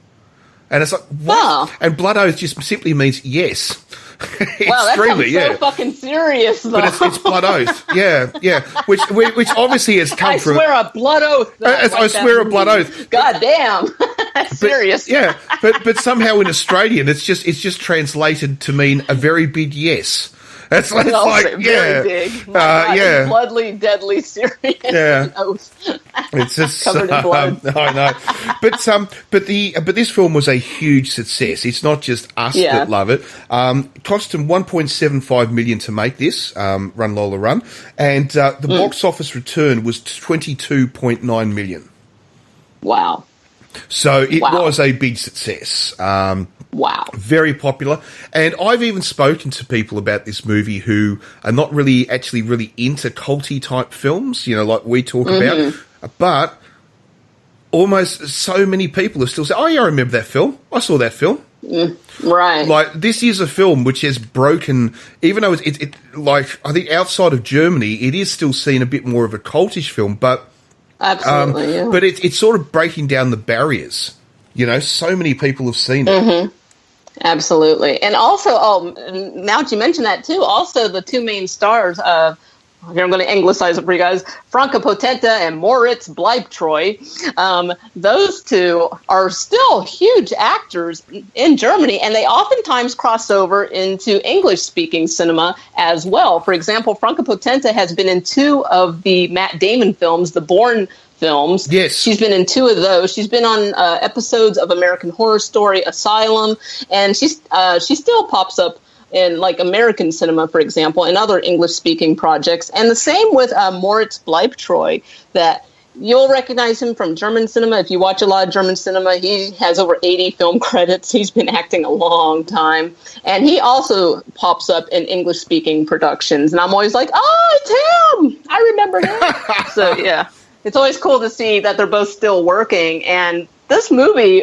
And it's like, what? Oh. And blood oath just simply means yes. Wow, that sounds so fucking serious, though. But it's blood oath, yeah. Which obviously has come from. I swear a blood oath. I swear a blood oath. God damn, that's serious. Yeah, but somehow in Australian, it's just translated to mean a very big yes. It's like very big. God, bloodly, deadly serious. Yeah, it's just covered in blood. I know, but this film was a huge success. It's not just us that love it. Cost them $1.75 million to make this Run Lola Run, and the box office return was $22.9 million. Wow! So it was a big success. Wow. Very popular. And I've even spoken to people about this movie who are not really into culty type films, you know, like we talk about. But almost so many people have still said, "Oh, yeah, I remember that film. I saw that film." Right. Like, this is a film which has broken, even though it like, I think outside of Germany, it is still seen a bit more of a cultish film, but absolutely, but it's sort of breaking down the barriers. You know, so many people have seen it. Absolutely. And also, now that you mention that too, also the two main stars of, here I'm going to anglicize it for you guys, Franka Potente and Moritz Bleibtreu. Those two are still huge actors in Germany, and they oftentimes cross over into English-speaking cinema as well. For example, Franka Potente has been in 2 of the Matt Damon films, the Bourne films. Yes. She's been in 2 of those. She's been on episodes of American Horror Story, Asylum, and she still pops up in like American cinema, for example, and other English-speaking projects. And the same with Moritz Bleibtreu, that you'll recognize him from German cinema. If you watch a lot of German cinema, he has over 80 film credits. He's been acting a long time. And he also pops up in English-speaking productions. And I'm always like, oh, it's him! I remember him. So, yeah. It's always cool to see that they're both still working. And this movie,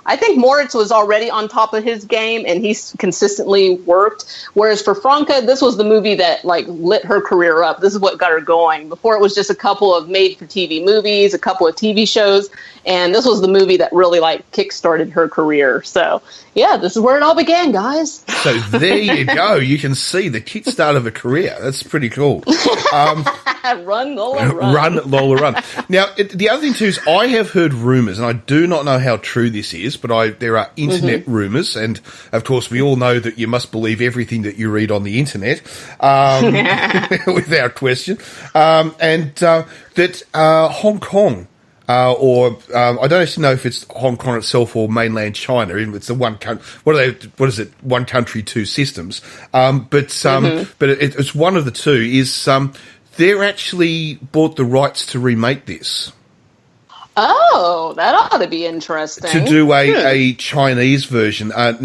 I think Moritz was already on top of his game, and he's consistently worked. Whereas for Franka, this was the movie that like lit her career up. This is what got her going. Before, it was just a couple of made-for-TV movies, a couple of TV shows, and this was the movie that really like kick-started her career. So, yeah, this is where it all began, guys. So there you go. You can see the kickstart of a career. That's pretty cool. Run, Lola, run. Run, Lola, run. Now, the other thing too is I have heard rumours, and I do not know how true this is, but there are internet rumours, and of course we all know that you must believe everything that you read on the internet, without question, that Hong Kong, or I don't actually know if it's Hong Kong itself or mainland China. It's the one country. What is it? One country, 2 systems. But it's one of the two. Is they're actually bought the rights to remake this. Oh, that ought to be interesting. To do a Chinese version. That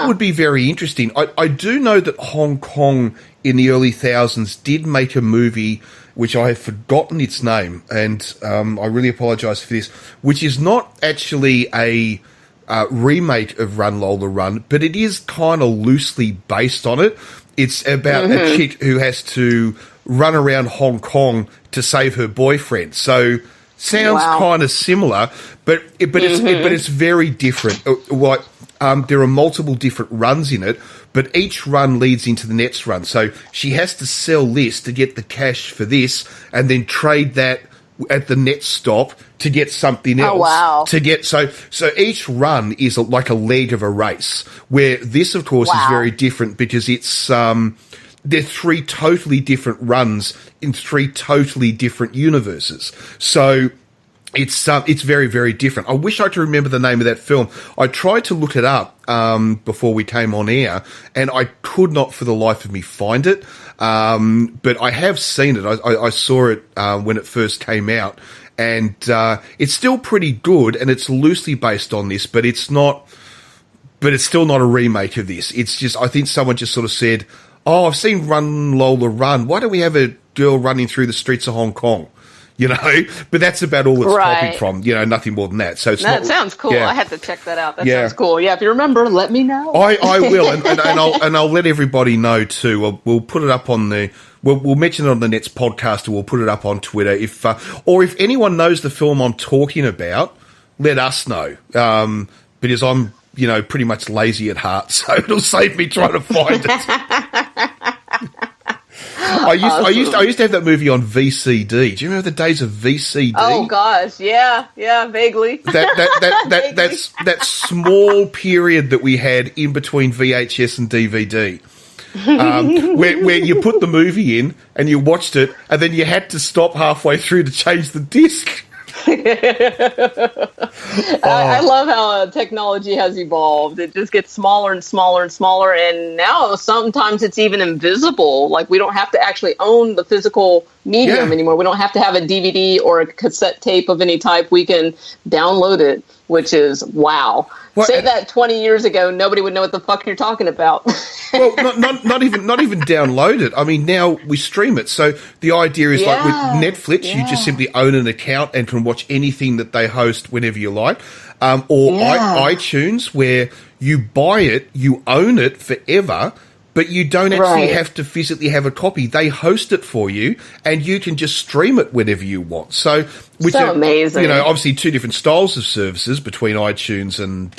would be very interesting. I do know that Hong Kong in the early thousands did make a movie, which I have forgotten its name, and I really apologise for this, which is not actually a remake of Run Lola Run, but it is kind of loosely based on it. It's about a chick who has to run around Hong Kong to save her boyfriend. So sounds kind of similar, but it's very different. There are multiple different runs in it, but each run leads into the next run. So she has to sell this to get the cash for this, and then trade that at the next stop to get something else. Oh, wow. So each run is like a leg of a race, where this, of course, is very different because it's they're 3 totally different runs in 3 totally different universes. So It's very, very different. I wish I could remember the name of that film. I tried to look it up before we came on air, and I could not for the life of me find it. But I have seen it. I saw it when it first came out, and it's still pretty good, and it's loosely based on this, but it's not. But it's still not a remake of this. It's just, I think someone just sort of said, "Oh, I've seen Run Lola Run. Why don't we have a girl running through the streets of Hong Kong?" You know, but that's about all it's copied from. You know, nothing more than that. So it's that sounds cool. Yeah. I have to check that out. That sounds cool. Yeah, if you remember, let me know. I will, and I'll let everybody know too. We'll put it up on the. We'll mention it on the Nets podcast, or we'll put it up on Twitter. If anyone knows the film I'm talking about, let us know. Because I'm, pretty much lazy at heart, so it'll save me trying to find it. I used to have that movie on VCD. Do you remember the days of VCD? Oh gosh, yeah, vaguely. That small period that we had in between VHS and DVD, where you put the movie in and you watched it, and then you had to stop halfway through to change the disc. I love how technology has evolved. It just gets smaller and smaller and smaller, and now sometimes it's even invisible. Like, we don't have to actually own the physical medium anymore. We don't have to have a DVD or a cassette tape of any type. We can download it, which is wow. Well, say that 20 years ago, nobody would know what the fuck you're talking about. Well, not even download it. I mean, now we stream it. So the idea is like with Netflix, you just simply own an account and can watch anything that they host whenever you like. iTunes, where you buy it, you own it forever, but you don't actually have to physically have a copy. They host it for you, and you can just stream it whenever you want. So, which are amazing. Obviously two different styles of services between iTunes and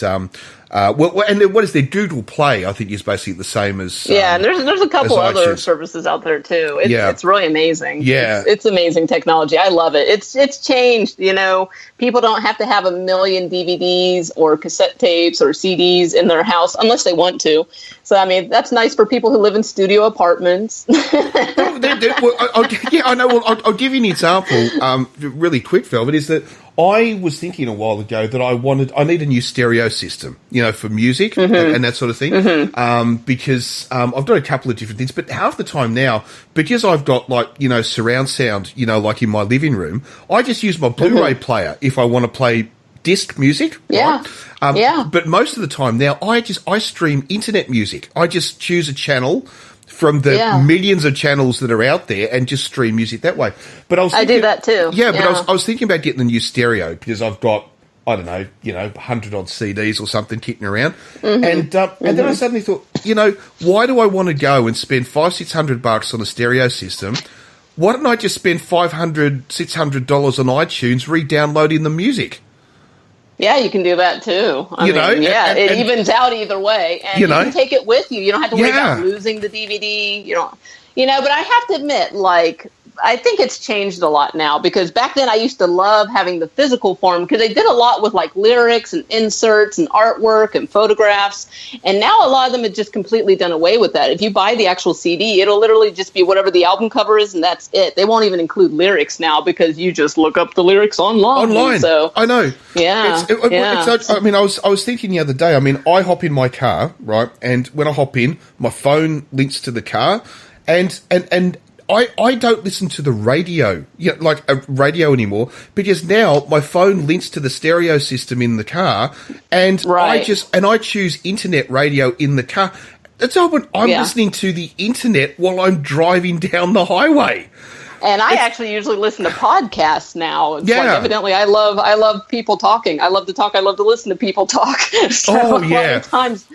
and what is there? Google Play, I think, is basically the same as and there's a couple other iTunes. Services out there too. It's really amazing. Yeah, it's amazing technology. I love it. It's changed. People don't have to have a million DVDs or cassette tapes or CDs in their house unless they want to. So I mean, that's nice for people who live in studio apartments. I know. Well, I'll give you an example, really quick, Velvet. Is that I was thinking a while ago that I need a new stereo system, for music and that sort of thing, because I've got a couple of different things. But half the time now, because I've got surround sound, like in my living room, I just use my Blu-ray player if I want to play disc music. Yeah. Right? But most of the time now, I stream internet music. I just choose a channel from the millions of channels that are out there and just stream music that way. But I do that too. Yeah, but I was thinking about getting the new stereo because I've got, I don't know, 100 odd CDs or something kicking around. And then I suddenly thought, why do I want to go and spend $500-600 on a stereo system? Why don't I just spend $500-600 on iTunes re-downloading the music? Yeah, you can do that too. I mean, it evens out either way, and you can take it with you. You don't have to worry about losing the DVD. But I have to admit, I think it's changed a lot now, because back then I used to love having the physical form because they did a lot with lyrics and inserts and artwork and photographs. And now a lot of them have just completely done away with that. If you buy the actual CD, it'll literally just be whatever the album cover is, and that's it. They won't even include lyrics now because you just look up the lyrics online. So I know. Yeah. I mean, I was thinking the other day. I mean, I hop in my car, right, and when I hop in, my phone links to the car, and I don't listen to the radio, radio anymore, because now my phone links to the stereo system in the car, and I choose internet radio in the car. That's all. I'm listening to the internet while I'm driving down the highway. And I actually usually listen to podcasts now. It's evidently I love people talking. I love to talk. I love to listen to people talk. So a lot of times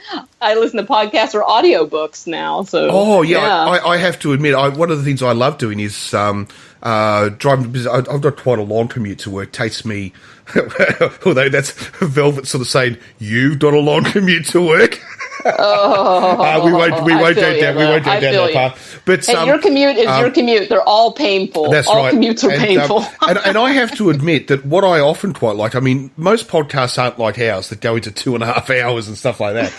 I listen to podcasts or audiobooks now. So I have to admit, one of the things I love doing is driving. I've got quite a long commute to work. Takes me, although that's Velvet sort of saying you've got a long commute to work. We won't go down that path. But your commute is your commute. They're all painful. That's all right. Commutes are painful. And I have to admit that what I often quite like. I mean, most podcasts aren't like ours that go into 2.5 hours and stuff like that.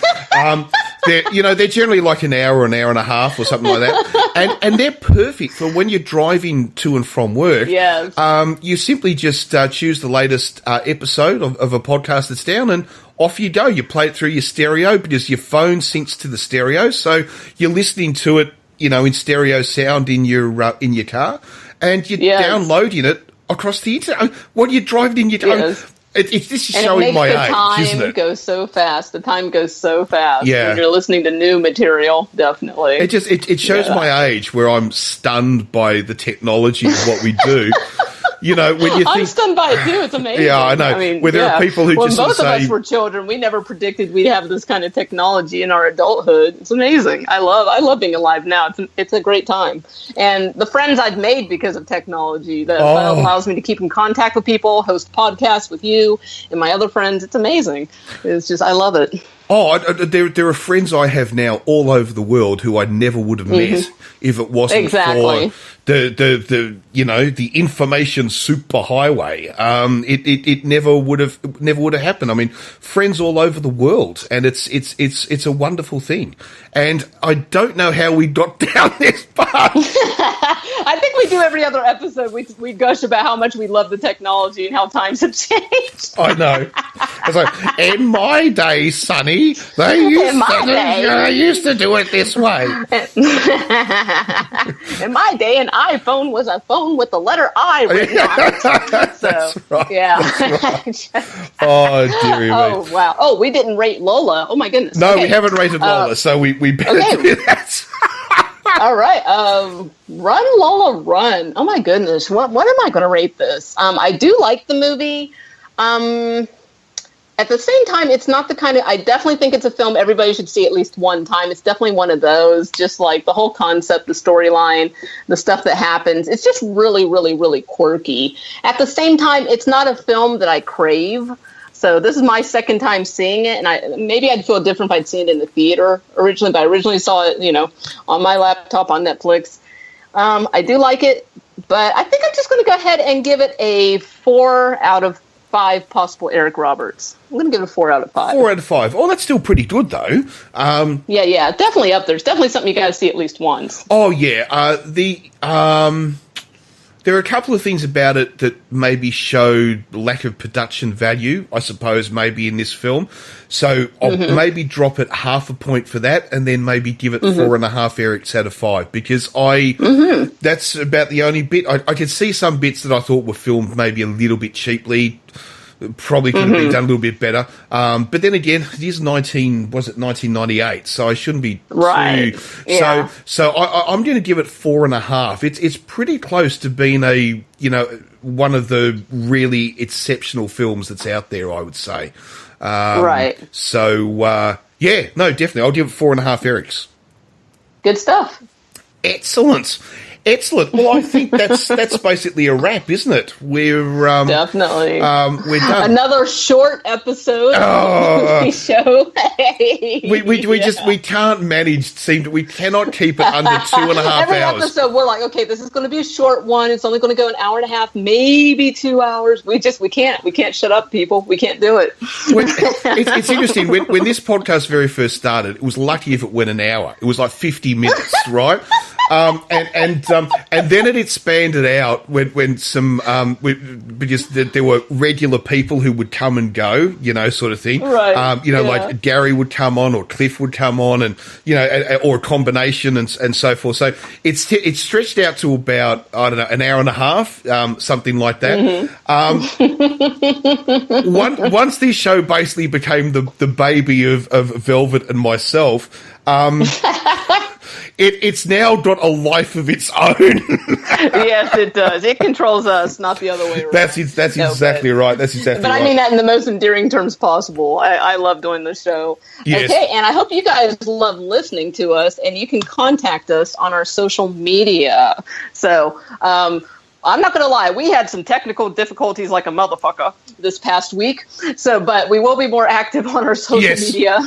they're generally like an hour and a half or something like that, and they're perfect for when you're driving to and from work. Yes. You simply just choose the latest episode of a podcast that's down, and off you go. You play it through your stereo because your phone syncs to the stereo, so you're listening to it, in stereo sound in your car, and you're downloading it across the internet. What are you driving in your car? Yes. This is showing my age, isn't it? The time goes so fast. The time goes so fast. Yeah. When you're listening to new material, definitely. It shows my age where I'm stunned by the technology of what we do. When you think, I'm stunned by it too. It's amazing. Yeah, I know. Where there are people who just both of say, us were children, we never predicted we'd have this kind of technology in our adulthood. It's amazing. I love being alive now. It's a great time, and the friends I've made because of technology that allows me to keep in contact with people, host podcasts with you and my other friends. It's amazing. It's just I love it. There are friends I have now all over the world who I never would have met if it wasn't for the information superhighway. It never would have happened. I mean, friends all over the world, and it's a wonderful thing. And I don't know how we got down this path. I think we do every other episode. We gush about how much we love the technology and how times have changed. I know. It's like, in my day, Sonny, they used to do it this way. In my day, an iPhone was a phone with the letter I written on it. So, that's right. Yeah. That's right. Oh, dearie me. Oh, wow. Oh, we didn't rate Lola. Oh, my goodness. No, we haven't rated Lola, so we better do that. All right. Run, Lola, run. Oh, my goodness. What am I going to rate this? I do like the movie. At the same time, it's not the kind of... I definitely think it's a film everybody should see at least one time. It's definitely one of those. Just like the whole concept, the storyline, the stuff that happens. It's just really, really, really quirky. At the same time, it's not a film that I crave. So this is my second time seeing it, and maybe I'd feel different if I'd seen it in the theater originally, but I originally saw it, on my laptop on Netflix. I do like it, but I think I'm just going to go ahead and give it a 4 out of 5 possible Eric Roberts. I'm going to give it a 4 out of 5. 4 out of 5. Oh, that's still pretty good, though. Yeah, definitely up there. It's definitely something you got to see at least once. Oh, yeah. There are a couple of things about it that maybe showed lack of production value, I suppose, maybe in this film. So I'll maybe drop it half a point for that, and then maybe give it 4.5 Erics out of 5, because that's about the only bit. I could see some bits that I thought were filmed maybe a little bit cheaply. Probably could have been done a little bit better. But then again, it is 1998, so I shouldn't be right. too... Yeah. So I'm going to give it 4.5. It's pretty close to being one of the really exceptional films that's out there, I would say. Right. So, definitely. I'll give it 4.5 Erics. Good stuff. Excellent. Well, I think that's basically a wrap, isn't it? We're definitely we're done. Another short episode of the movie show. We can't manage. We cannot keep it under 2.5 hours. Every episode, we're like, okay, this is going to be a short one. It's only going to go an hour and a half, maybe 2 hours. We can't shut up, people. We can't do it. It's interesting when this podcast very first started. It was lucky if it went an hour. It was like 50 minutes, right? And then it expanded out when some because there were regular people who would come and go, sort of thing. Right. Like Gary would come on, or Cliff would come on, and or a combination and so forth. So it's stretched out to about, I don't know, an hour and a half, something like that. Once this show basically became the baby of Velvet and myself. It's now got a life of its own. Yes, it does. It controls us, not the other way around. That's exactly right. That's exactly right. But I mean that in the most endearing terms possible. I love doing the show. Yes. Okay, and I hope you guys love listening to us, and you can contact us on our social media. So, I'm not going to lie. We had some technical difficulties like a motherfucker this past week. So, but we will be more active on our social media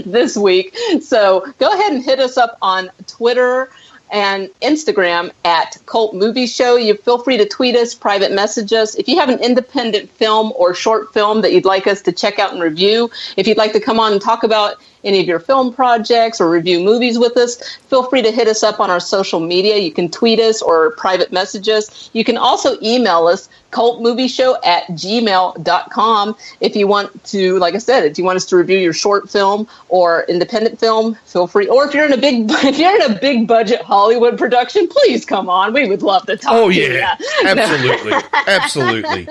this week. So go ahead and hit us up on Twitter and Instagram at Cult Movie Show. You feel free to tweet us, private message us. If you have an independent film or short film that you'd like us to check out and review, if you'd like to come on and talk about any of your film projects or review movies with us, feel free to hit us up on our social media. You can tweet us or private message us. You can also email us, cultmovieshow@gmail.com. If you want to, like I said, if you want us to review your short film or independent film, feel free. Or if you're in a big budget Hollywood production, please come on. We would love to talk to you. Absolutely. Absolutely.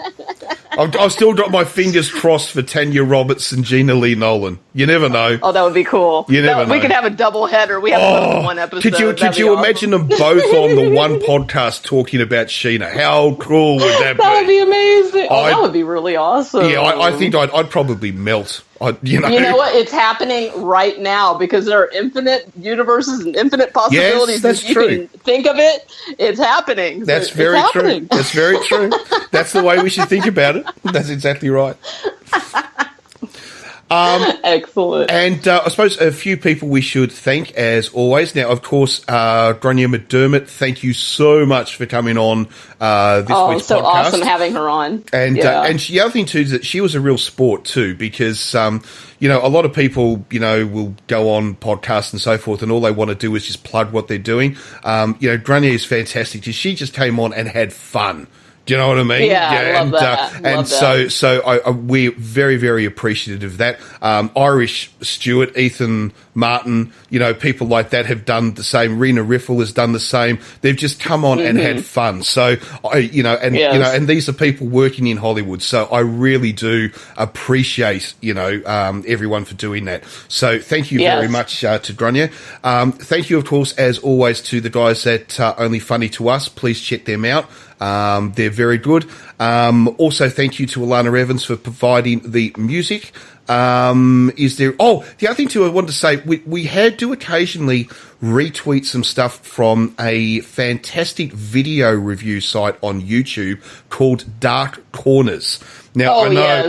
I've still got my fingers crossed for Tanya Roberts and Gina Lee Nolan. You never know. Oh, that would be cool. You never know. We could have a double header. We have more than one episode. Could you imagine them both on the one podcast talking about Sheena? How cool would that be? That would be amazing. That would be really awesome. Yeah, I think I'd probably melt. You know what? It's happening right now because there are infinite universes and infinite possibilities. Yes, that's if you true. can think of it, it's happening. That's very true. That's very true. That's the way we should think about it. That's exactly right. Excellent. And I suppose a few people we should thank, as always. Now, of course, Grainne McDermott, thank you so much for coming on this week's so podcast. Awesome having her on. And and the other thing, too, is that she was a real sport, too, because, a lot of people, will go on podcasts and so forth, and all they want to do is just plug what they're doing. Grainne is fantastic. She just came on and had fun. Do you know what I mean? Yeah, I love that. So we're very, very appreciative of that. Irish Stewart, Ethan Martin, people like that have done the same. Rena Riffle has done the same. They've just come on and had fun. So, and these are people working in Hollywood. So I really do appreciate, everyone for doing that. So thank you very much to Grainne. Thank you, of course, as always, to the guys at Only Funny to Us. Please check them out. They're very good. Also, thank you to Alana Evans for providing the music. The other thing too I wanted to say, we do occasionally retweet some stuff from a fantastic video review site on YouTube called Dark Corners. Now, now,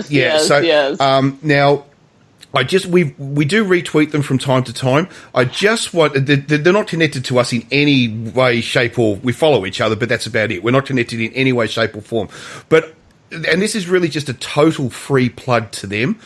we do retweet them from time to time. I just want, they're not connected to us in any way, shape, or we follow each other, but that's about it. We're not connected in any way, shape, or form. And this is really just a total free plug to them.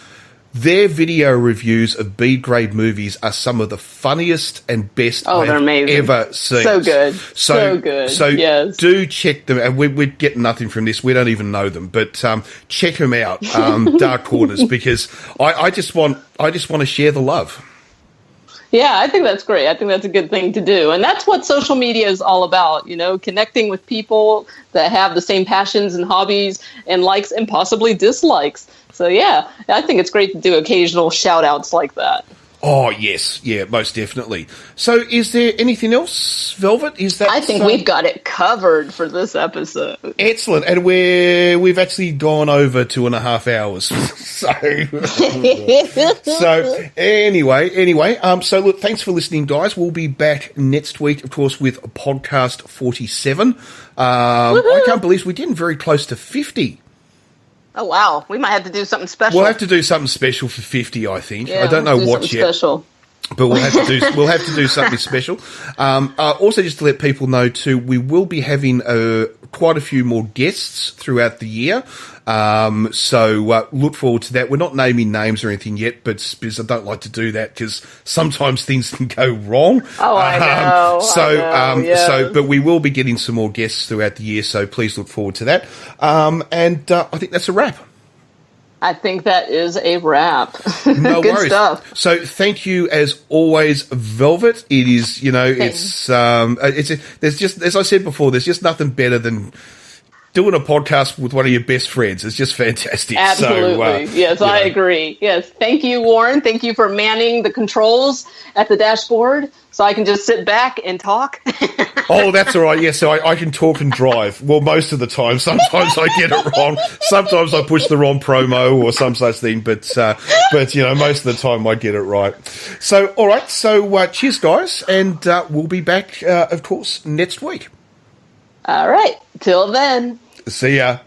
Their video reviews of B-grade movies are some of the funniest and best I've ever seen. So good. So good. So yes. Do check them out. We're getting nothing from this. We don't even know them. But check them out, Dark Corners, because I just want to share the love. Yeah, I think that's great. I think that's a good thing to do. And that's what social media is all about, connecting with people that have the same passions and hobbies and likes and possibly dislikes. So, yeah, I think it's great to do occasional shout-outs like that. Oh, yes. Yeah, most definitely. So is there anything else, Velvet? I think we've got it covered for this episode. Excellent. And we've actually gone over 2.5 hours. So anyway, so look, thanks for listening, guys. We'll be back next week, of course, with podcast 47. I can't believe we're getting very close to 50. Oh, wow. We might have to do something special. We'll have to do something special for 50, I think. Yeah, I don't know what yet. Special. But we'll have to do something special. Also, just to let people know too, we will be having quite a few more guests throughout the year. So look forward to that. We're not naming names or anything yet, but because I don't like to do that because sometimes things can go wrong. Oh, I know. So, but we will be getting some more guests throughout the year. So please look forward to that. And I think that's a wrap. I think that is a wrap. No Good worries. stuff. So thank you as always, Velvet. It is, there's just, as I said before, there's just nothing better than doing a podcast with one of your best friends. It's just fantastic. Absolutely. Yes, I agree. Yes. Thank you, Warren. Thank you for manning the controls at the dashboard so I can just sit back and talk. Oh, that's all right. Yeah, so I can talk and drive. Well, most of the time. Sometimes I get it wrong. Sometimes I push the wrong promo or some such thing. But most of the time I get it right. So, all right. So, cheers, guys. And we'll be back, of course, next week. All right. Till then. See ya.